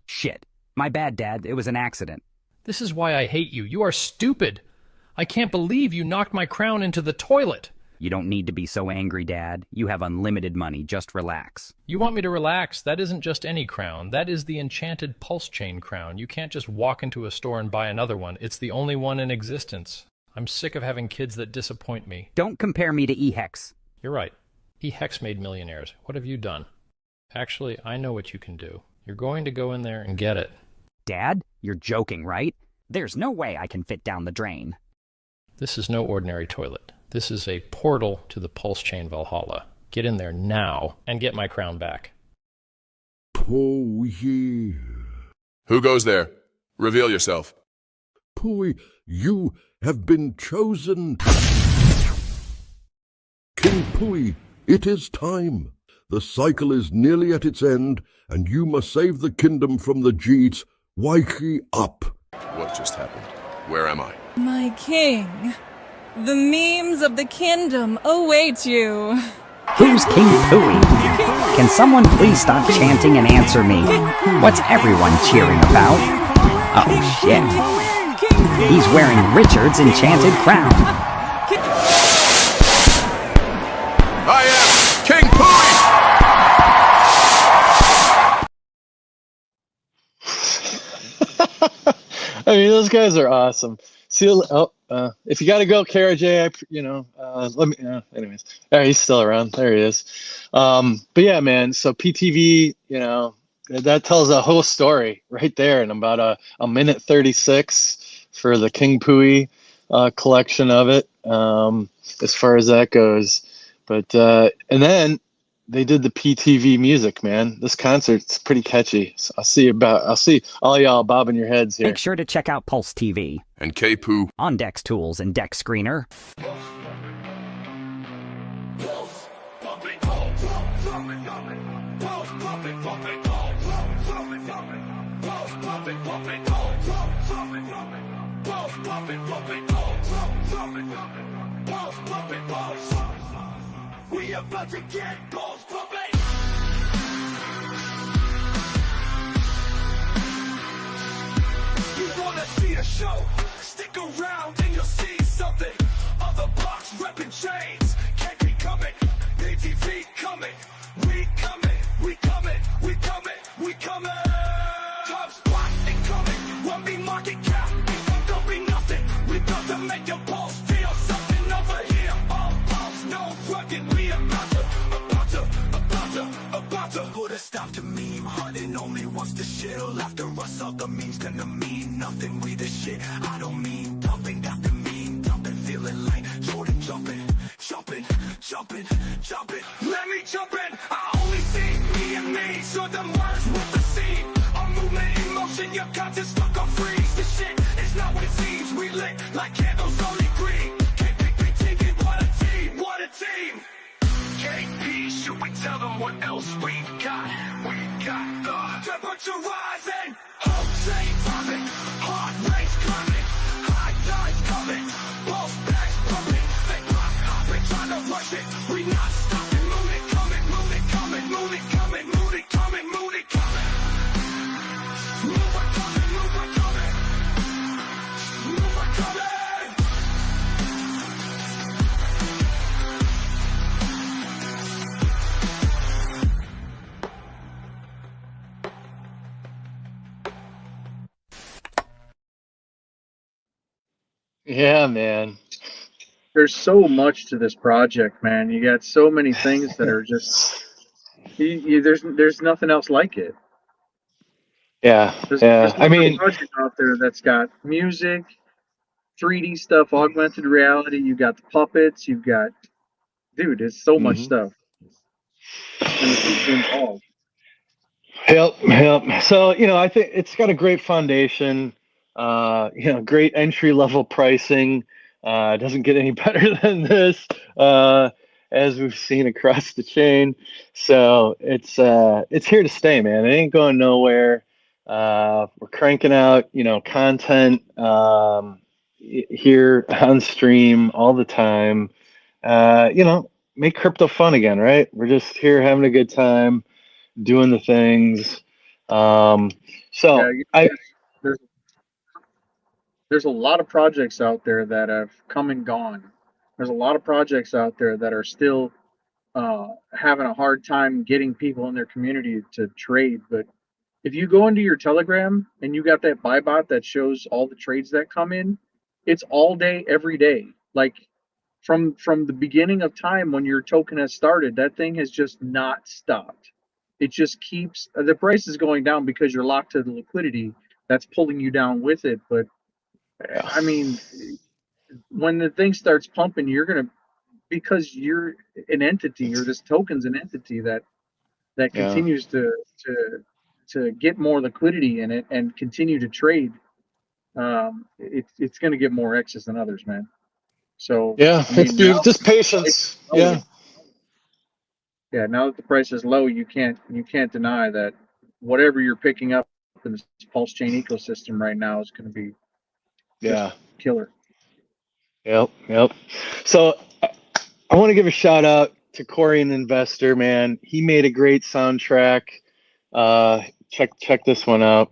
Shit. My bad, Dad. It was an accident. This is why I hate you. You are stupid. I can't believe you knocked my crown into the toilet. You don't need to be so angry, Dad. You have unlimited money. Just relax. You want me to relax? That isn't just any crown. That is the enchanted pulse chain crown. You can't just walk into a store and buy another one. It's the only one in existence. I'm sick of having kids that disappoint me. Don't compare me to E-Hex. You're right. E-Hex made millionaires. What have you done? Actually, I know what you can do. You're going to go in there and get it. Dad, you're joking, right? There's no way I can fit down the drain. This is no ordinary toilet. This is a portal to the Pulse Chain Valhalla. Get in there now and get my crown back. Oh, yeah. Who goes there? Reveal yourself. Pui, you have been chosen. King Pui, it is time. The cycle is nearly at its end, and you must save the kingdom from the Jeets. Waiki up. What just happened? Where am I? My king, the memes of the kingdom await you. Who's King Pui? Can someone please stop chanting and answer me? What's everyone cheering about? Oh shit. He's wearing Richard's enchanted crown. I am King Pui! I mean, those guys are awesome. See, if you got to go, KRJ, let me. Anyways, he's still around. There he is. But yeah, man. So PTV, that tells a whole story right there in about a minute 36 for the King Pui collection of it. As far as that goes, but and then they did the PTV music, man. This concert's pretty catchy. So I'll see all y'all bobbing your heads here. Make sure to check out Pulse TV. And K-Poo. On Dex Tools and Dex Screener. We about to get balls pumping. You wanna see a show? Stick around and you'll see something. Other blocks repping chains. Can't be coming. PTV coming. We coming. We coming. We coming. We coming. Top spot incoming. Won't be market cap. Don't be nothing. We about to make your pulse feel something over here. All pulse, no rugged. We about to put a stop to meme hunting. Only wants to shill after us. All the memes gonna mean nothing. We the shit. I don't mean dumping after mean dumping. Feeling like Jordan jumping. Let me jump in. I only see me and me. Sure the words with the scene. Our movement in motion. Your conscience stuck on freeze. The shit is not what it seems. We lit like candles only green. KPTV, what a team. What a team. KP, should we tell them what else we got? We got the temperature rising, whole chain popping, heart rate's climbing, high tides coming, pulse bags pumping, they Yeah, man. There's so much to this project, man. You got so many things that are just there's nothing else like it. Yeah, There's yeah. no I other mean, project out there that's got music, 3D stuff, augmented reality. You got the puppets. You've got, dude, it's so much mhm. stuff, and the people involved. Yep, yep. So, I think it's got a great foundation, great entry level pricing. It doesn't get any better than this, as we've seen across the chain. So it's here to stay, man. It ain't going nowhere. We're cranking out, content here on stream all the time. Make crypto fun again, right? We're just here having a good time doing the things. Um, Yeah, so I, there's there's a lot of projects out there that have come and gone. There's a lot of projects out there that are still having a hard time getting people in their community to trade. But if you go into your Telegram and you got that buy bot that shows all the trades that come in, it's all day, every day. Like from the beginning of time when your token has started, that thing has just not stopped. It just keeps the price is going down because you're locked to the liquidity that's pulling you down with it. But I mean, when the thing starts pumping, you're gonna because you're an entity, you're this token's an entity that yeah, continues to get more liquidity in it and continue to trade. It's going to get more excess than others, man. So yeah, I it's mean, now dude, that just the price is patience. low, Yeah, yeah, now that the price is low, you can't deny that whatever you're picking up in this pulse chain ecosystem right now is going to be just yeah, killer. yep, yep. So I want to give a shout out to Corey, an investor, man. He made a great soundtrack. Uh, check this one out.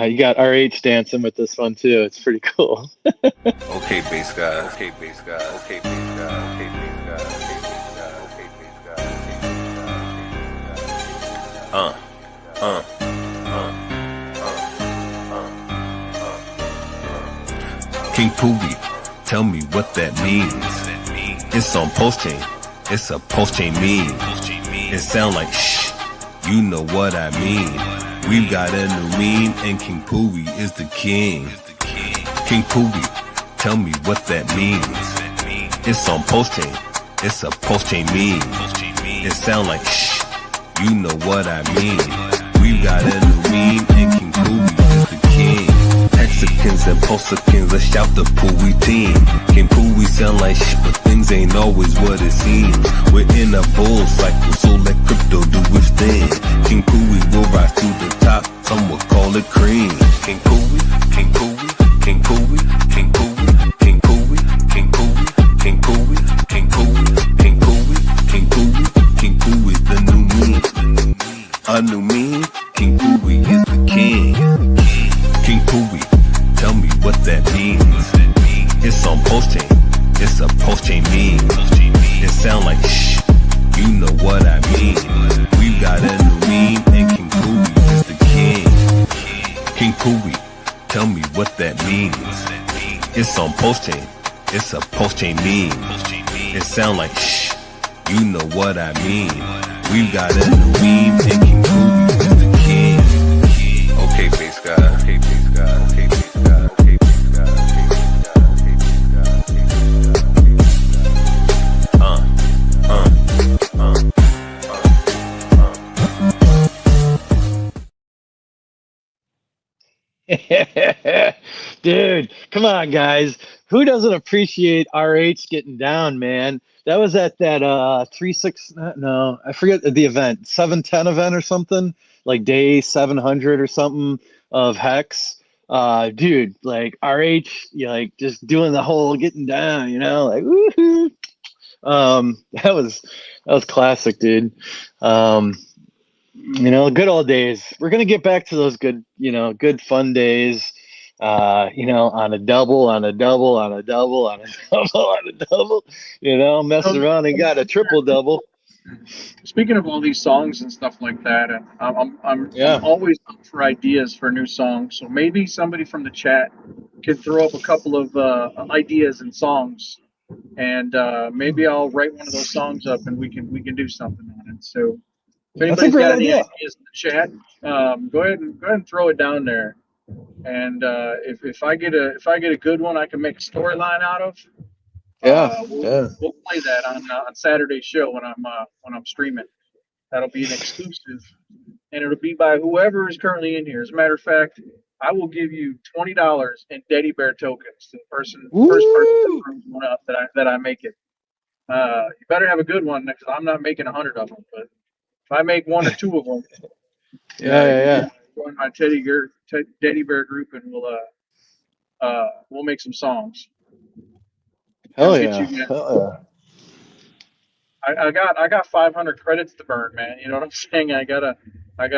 You got RH dancing with this one too. It's pretty cool. Okay, base guy. Okay, base guy. Okay, base guy. Okay, base guy. Okay, base guy. Okay, base guy. Okay, base guy. King Pooey, tell me what that means. It's on post chain. It's a post chain meme. It sound like shh. You know what I mean. We've got a new meme, and King Pooey is the king. King Pooey, tell me what that means. It's on post chain. It's a post chain meme. It sound like shh. You know what I mean. We've got a new meme, and King Pooey is the king. Hexagons and pulsicans, let's shout the Pooey team. King Pooey sound like shit, but things ain't always what it seems. We're in a bull cycle, so let crypto do its thing. King Pooey will rise to the top, some will call it cream. King Pooey, King Pooey, King Pooey, King Pooey, King Pooey, King Pooey, King Pooey, King Pooey, King Pooey, King Pooey, King Pooey, the new meme. A new meme, King Pooey is the king. King Pooey, tell me what that means. It's on post chain, it's a post chain meme. It sound like shh, you know what I mean. We've got a new meme, and King Pooey is the king. King Pooey, tell me what that means. It's on post chain, it's a post chain meme. It sound like shh, you know what I mean. We've got a new meme, and King Pooey is the king. Okay, base guy. Okay, base guy. Okay, base guy. Okay, base guy. Okay, base guy. Okay, base Dude, come on, guys. Who doesn't appreciate RH getting down, man? That was at that 3-6, no, I forget the event, 710 event or something, like day 700 or something of Hex. Dude, like RH, like just doing the whole getting down, like woohoo. That was classic, dude. Um, good old days. We're gonna get back to those good, good fun days. On a double, on a double, on a double, on a double, on a double. Messing around and got a triple double. Speaking of all these songs and stuff like that, and I'm Yeah. always up for ideas for new songs. So maybe somebody from the chat could throw up a couple of ideas and songs, and maybe I'll write one of those songs up, and we can do something on it. So if That's a anybody's great got any idea. ideas in the chat, go ahead and throw it down there. And if I get a good one, I can make a storyline out of. Yeah. We'll Yeah. we'll play that on Saturday's show when I'm streaming. That'll be an exclusive, and it'll be by whoever is currently in here. As a matter of fact, I will give you $20 in Teddy Bear tokens to the first person that Woo! brings one up that I make it. You better have a good one because I'm not making 100 of them. But if I make one or two of them, Yeah. you Yeah. can join my Teddy Bear group, and we'll make some songs. I'll Hell get yeah. you guys. Hell yeah. I got 500 credits to burn, man. You know what I'm saying? I gotta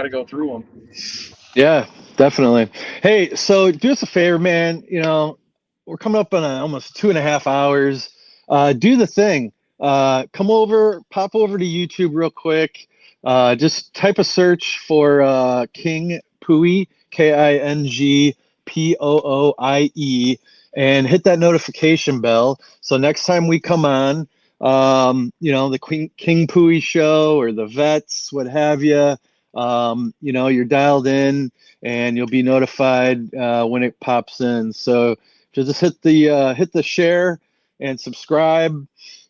go through them. Yeah, definitely. Hey, so do us a favor, man. We're coming up on almost 2.5 hours. Do the thing. Come over, pop over to YouTube real quick. Just type a search for King Pooey, KingPooie, and hit that notification bell. So next time we come on, the King Pooey show or the vets, what have you. You're dialed in and you'll be notified when it pops in. So just hit the share and subscribe.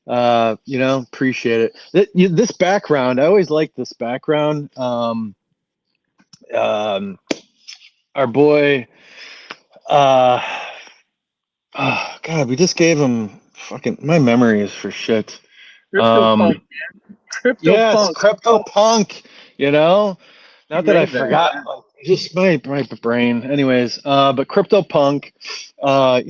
Appreciate it. This background, I always like this background. Our boy, uh, oh God, we just gave him fucking. My memory is for shit. CryptoPunk, man. Yes, CryptoPunk. CryptoPunk. He Not that I made that. forgot, just my brain. Anyways, but CryptoPunk, a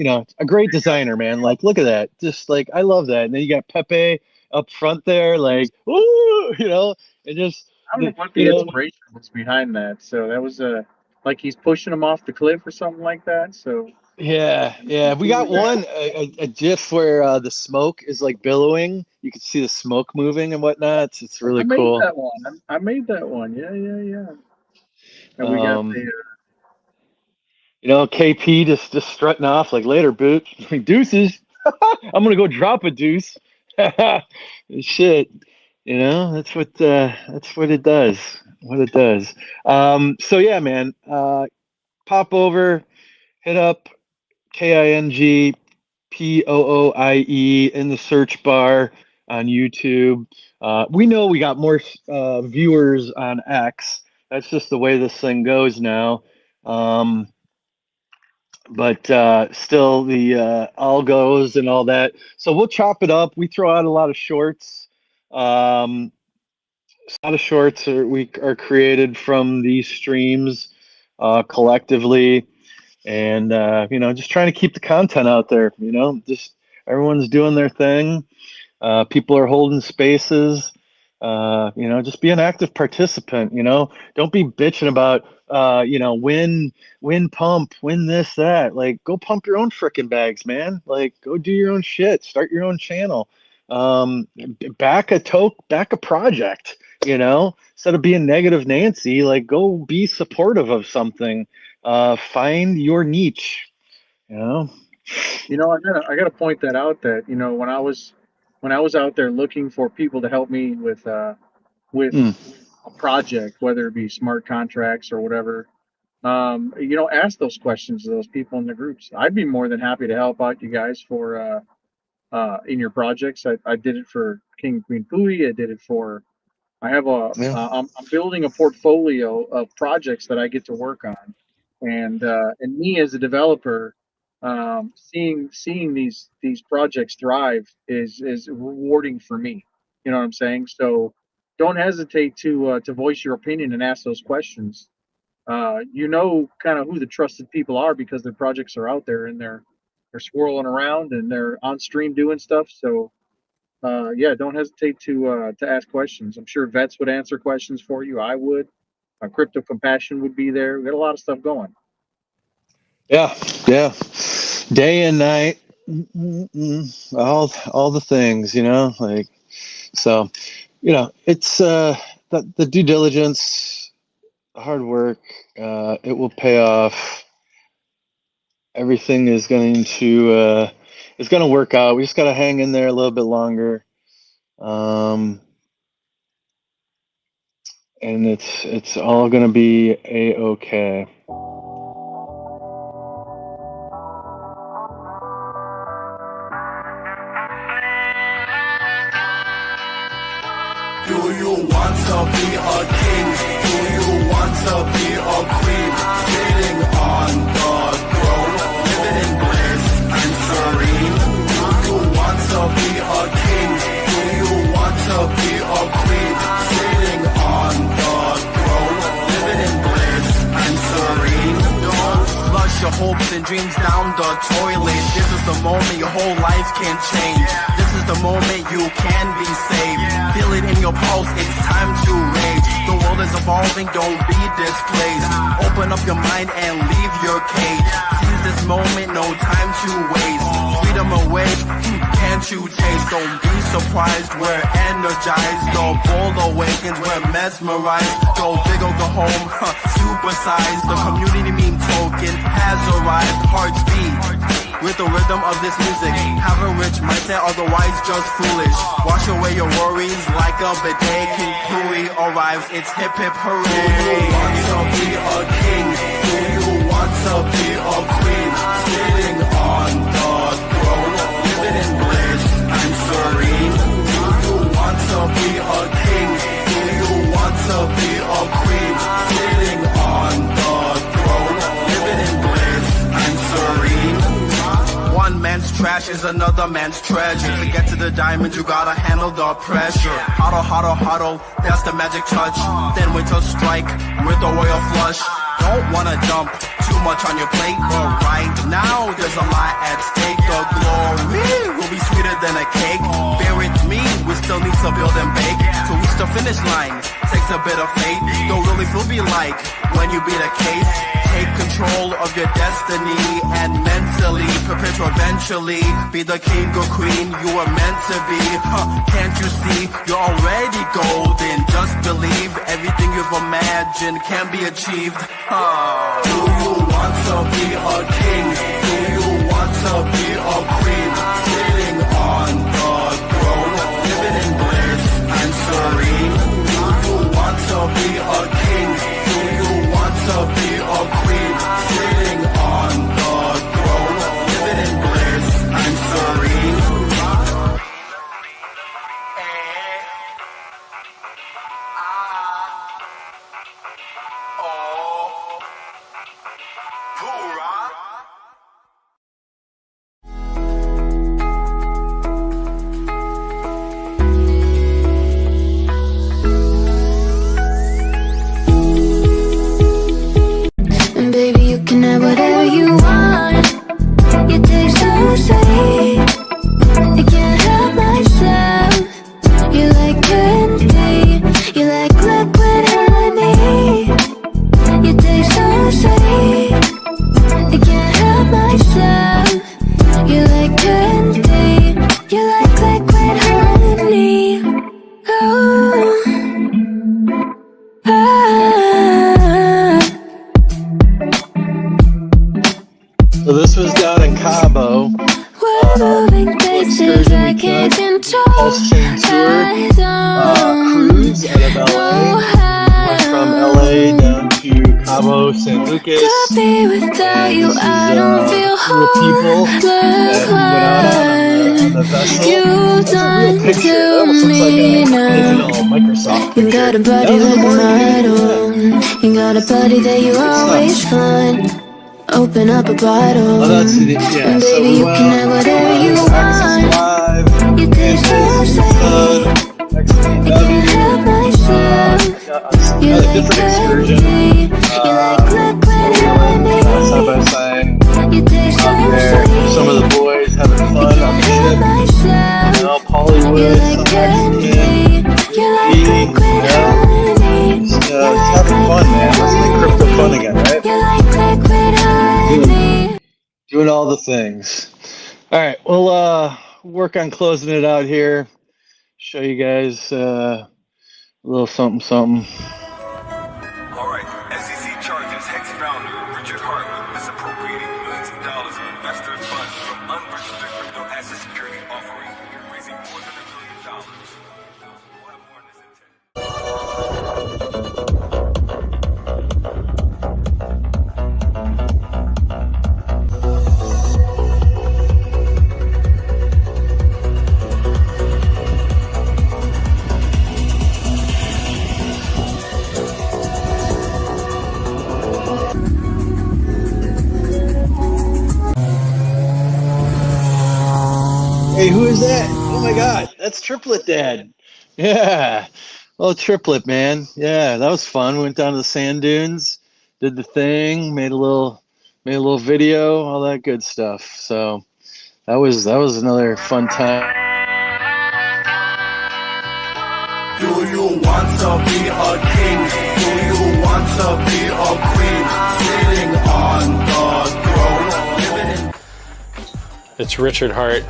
great designer, man. Like, look at that. Just like I love that. And then you got Pepe up front there, like, ooh, it just, I don't know what the inspiration was behind that. So that was like he's pushing him off the cliff or something like that. So yeah, yeah. We got a GIF where the smoke is like billowing. You can see the smoke moving and whatnot. It's I really made cool. that one. I made that one. Yeah, yeah, yeah. And we got Um, the KP just strutting off like later, boot. Deuces. I'm gonna go drop a deuce. Shit. That's what it does. What it does. So yeah, man. Pop over, hit up KingPooie in the search bar on YouTube. We know we got more viewers on X. That's just the way this thing goes now. But still the algos and all that. So we'll chop it up. We throw out a lot of shorts. A lot of shorts are created from these streams collectively, and just trying to keep the content out there. Just everyone's doing their thing. People are holding spaces. Just be an active participant. Don't be bitching about win pump, win this, that. Like, go pump your own frickin' bags, man. Like, go do your own shit. Start your own channel. Back a project. Instead of being negative Nancy, like, go be supportive of something. Find your niche. I gotta point that out that when I was out there looking for people to help me with Mm. a project, whether it be smart contracts or whatever, ask those questions to those people in the groups. I'd be more than happy to help out you guys for in your projects. I did it for King and Queen Pooey. I did it for. I have Yeah. I'm building a portfolio of projects that I get to work on, and me as a developer, seeing these projects thrive is rewarding for me. You know what I'm saying? So don't hesitate to voice your opinion and ask those questions. Kind of who the trusted people are because their projects are out there and they're swirling around and they're on stream doing stuff. So yeah, don't hesitate to ask questions. I'm sure vets would answer questions for you. I would. Crypto Compassion would be there. We got a lot of stuff going. Yeah, yeah. Day and night, all the things, like so. it's the due diligence, the hard work. It will pay off. Everything is going to work out. We just got to hang in there a little bit longer. And it's all going to be a-okay. Do you want to be a king? Do you want to be a queen? Sitting on the throne, living in bliss and serene. Do you want to be a king? Do you want to be a queen? Sitting on the throne, living in bliss and serene. Don't flush your hopes and dreams down the toilet. This is the moment your whole life can change. This is the moment you can be saved. Feel it in your pulse, it's time to rage. The world is evolving, don't be displaced. Open up your mind and leave your cage. Seize this moment, no time to waste. Freedom away, can't you taste? Don't be surprised, we're energized. The bold awakens, we're mesmerized. Go big or go home, supersize. The community meme token has arrived. Hearts beat with the rhythm of this music. Have a rich mindset, otherwise just foolish. Wash away your worries like a bidet. King Pui arrives, it's hip hip hooray. Do you want to be a king? Do you want to be a queen? Sitting on the throne, living in bliss and serene. Do you want to be a king? Do you want to be a queen? Sitting on the throne, living in bliss and serene. One man's trash is another man's treasure. To get to the diamond, you gotta handle the pressure. Huddle, huddle, huddle, that's the magic touch. Then wait to strike with the royal flush. Don't wanna dump too much on your plate, but right now there's a lot at stake. The glory will be sweeter than a cake. Bear with me, we still need to build and bake. To reach the finish line takes a bit of faith. Don't really feel be like when you beat a case. Take control of your destiny and mentally prepare to eventually be the king or queen you were meant to be. Can't you see you're already golden? Just believe everything you've imagined can be achieved. Do you want to be a king? Do you want to be a queen? Sitting on the throne, living in bliss and serene. Do you want to be a king? Do you want to be a queen? Sitting on the throne, living in bliss and serene. And baby, you can have whatever you want. You taste so sweet, I can't help myself. You like candy, you like liquid honey. You taste so sweet, I can't help myself. You like candy, you like liquid honey. Oh, So this was down in Cabo. moving places I can't control. Pulse Chain Tour cruise out of LA. Went from LA down to Cabo, San Lucas. Without you, I don't feel whole people that went out on the vessel. You've done to me now. Microsoft You got a body like a model. You got a body that you always find. Open up a bottle. Oh, that's it. Yeah, and so baby, you can have whatever you want. You taste so sweet. I can't help myself. You like candy. You like liquid honey. Side by side. You taste so sweet. Some of the boys having fun on the ship. You know, Hollywood, sometimes you can. You like liquid honey. It's having fun, man. Let's make crypto fun again, right? You like liquid honey. Doing all the things. All right, we'll work on closing it out here. Show you guys A little something, something. All right, SEC charges Hex founder Richard Hart with misappropriating millions of dollars of investor funds from unregistered crypto asset security offering, raising more than $1 billion. We'll have more on this in 10. Hey, who is that? Oh my God, that's Triplet Dad. Yeah, well, Triplet, man. Yeah, that was fun. We went down to the sand dunes, did the thing, made a little video, all that good stuff. So that was another fun time. Do you want to be a king? Do you want to be a queen? Sitting on the throne, living in... It's Richard Hart,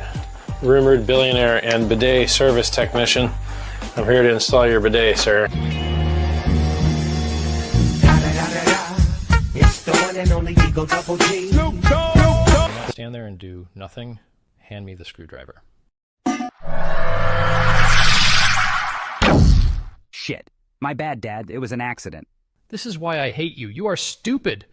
rumored billionaire and bidet service technician. I'm here to install your bidet, sir. It's the one and only Eagle Double G. Stand there and do nothing. Hand me the screwdriver. Shit. My bad, Dad. It was an accident. This is why I hate you. You are stupid.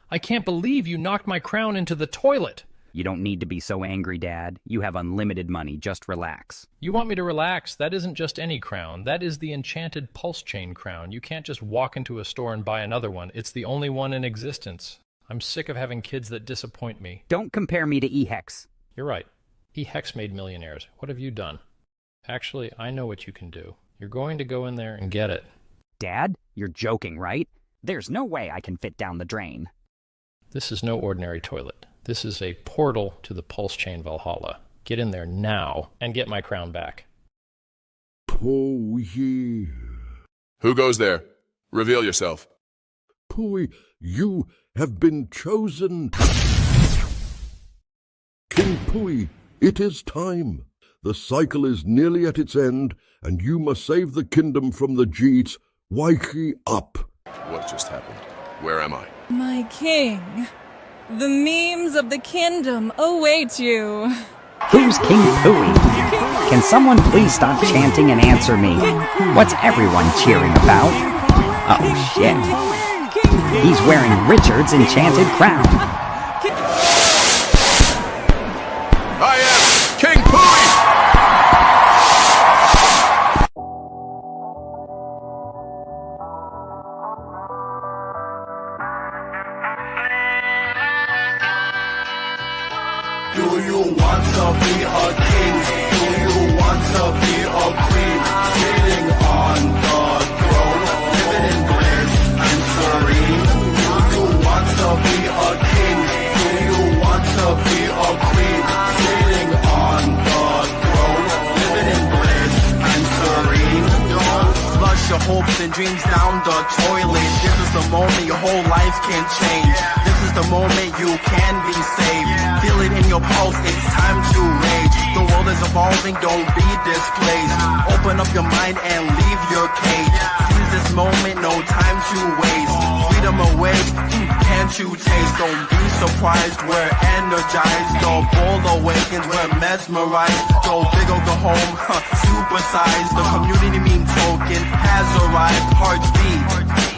I can't believe you knocked my crown into the toilet. You don't need to be so angry, Dad. You have unlimited money. Just relax. You want me to relax? That isn't just any crown. That is the enchanted pulse chain crown. You can't just walk into a store and buy another one. It's the only one in existence. I'm sick of having kids that disappoint me. Don't compare me to E-Hex. You're right. E-Hex made millionaires. What have you done? Actually, I know what you can do. You're going to go in there and get it. Dad, you're joking, right? There's no way I can fit down the drain. This is no ordinary toilet. This is a portal to the pulse chain Valhalla. Get in there now and get my crown back. Pooey. Who goes there? Reveal yourself. Pooey, you have been chosen. King Pooey, it is time. The cycle is nearly at its end, and you must save the kingdom from the Jeets. Wake up. What just happened? Where am I? My king. The memes of the kingdom await you. Who's King Pooey? Can someone please stop chanting and answer me? What's everyone cheering about? Oh shit. He's wearing Richard's enchanted crown. I am King Pooey! Do you want to be a king? Do you want to be a queen? Sitting on the throne, living in bliss and serene. Do you want to be a king? Do you want to be a queen? Sitting on the throne, living in bliss and serene. Don't flush your hopes and dreams down the toilet. This is the moment your whole life can change. This is the moment you can be saved. Feel it in your pulse, it's time to rage. The world is evolving, don't be displaced. Open up your mind and leave your cage. Seize this moment, no time to waste. Freedom awaits, can't you taste? Don't be surprised, we're energized. The ball awakens, we're mesmerized. Go big or go home, supersize. The community meme token has arrived. Hearts beat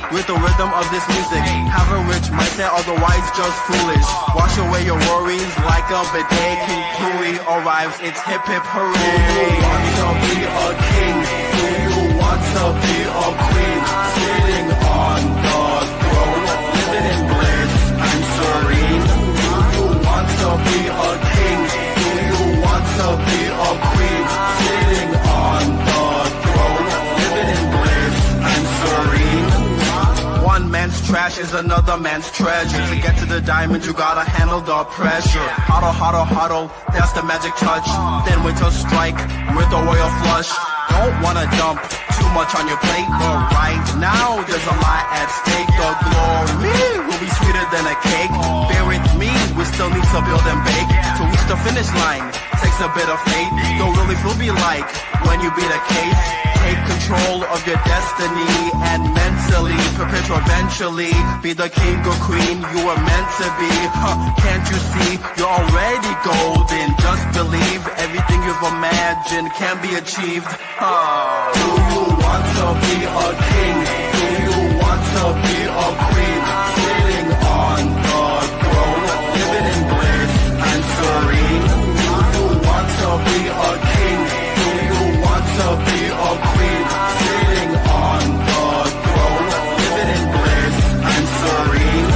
with the rhythm of this music. Have a rich mindset, otherwise just foolish. Wash away your worries like a bidet. King Pooey arrives, it's hip hip hooray. Do you want to be a king? Do you want to be a queen? Sitting on the throne, living in bliss and serene. Do you want to be a king? Do you want to be a queen? Sitting on the throne, living in bliss and serene. One man's trash is another man's treasure. To get to the diamond, you gotta handle the pressure. Huddle, huddle, huddle, that's the magic touch. Then wait to strike with a royal flush. Don't wanna dump too much on your plate, but right now there's a lot at stake. The glory will be sweeter than a cake. Bear with me, we still need to build and bake. To reach the finish line takes a bit of faith. Don't really feel be like when you beat a case. Take control of your destiny and mentally prepare to eventually be the king or queen you were meant to be. Can't you see you're already golden? Just believe everything you've imagined can be achieved. Do you want to be a king? Do you want to be a queen? Sitting on the throne, living in bliss and serene. Do you want to be a king? Do you want to be a queen? Sitting on the throne, living in bliss and serene.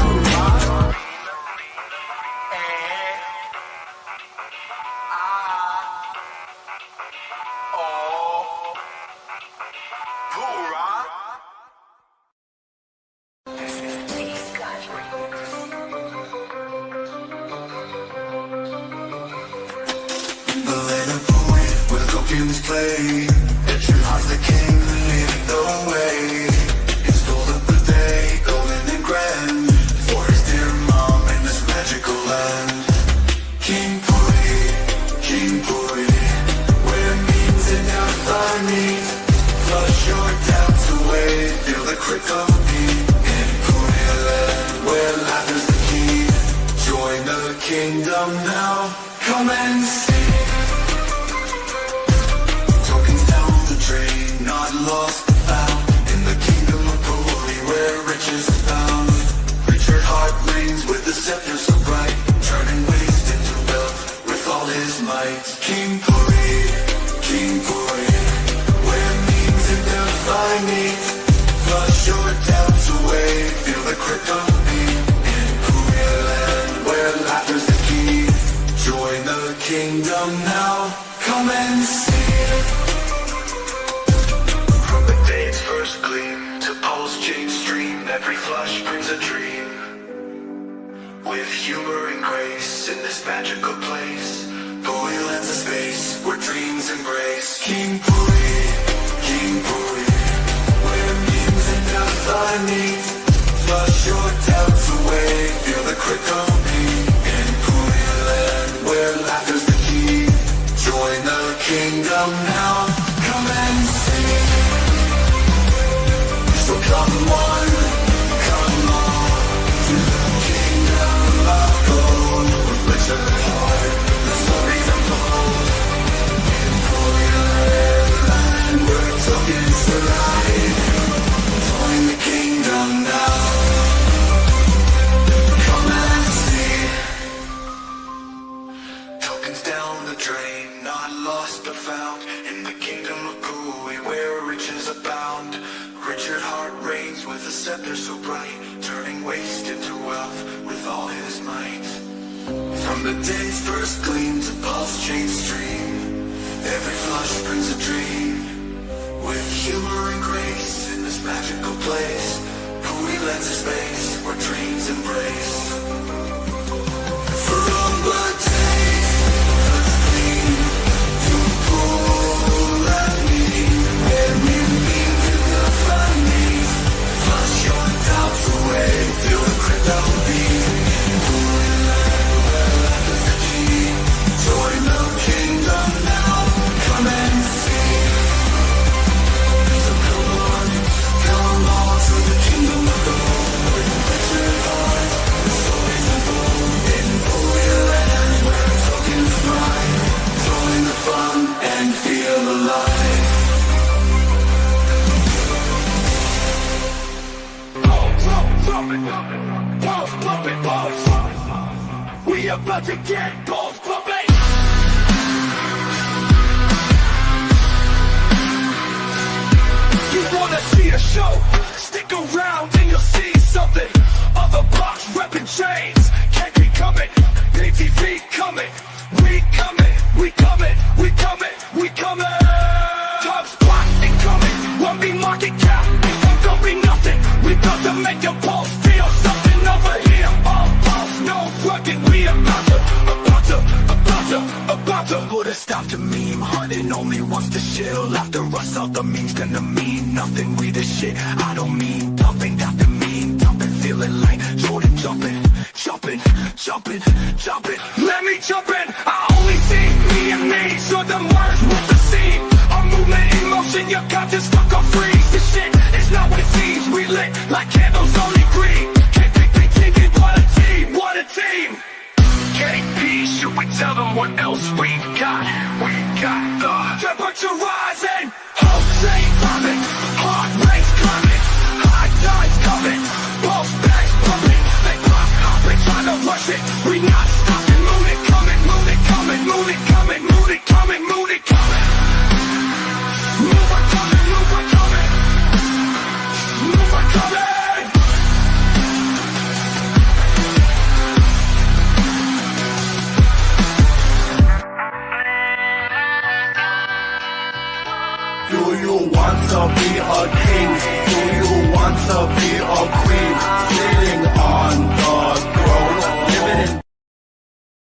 Play. It's your heart's the king, leading the way. He stole the birthday, golden and grand, for his dear mom in this magical land. King Puri, where means and harmony. Flush your doubts away, feel the crypto beat. In Puri land, where life is the key. Join the kingdom now, come and see. Not lost but found in the kingdom of Puri, where riches abound. Richard Hart reigns with the scepter so bright, turning waste into wealth with all his might. King Puri, where means and divine meet. Flush your doubts away, feel the crypto beat. In Puri land, where laughter's the key. Join the kingdom now, come and see. First gleam to pulse change stream, every flush brings a dream. With humor and grace in this magical place, Puri lands a space where dreams embrace. King Puri, where memes and divine meet. Flush your doubts away, feel the crypto beat. In Puri land, where laughter's the key. Join the kingdom now, come and see. So come on, to the kingdom of gold. With Richard Hart, the stories unfold. In Puri land, where tokens arrive. Join the kingdom now, come and see. Tokens down the drain, not lost but found. In the kingdom of Puri, where riches abound. Richard Hart reigns with a scepter so bright, turning waste into wealth with all his might. From the day's first gleam to pulse change stream, every flush brings a dream. With humor and grace in this magical place, Puri lends a space where dreams embrace. From the day's first gleam to pull and mean, where we mean to define these. Flush your doubts away, feel the crypto beat. Puri land, where life is the key. Join the kingdom now, come and see. So come on to the kingdom of gold. With Richard Hart, the stories unfold. In Puri land, where tokens thrive. Join the fun and feel alive. Pulse pumping, pulse. We about to get pulse pumping. You wanna see a show? Stick around and you'll see something. Other blocks repping chains. Can't be coming. PTV coming. We coming. We coming. We coming. We coming. Top spot incoming. 1B market cap. Don't be nothing. We got to make your pulse feel something over here. All pulse, no rugged. We about to put a stop to meme hunting. Only wants to chill. After us, all the memes gonna mean nothing. We the shit. I don't mean dumping. After mean dumping. Feeling like Jordan jumping. Let me jump in. I only needs. You're the words with the seed. Our movement in motion, your conscience fuck on freeze. This shit is not what it seems. We lit like candles, only green. What a team, what a team. KP, should we tell them what else we got? We got the temperature rising, whole chain climbing, heart rate's climbing, high tides coming, pulse bags pumping, they pop hopping, trying to rush it. We not stopping, moon it coming, moon it coming, moon it coming, moon it coming, moon it coming. Move it coming, move it coming, move it coming. Do you want to be a king?